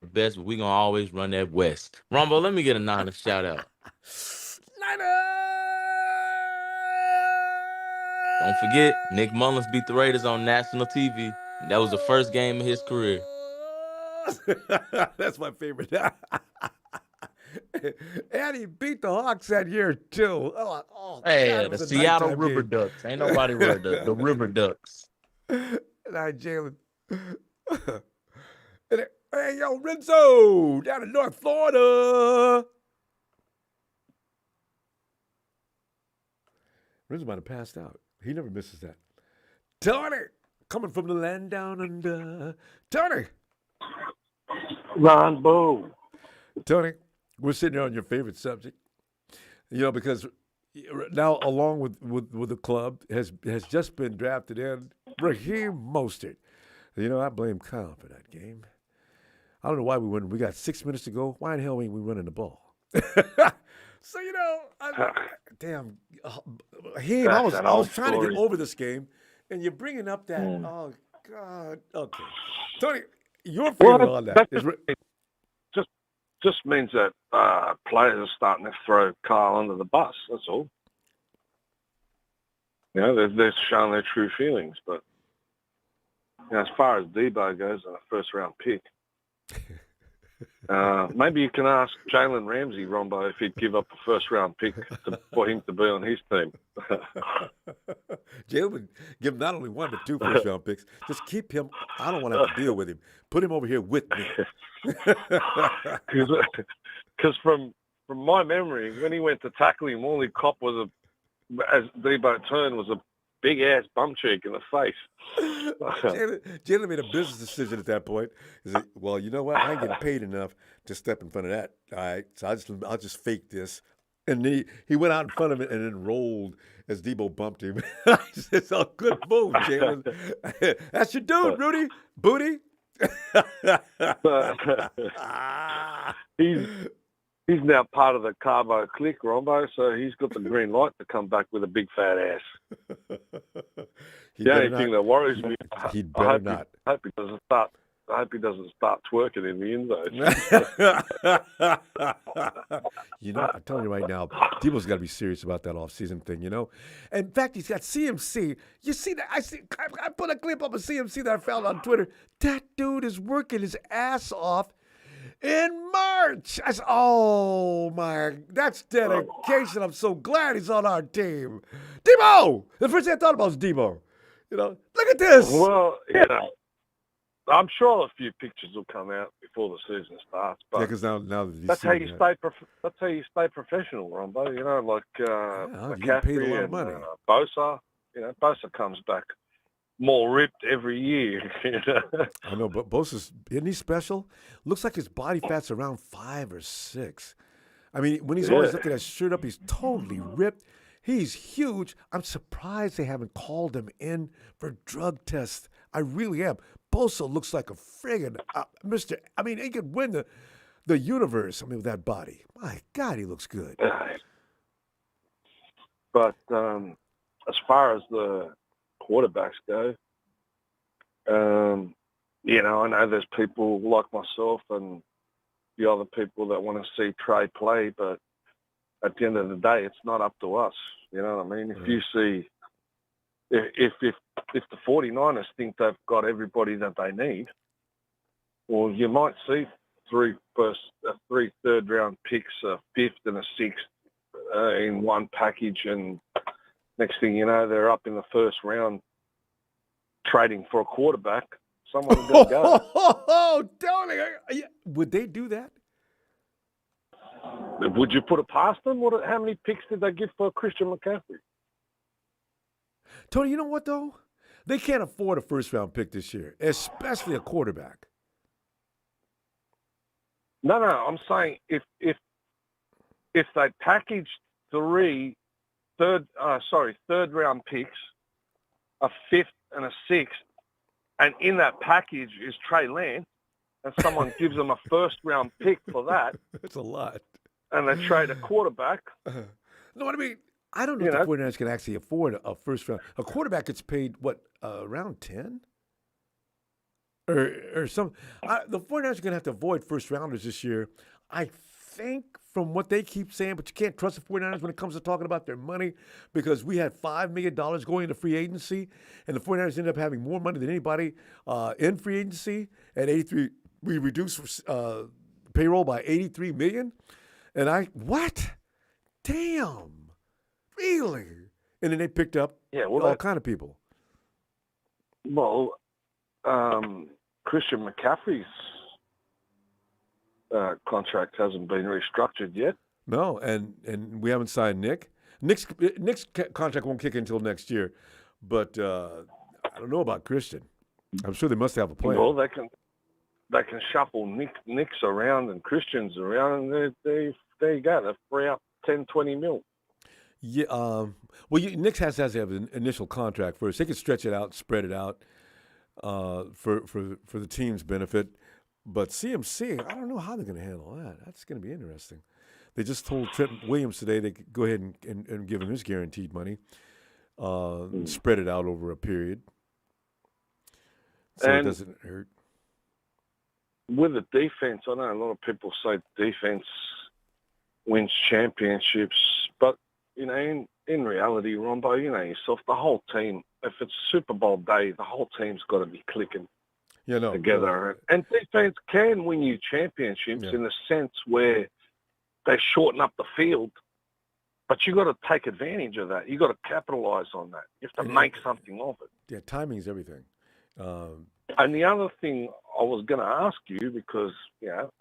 the best, but we gonna always run that West. Rombo, let me get a Niners shout out. Don't forget, Nick Mullins beat the Raiders on national TV. That was the first game of his career. That's my favorite. And he beat the Hawks that year too. Hey, God, the Seattle River Ducks. Ain't nobody worried the River Ducks. Jalen. Hey, yo, Renzo, down in North Florida. Renzo might have passed out. He never misses that. Tony, coming from the land down under. Tony. Ronbo. Tony, we're sitting here on your favorite subject. You know, because now along with the club has just been drafted in Raheem Mostert. You know, I blame Kyle for that game. I don't know why we wouldn't. We got 6 minutes to go. Why in hell ain't we running the ball? So, you know, Raheem, I was trying to get over this game, and you're bringing up that, oh, God. Okay. Tony, your feeling on that is... Just means that players are starting to throw Kyle under the bus. That's all. You know, they're showing their true feelings. But you know, as far as Debo goes, a first-round pick, maybe you can ask Jalen Ramsey, Rombo, if he'd give up a first-round pick for him to be on his team. Jalen would give him not only 1 but 2 first-round picks. Just keep him. I don't want to have to deal with him. Put him over here with me. Because from my memory, when he went to tackle him, all he copped was as Debo turned, was a big-ass bum cheek in the face. Jalen made a business decision at that point. He said, well, you know what? I ain't getting paid enough to step in front of that. All right, so I'll just fake this. And he went out in front of it and then rolled as Debo bumped him. It's a good move, Jalen. That's your dude, Rudy. Booty. He's now part of the Carbo clique, Rombo, so he's got the green light to come back with a big fat ass. The only thing that worries me, I hope he doesn't start twerking in the end zone. You know, I'm telling you right now, Debo's got to be serious about that off-season thing, you know. In fact, he's got CMC. You see that? I put a clip up of CMC that I found on Twitter. That dude is working his ass off. in March. I said, oh, that's dedication. I'm so glad he's on our team. Debo! The first thing I thought about was Debo. Look at this. Well, I'm sure a few pictures will come out before the season starts. But because now that's how you stay. That's how you stay professional, Ronbo. Like McCaffrey and Bosa. Bosa comes back more ripped every year. I know, but Bosa's, isn't he special? Looks like his body fat's around 5 or 6. I mean, when he's always looking at shirt up, he's totally ripped. He's huge. I'm surprised they haven't called him in for drug tests. I really am. Bosa looks like a friggin' Mr. I mean, he could win the universe. I mean, with that body. My God, he looks good. But as far as the quarterbacks go, I know there's people like myself and the other people that want to see Trey play, but at the end of the day, it's not up to us. You know what I mean? If you see, if the 49ers think they've got everybody that they need, well, you might see three third-round picks, a fifth and a sixth in one package, and next thing you know, they're up in the first round trading for a quarterback. Someone will go. Oh, Tony, would they do that? Would you put it past them? How many picks did they give for Christian McCaffrey? Tony, you know what, though? They can't afford a first-round pick this year, especially a quarterback. No, I'm saying if they packaged third-round picks, a fifth and a sixth, and in that package is Trey Lance, and someone gives them a first-round pick for that. That's a lot. And they trade a quarterback. No, I mean, I don't know if the 49ers can actually afford a first round. A quarterback gets paid, around 10? Or some. The 49ers are going to have to avoid first rounders this year, I think, from what they keep saying, but you can't trust the 49ers when it comes to talking about their money, because we had $5 million going into free agency, and the 49ers ended up having more money than anybody in free agency. At 83, we reduced payroll by $83 million. And what? Damn. Really? And then they picked up all kind of people. Well, Christian McCaffrey's contract hasn't been restructured yet. No, and we haven't signed Nick. Nick's contract won't kick in until next year. But I don't know about Christian. I'm sure they must have a plan. Well, they can shuffle Nick's around and Christian's around, and there you go. They free up 10, 20 mil. Yeah. Well, Nick has to have an initial contract first. They can stretch it out, spread it out for the team's benefit. But CMC, I don't know how they're going to handle that. That's going to be interesting. They just told Trent Williams today they could go ahead and give him his guaranteed money, spread it out over a period, so it doesn't hurt. With the defense, I know a lot of people say defense wins championships, but in reality, Ronbo, yourself, the whole team. If it's Super Bowl day, the whole team's got to be clicking together. And defense can win you championships in the sense where they shorten up the field, but you got to take advantage of that. You got to capitalize on that. You have to make something of it. Yeah, timing is everything. And the other thing I was going to ask you, because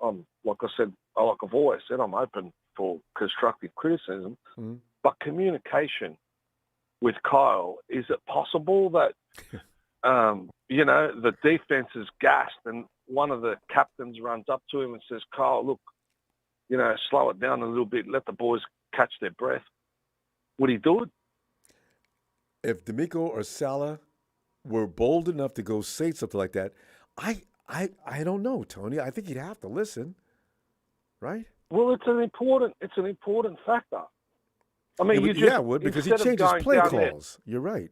I'm like I've always said, I'm open for constructive criticism. Mm-hmm. But communication with Kyle, is it possible that the defense is gassed and one of the captains runs up to him and says, "Kyle, look, slow it down a little bit, let the boys catch their breath"? Would he do it? If D'Amico or Salah were bold enough to go say something like that, I don't know, Tony. I think he'd have to listen, right? Well, it's an important factor. I mean, because he changes play calls. You're right.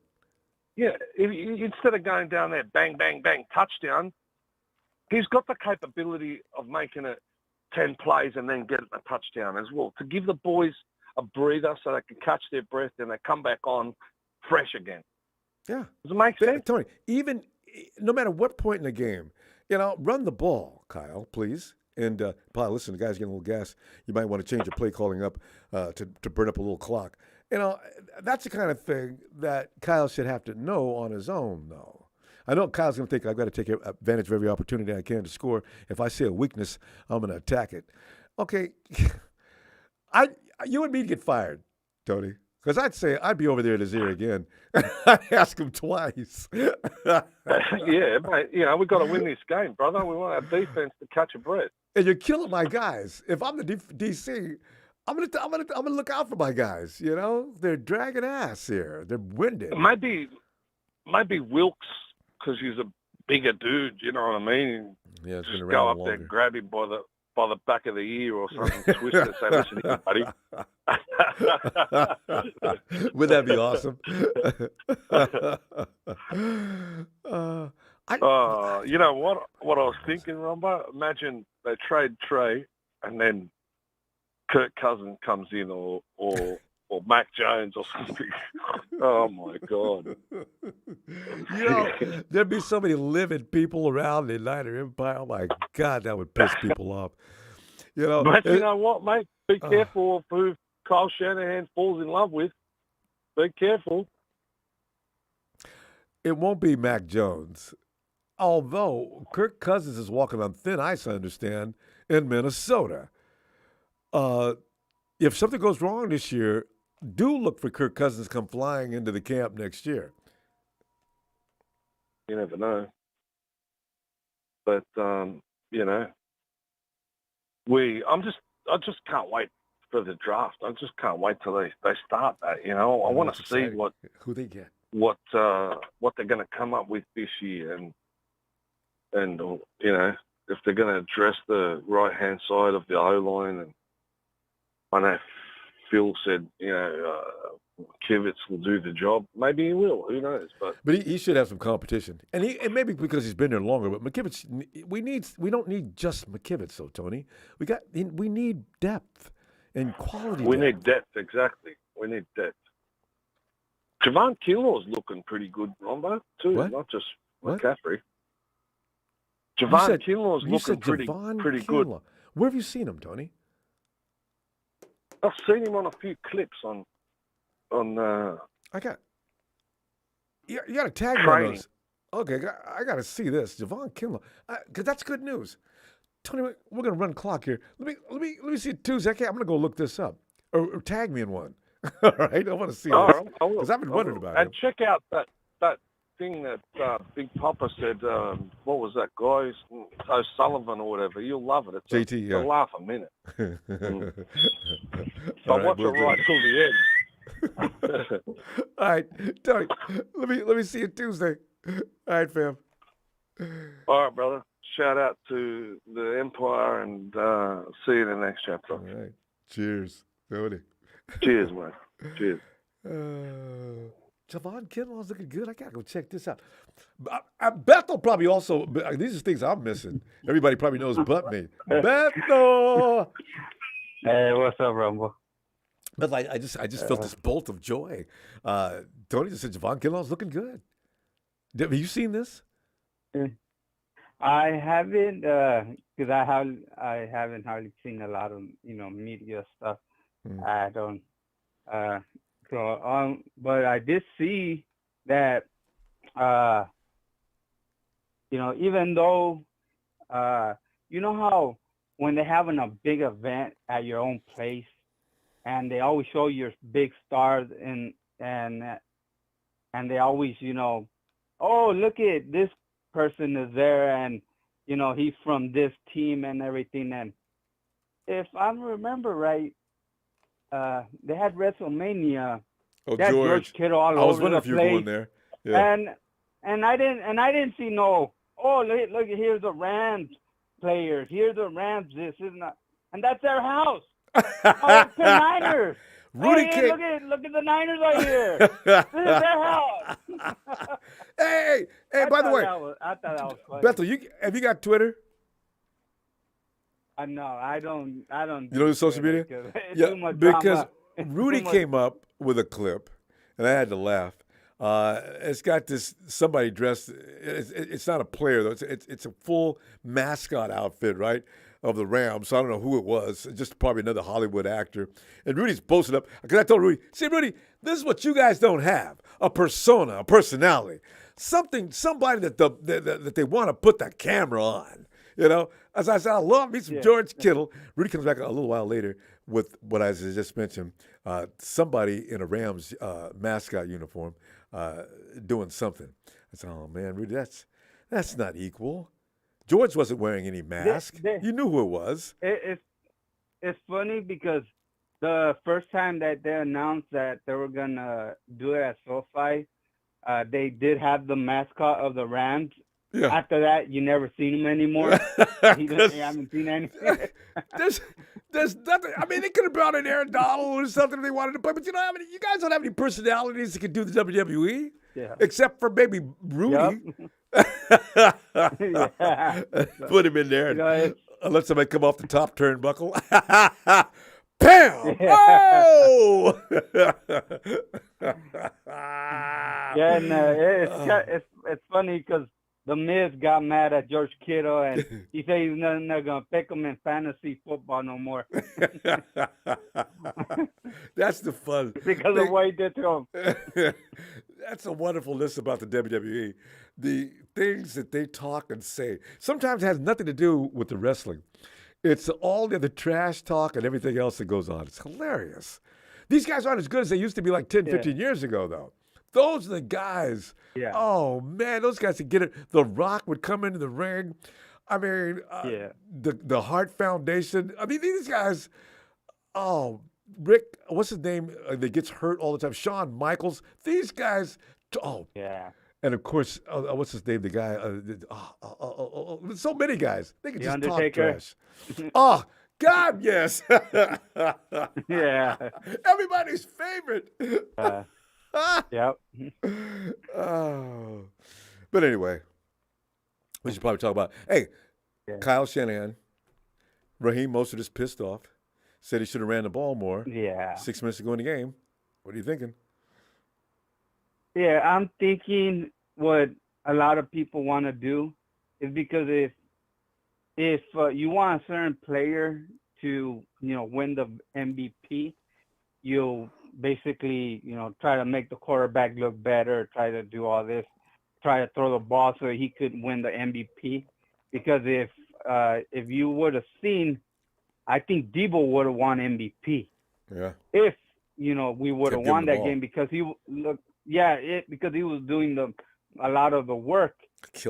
Yeah, instead of going down there, bang, bang, bang, touchdown, he's got the capability of making it 10 plays and then getting a touchdown as well, to give the boys a breather so they can catch their breath and they come back on fresh again. Yeah. Does it make sense? Tony, even no matter what point in the game, run the ball, Kyle, please. And probably, listen, the guy's getting a little gas. You might want to change your play calling up to burn up a little clock. You know, that's the kind of thing that Kyle should have to know on his own, though. I know Kyle's going to think I've got to take advantage of every opportunity I can to score. If I see a weakness, I'm going to attack it. Okay, you and me get fired, Tony. Because I'd say I'd be over there in his ear again. I'd ask him twice. Yeah, mate. You know, we've got to win this game, brother. We want our defense to catch a breath. And you're killing my guys. If I'm the DC, I'm gonna look out for my guys. You know, they're dragging ass here. They're winded. Maybe Wilkes, because he's a bigger dude. You know what I mean? Yeah, it's just been go around up there, longer. and grab him by the back of the ear or something, twist it, say, "Listen here, buddy." Would that be awesome? You know what I was thinking, Ronbo? Imagine they trade Trey and then Kirk Cousins comes in or Mac Jones or something. Oh my God. You know, there'd be so many livid people around the Niner Empire. Oh my God, that would piss people off. You know, but you know what, mate? Be careful of who Kyle Shanahan falls in love with. Be careful. It won't be Mac Jones. Although Kirk Cousins is walking on thin ice, I understand, in Minnesota. If something goes wrong this year, do look for Kirk Cousins to come flying into the camp next year. You never know. But you know, I just can't wait for the draft. I just can't wait till they start that. You know, I want to see who they get, what they're going to come up with this year, and you know, if they're going to address the right hand side of the O line. And I know Phil said, you know, Kivitz will do the job. Maybe he will. Who knows? But he should have some competition, and maybe because he's been there longer. But McKivitz, we don't need just McKivitz, though, Tony. We need depth and quality. We need depth, exactly. We need depth. Javon Kinlaw's looking pretty good, Ronbo, too. Not just McCaffrey. Javon Kinlaw's looking pretty good. Where have you seen him, Tony? I've seen him on a few clips on. You got to tag me on those. Okay, I got to see this, Javon Kinlaw, because that's good news. Tony, we're gonna run clock here. Let me see it Tuesday. I'm gonna go look this up, or tag me in one. All right, I want to see this because I've been wondering about it. And check out that thing that Big Papa said. What was that guy? O'Sullivan or whatever. You'll love it. It's JT, a laugh a minute. But watch it right till the end. All right, Tony. Let me see you Tuesday. All right, fam. All right, brother. Shout out to the Empire and see you in the next chapter. All right. Cheers, Tony. Cheers, man. Cheers. Javon Kinlaw's looking good. I gotta go check this out. Bethel probably also. These are things I'm missing. Everybody probably knows but me. Bethel. Hey, what's up, Ronbo? But I just felt this bolt of joy. Tony just said Javon Kinlaw's looking good. Have you seen this? I haven't, because I haven't hardly seen a lot of media stuff. I don't. But I did see that, even though, you know how when they're having a big event at your own place, and they always show your big stars and they always, oh, look at this person is there, and he's from this team and everything. And if I remember right, they had WrestleMania. Oh, George Kittle all over the place. I was wondering if you were going there. Yeah. And I didn't see no. Oh, look, here's the Rams players. Here's the Rams. This is not, and that's their house. Oh, it's the Niners. Rudy hey, look at the Niners right here. This is their house. hey, by the way, I thought that was funny. Bethel, have you got Twitter? No, I don't. You don't do social media? Yeah, because Rudy came up with a clip, and I had to laugh. It's got somebody dressed. It's not a player though. It's a full mascot outfit, right? of the Rams. So I don't know who it was. Just probably another Hollywood actor. And Rudy's posted up because I told Rudy, see, Rudy, this is what you guys don't have: a persona, a personality, somebody that they want to put that camera on. You know, as I said, I love me some George Kittle. Rudy comes back a little while later with what I just mentioned, somebody in a Rams mascot uniform doing something. I said, oh, man, Rudy, that's not equal. George wasn't wearing any mask. You knew who it was. It's funny because the first time that they announced that they were going to do it at SoFi, they did have the mascot of the Rams. Yeah. After that, you never seen him anymore. You haven't seen anything. There's nothing. I mean, they could have brought in Aaron Donald or something if they wanted to play, but you guys don't have any personalities that could do the WWE, except for maybe Rudy. Put him in there and let somebody come off the top turnbuckle. Bam! Oh! It's funny because The Miz got mad at George Kittle, and he said he's not going to pick him in fantasy football no more. That's the fun. Because of what he did to him. That's a wonderful list about the WWE. The things that they talk and say sometimes has nothing to do with the wrestling. It's all the other trash talk and everything else that goes on. It's hilarious. These guys aren't as good as they used to be like 10, 15 years ago, though. Those are the guys. Yeah. Oh, man, those guys could get it. The Rock would come into the ring. I mean, the Hart Foundation. I mean, these guys, Rick, what's his name that gets hurt all the time? Shawn Michaels. These guys, yeah. And, of course, what's his name? The guy, so many guys. They can just talk trash. Oh, God, yes. Yeah. Everybody's favorite. Yep. But anyway, we should probably talk about, Kyle Shanahan, Raheem Mostert is pissed off, said he should have ran the ball more. Yeah. 6 minutes to go in the game. What are you thinking? Yeah, I'm thinking what a lot of people want to do is because if you want a certain player to, win the MVP, you'll basically, try to make the quarterback look better, try to do all this, try to throw the ball so he could win the MVP. Because if you would have seen, I think Debo would have won MVP. Yeah. If, we would have won that game because he looked, because he was doing a lot of the work.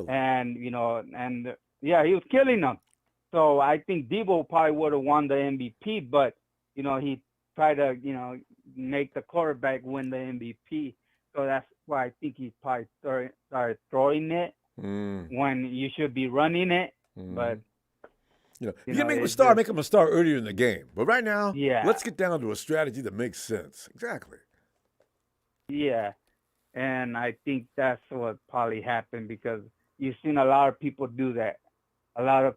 And, he was killing them. So I think Debo probably would have won the MVP, but, he tried to, make the quarterback win the MVP. So that's why I think he probably started throwing it when you should be running it. But you can make him a star earlier in the game. But right now, let's get down to a strategy that makes sense. Exactly. Yeah. And I think that's what probably happened because you've seen a lot of people do that. A lot of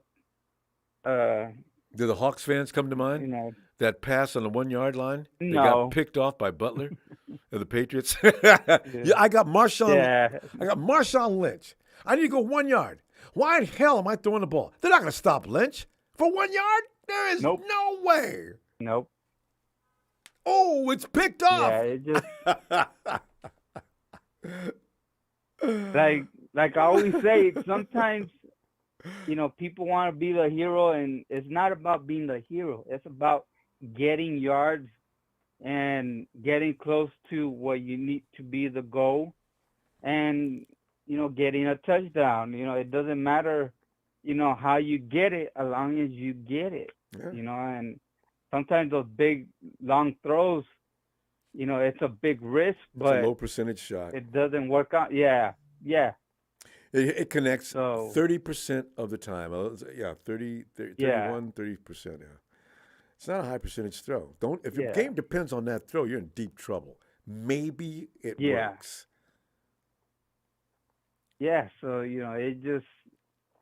do the Hawks fans come to mind? That pass on the 1 yard line? No. They got picked off by Butler of the Patriots. I got Marshawn. I got Marshawn Lynch. I need to go 1 yard. Why in hell am I throwing the ball? They're not going to stop Lynch for 1 yard. There is no way. Nope. Oh, it's picked off. Yeah, it just like I always say, sometimes people want to be the hero, and it's not about being the hero. It's about getting yards and getting close to what you need to be the goal and, getting a touchdown. It doesn't matter, how you get it as long as you get it, and sometimes those big, long throws, it's a big risk, but it's a low percentage shot. It doesn't work out. Yeah. It connects 30% of the time. 31, 30%. Yeah. It's not a high percentage throw. If your game depends on that throw, you're in deep trouble. Maybe it works. Yeah, so it just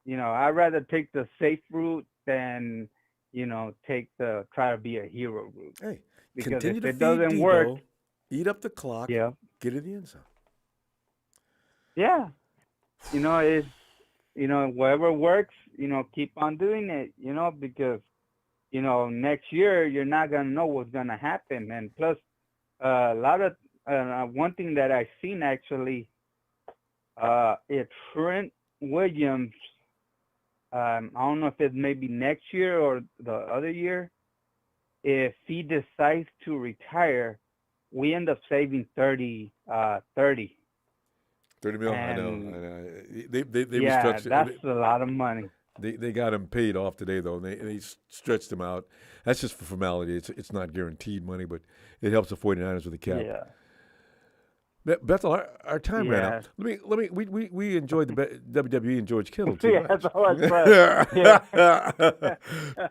I'd rather take the safe route than try to be a hero route. Hey, because continue if to it feed doesn't Debo, work, eat up the clock. Yeah, get in the end zone. Yeah, whatever works, keep on doing it, because, next year you're not going to know what's going to happen. And plus, a lot of, one thing that I've seen actually, if Trent Williams, I don't know if it's maybe next year or the other year, if he decides to retire, we end up saving 30 million. I know. They yeah, restructured. that's a lot of money. They got him paid off today though. And they stretched him out. That's just for formality. It's not guaranteed money, but it helps the 49ers with the cap. Yeah. Bethel, our time ran out. We enjoyed the WWE and George Kittle too. Yeah, that's all I said. Yeah.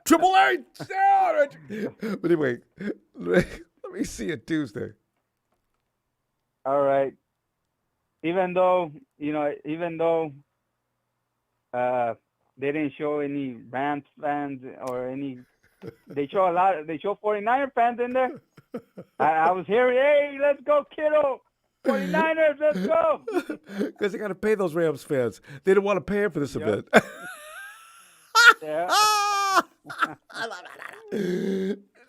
Triple H. But anyway, let me see you Tuesday. All right. Even though they didn't show any Rams fans or any, they show 49er fans in there. I was hearing, hey, let's go, kiddo. 49ers, let's go. Because they got to pay those Rams fans. They didn't want to pay them for this event. Yeah.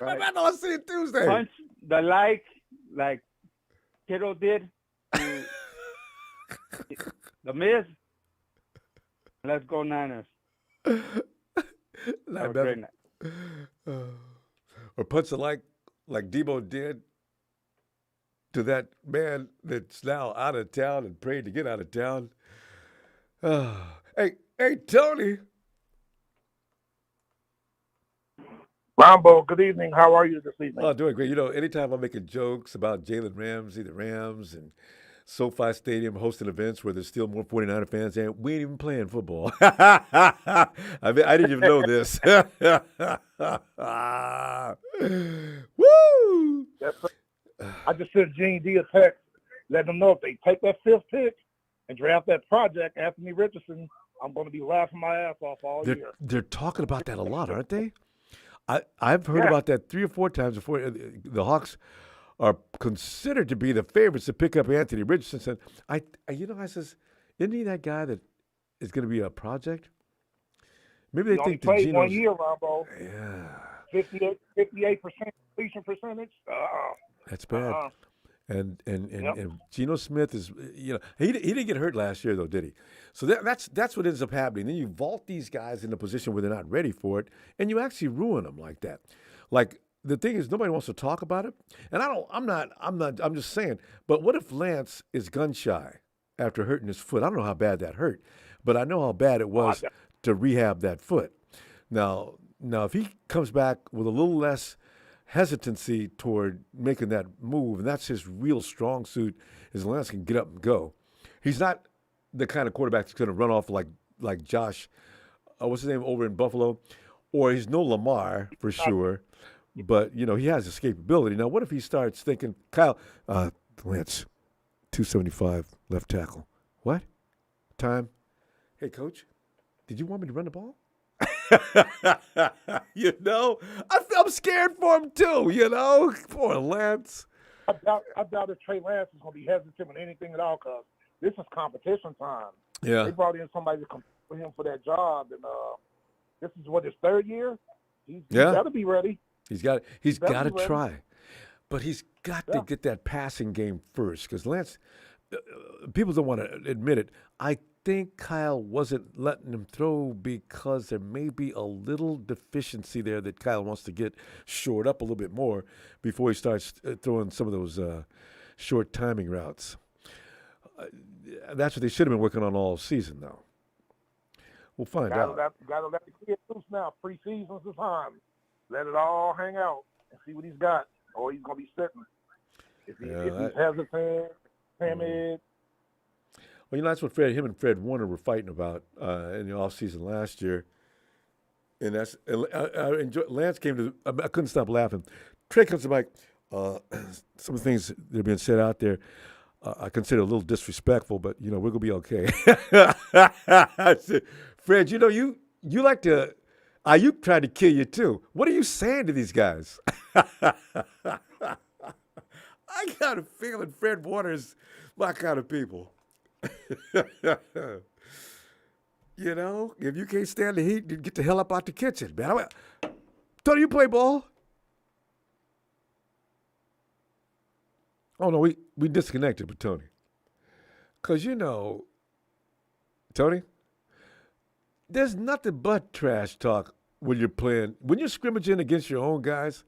Right. I'll see you Tuesday. Punch the like Kiddo did to the Miz. Let's go Niners. Have a great night. Or punch it like Debo did to that man that's now out of town and prayed to get out of town. Hey, Tony. Ronbo, good evening. How are you this evening? Oh, doing great. Anytime I'm making jokes about Jalen Ramsey, the Rams, and SoFi Stadium hosting events where there's still more 49er fans, and we ain't even playing football. I didn't even know this. Woo! Yes, I just sent Gene D a text, letting them know if they take that 5th pick and draft that project, Anthony Richardson, I'm going to be laughing my ass off all year. They're talking about that a lot, aren't they? I've heard about that 3 or 4 times before. The Hawks are considered to be the favorites to pick up Anthony Richardson. I says, isn't he that guy that is going to be a project? Maybe they think played 1 year, Ronbo. Yeah. 58% completion percentage. That's bad. And Geno Smith is, he didn't get hurt last year though, did he? So that's what ends up happening. Then you vault these guys in a position where they're not ready for it, and you actually ruin them like that. Like the thing is, nobody wants to talk about it, and I'm just saying. But what if Lance is gun shy after hurting his foot? I don't know how bad that hurt, but I know how bad it was to rehab that foot. Now if he comes back with a little less hesitancy toward making that move, and that's his real strong suit, is Lance can get up and go. He's not the kind of quarterback that's going to run off like Josh, what's his name, over in Buffalo, or he's no Lamar for sure, but, he has escapability. Now, what if he starts thinking, Kyle, Lance, 275 left tackle. What? Time? Hey, coach, did you want me to run the ball? I'm scared for him too, Poor Lance. I doubt if Trey Lance is going to be hesitant with anything at all, because this is competition time. Yeah. They brought in somebody to compete with him for that job, and this is his 3rd year. He's got to be ready. He's got to try, but he's got to get that passing game first, because Lance, people don't want to admit it. I think Kyle wasn't letting him throw because there may be a little deficiency there that Kyle wants to get shored up a little bit more before he starts throwing some of those short timing routes. That's what they should have been working on all season, though. We'll find out. Got to let the kid loose now. Preseason's the time. Let it all hang out and see what he's got, or he's going to be sitting. If he's hesitant, timid. Well, that's what him and Fred Warner were fighting about in the offseason last year. And that's I enjoyed. Lance came to. I couldn't stop laughing. Trey comes to Mike. Some of the things that are being said out there, I consider a little disrespectful, but we're gonna be okay. I said, Fred, you like to. Ayuk tried to kill you too. What are you saying to these guys? I got a feeling Fred Warner's my kind of people. You know, if you can't stand the heat, then get the hell up out the kitchen, man. Tony, you play ball? Oh, no, we disconnected with Tony. Because, you know, Tony, there's nothing but trash talk when you're playing. When you're scrimmaging against your own guys,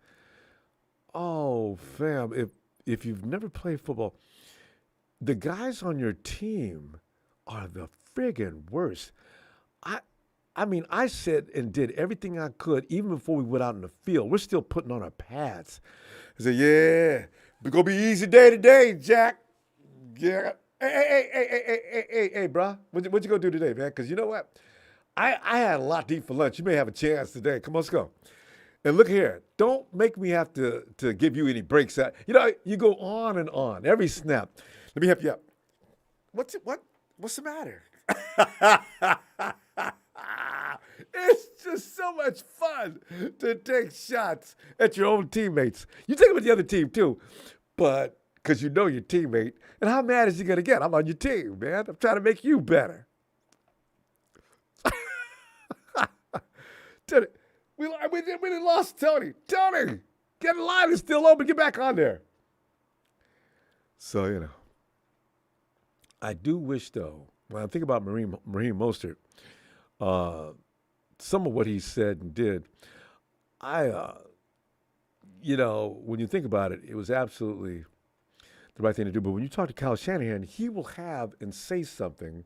oh, fam, if you've never played football, the guys on your team are the friggin' worst. I mean, I said and did everything I could, even before we went out in the field. We're still putting on our pads. I said, yeah, it's going to be easy day today, Jack. Yeah. Hey, bro. What you going to do today, man? Because you know what? I had a lot to eat for lunch. You may have a chance today. Come on, let's go. And look here. Don't make me have to give you any breaks. You know, you go on and on. Every snap. Let me help you out. What's the matter? It's just so much fun to take shots at your own teammates. You take them at the other team too, but because you know your teammate. And how mad is he going to get? I'm on your team, man. I'm trying to make you better. Tony, we lost Tony. Tony, get in line. It's still open. Get back on there. So, you know, I do wish, though, when I think about Raheem Mostert, some of what he said and did, you know, when you think about it, it was absolutely the right thing to do. But when you talk to Kyle Shanahan, he will have and say something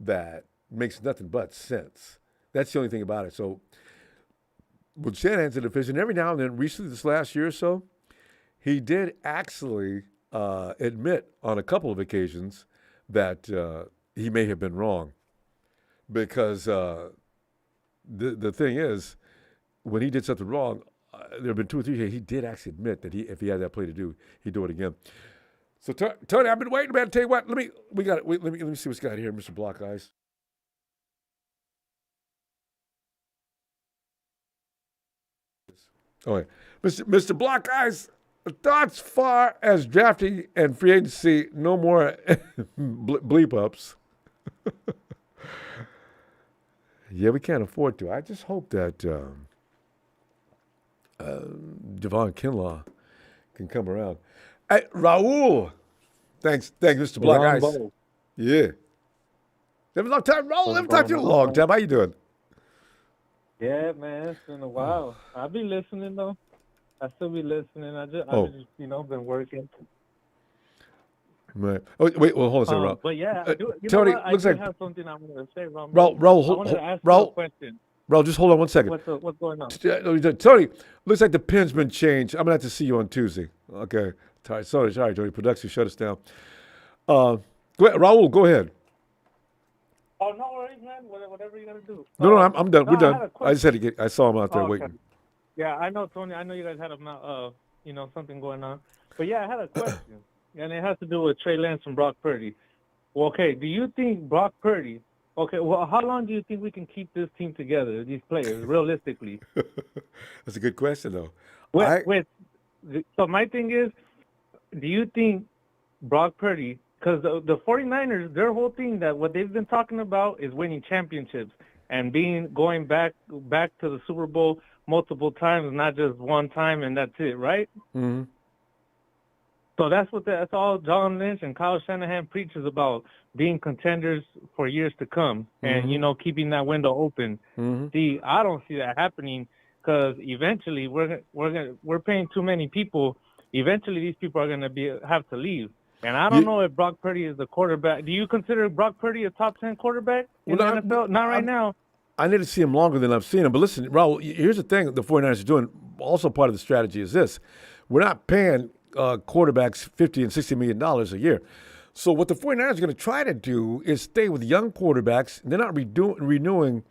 that makes nothing but sense. That's the only thing about it. So with Shanahan's in the division, every now and then, recently this last year or so, he did actually admit on a couple of occasions that he may have been wrong. Because the thing is, when he did something wrong, there have been 2 or 3 years, he did actually admit that if he had that play to do, he'd do it again. So, Tony, I've been waiting, man. Tell you what, let me see what's got here, Mr. Block Eyes. Oh, yeah. Mr. Block Eyes, thoughts far as drafting and free agency, no more bleep ups. Yeah, we can't afford to. I just hope that Javon Kinlaw can come around. Hey, Raul, thanks, Mr. Black Ice. Ronbo. Yeah. That was a long time, Raul. Never talked to you in a long time. How you doing? Yeah, man, it's been a while. I'll be listening though. I still be listening. I've just been working. Right. Oh, wait. Well, hold on a second, Raul. But yeah, Tony, looks like I have something I want to say, Ronbo. I wanted to ask you a question. Raul, just hold on 1 second. What's going on? Tony, looks like the pin's been changed. I'm gonna have to see you on Tuesday. Okay. Sorry, Tony. Production shut us down. Go ahead, Raul. Go ahead. Oh, no worries, man. Whatever you gotta do. No, I'm done. We're done. I just had to get. I saw him out there waiting. Yeah, I know, Tony. I know you guys had something going on. But yeah, I had a question, and it has to do with Trey Lance and Brock Purdy. Well, okay, do you think Brock Purdy? Okay, well, how long do you think we can keep this team together, these players, realistically? That's a good question, though. So my thing is, do you think Brock Purdy? Because the 49ers, their whole thing, that what they've been talking about is winning championships and going back to the Super Bowl multiple times, not just one time, and that's it, right? Mm-hmm. So that's all John Lynch and Kyle Shanahan preaches about, being contenders for years to come, and keeping that window open. Mm-hmm. See, I don't see that happening, because eventually we're paying too many people. Eventually, these people are going to have to leave. And I don't know if Brock Purdy is the quarterback. Do you consider Brock Purdy a top 10 quarterback in the NFL? Not right now. I need to see him longer than I've seen him. But listen, Raul, here's the thing the 49ers are doing. Also part of the strategy is this. We're not paying quarterbacks $50 and $60 million a year. So what the 49ers are going to try to do is stay with young quarterbacks. They're not renewing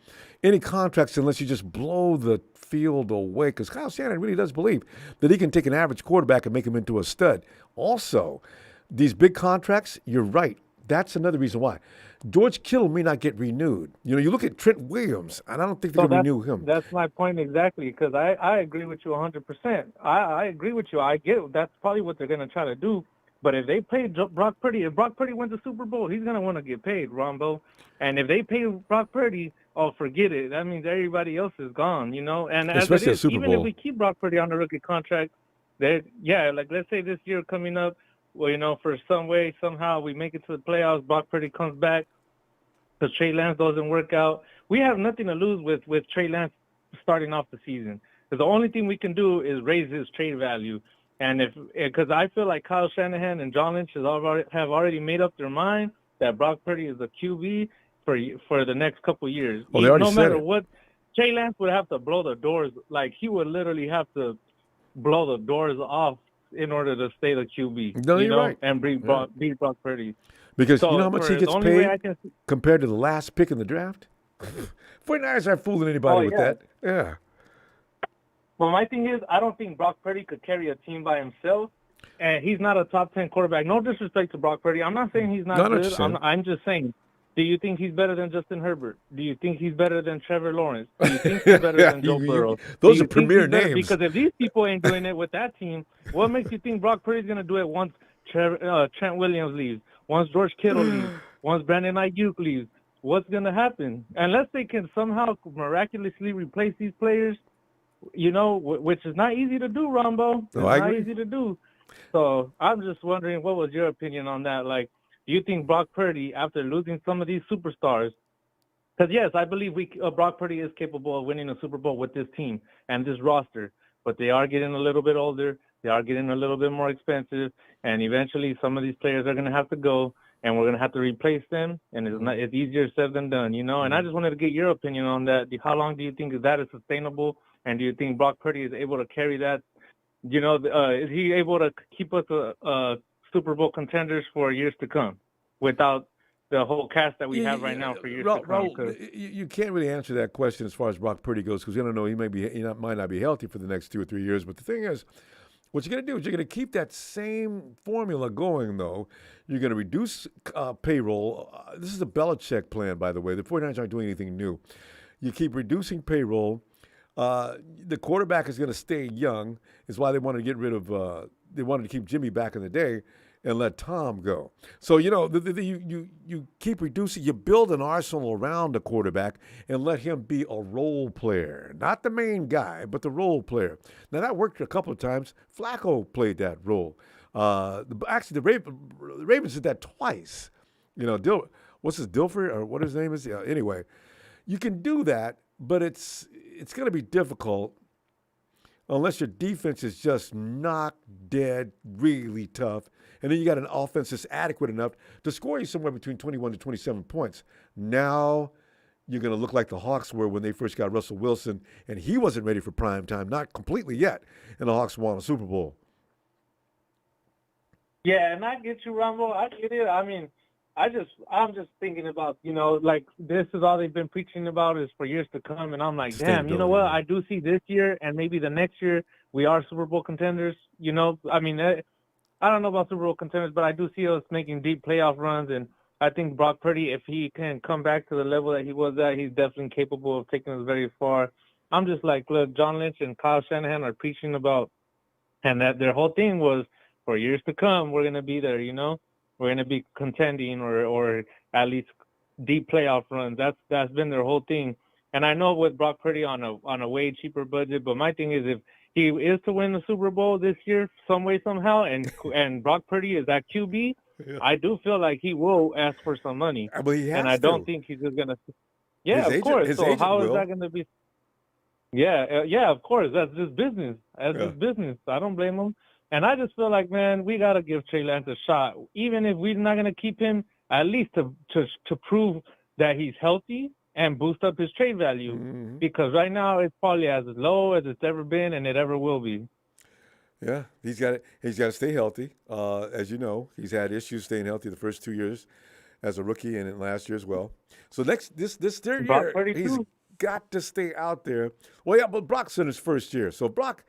any contracts unless you just blow the field away, because Kyle Shanahan really does believe that he can take an average quarterback and make him into a stud. Also, these big contracts, you're right. That's another reason why. George Kittle may not get renewed. You look at Trent Williams, and I don't think they're going to renew him. That's my point exactly, because I agree with you 100%. I agree with you. I get that's probably what they're going to try to do. But if they pay Brock Purdy, if Brock Purdy wins the Super Bowl, he's going to want to get paid, Ronbo. And if they pay Brock Purdy, oh, forget it. That means everybody else is gone, you know? And as Especially it is, Super even Bowl. if we keep Brock Purdy on the rookie contract, like let's say this year coming up, well, you know, for some way, somehow we make it to the playoffs, Brock Purdy comes back, because Trey Lance doesn't work out. We have nothing to lose with Trey Lance starting off the season. Because the only thing we can do is raise his trade value. And because I feel like Kyle Shanahan and John Lynch have already made up their mind that Brock Purdy is the QB for the next couple of years. Well, they already no said matter it. what, Trey Lance would have to blow the doors. Like, he would literally have to blow the doors off in order to stay the QB. No, you you're know, right. and beat Brock Purdy. Because So you know how much he for gets the only way I paid can compared to the last pick in the draft? 49ers aren't fooling anybody with that. Yeah. Well, my thing is, I don't think Brock Purdy could carry a team by himself, and he's not a top 10 quarterback. No disrespect to Brock Purdy. I'm not saying he's not good. I'm just saying, do you think he's better than Justin Herbert? Do you think he's better than Trevor Lawrence? Do you think he's better than Joe Burrow? Those are premier names. Because if these people ain't doing it with that team, what makes you think Brock Purdy's going to do it once Trent Williams leaves, once George Kittle leaves, once Brandon Ayuk leaves? What's going to happen? Unless they can somehow miraculously replace these players, you know, which is not easy to do, Ronbo. It's not easy to do. So I'm just wondering, what was your opinion on that? Like, do you think Brock Purdy, after losing some of these superstars, because yes, I believe Brock Purdy is capable of winning a Super Bowl with this team and this roster, but they are getting a little bit older. They are getting a little bit more expensive, and eventually some of these players are going to have to go, and we're going to have to replace them, and it's easier said than done, you know? And I just wanted to get your opinion on that. How long do you think that is sustainable, and do you think Brock Purdy is able to carry that? You know, is he able to keep us a Super Bowl contenders for years to come without the whole cast that we have right now for years to come? You can't really answer that question as far as Brock Purdy goes, because you don't know, he might not be healthy for the next 2 or 3 years. But the thing is, what you're going to do is you're going to keep that same formula going, though. You're going to reduce payroll. This is a Belichick plan, by the way. The 49ers aren't doing anything new. You keep reducing payroll. The quarterback is going to stay young. Is why they wanted to get rid of. They wanted to keep Jimmy back in the day and let Tom go. So you know, you keep reducing. You build an arsenal around the quarterback and let him be a role player, not the main guy, but the role player. Now that worked a couple of times. Flacco played that role. Actually, the Ravens did that twice. You know, what's his Dilfer or what his name is? Yeah, anyway, you can do that, but it's going to be difficult unless your defense is just knocked dead, really tough, and then you got an offense that's adequate enough to score you somewhere between 21 to 27 points. Now you're going to look like the Hawks were when they first got Russell Wilson, and he wasn't ready for prime time, not completely yet, and the Hawks won a Super Bowl. Yeah, and I get you, Ronbo. I get it. I mean, I'm just thinking about, you know, like, this is all they've been preaching about is for years to come, and I'm like, damn, you know what? I do see this year and maybe the next year we are Super Bowl contenders. You know, I mean, I don't know about Super Bowl contenders, but I do see us making deep playoff runs, and I think Brock Purdy, if he can come back to the level that he was at, he's definitely capable of taking us very far. I'm just like, look, John Lynch and Kyle Shanahan are preaching about, and that their whole thing was for years to come, we're going to be there, you know? We're going to be contending or at least deep playoff runs. That's been their whole thing. And I know with Brock Purdy on a way cheaper budget, but my thing is, if he is to win the Super Bowl this year some way, somehow, and Brock Purdy is that QB, I do feel like he will ask for some money. But he has and I don't think he's just going to – yeah, of course. So how is that going to be – yeah, of course. That's just business. Just business. I don't blame him. And I just feel like, man, we got to give Trey Lance a shot. Even if we're not going to keep him, at least to prove that he's healthy and boost up his trade value. Mm-hmm. Because right now it's probably as low as it's ever been and it ever will be. Yeah, he's got to stay healthy. As you know, he's had issues staying healthy the first 2 years as a rookie and in last year as well. So this third year, he's got to stay out there. Well, yeah, but Brock's in his first year. So Brock...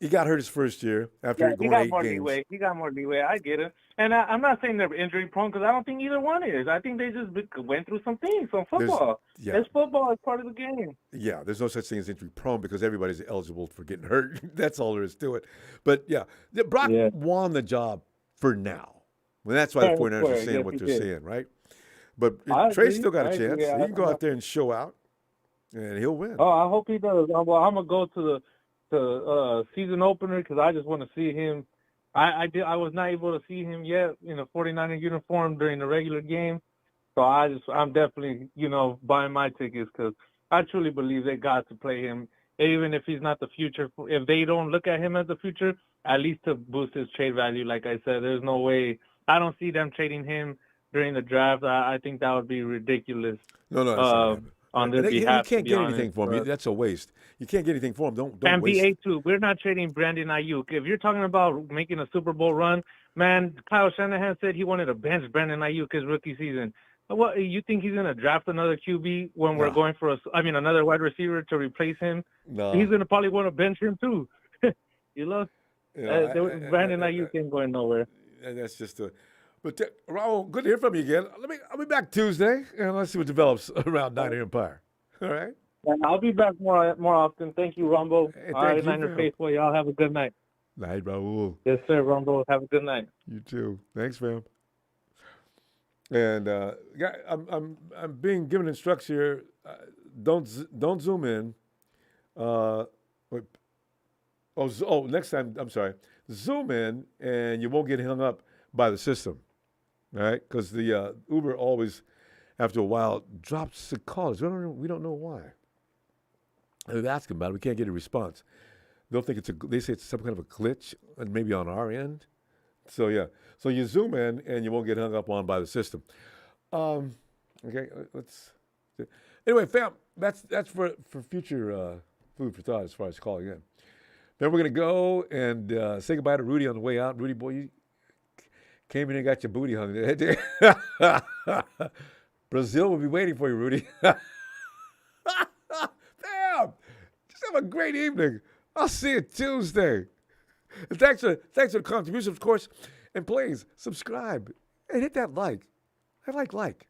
He got hurt his first year after going 8 games. He got more leeway. I get it. And I'm not saying they're injury prone because I don't think either one is. I think they just went through some things on football. It's football. It's part of the game. Yeah, there's no such thing as injury prone because everybody's eligible for getting hurt. That's all there is to it. But, yeah, Brock won the job for now. Well, that's why the Fair 49ers are play. saying Yes, what he they're did. saying, right? But I Trey's agree. still got a I chance. agree. He can go out there and show out, and he'll win. Oh, I hope he does. Well, I'm gonna go to the season opener because I just want to see him. I was not able to see him yet in a 49er uniform during the regular game, so I'm definitely buying my tickets because I truly believe they got to play him, even if he's not the future. If they don't look at him as the future, at least to boost his trade value. Like I said, there's no way. I don't see them trading him during the draft. I think that would be ridiculous. No, that's not happening. On their You behalf, can't to be get honest, anything for him. but- That's a waste. You can't get anything for him. Don't and waste. BA2, we're not trading Brandon Ayuk. If you're talking about making a Super Bowl run, man, Kyle Shanahan said he wanted to bench Brandon Ayuk his rookie season. What, you think he's going to draft another QB when we're going for another wide receiver to replace him? No. He's going to probably want to bench him too. Brandon Ayuk ain't going nowhere. And that's just a. But Raul, good to hear from you again. I'll be back Tuesday, and let's see what develops around Niner Empire. All right. And I'll be back more often. Thank you, Rombo. Hey, All right, thank you, Niner fam. faithful. Y'all have a good night. Night, Raul. Yes, sir, Rombo. Have a good night. You too. Thanks, fam. And I'm being given instructions here. Don't zoom in. Next time, I'm sorry. Zoom in, and you won't get hung up by the system. All right, because the Uber always, after a while, drops the calls. We don't know why. They're asking about it. We can't get a response. They'll think they say it's some kind of a glitch, and maybe on our end. So yeah, so you zoom in, and you won't get hung up on by the system. Okay, let's. Anyway, fam, that's for future food for thought as far as calling in. Then we're gonna go and say goodbye to Rudy on the way out. Rudy boy, you came in and got your booty hung. Brazil will be waiting for you, Rudy. Fam, just have a great evening. I'll see you Tuesday. And thanks for the contribution, of course. And please subscribe and hit that like. I like.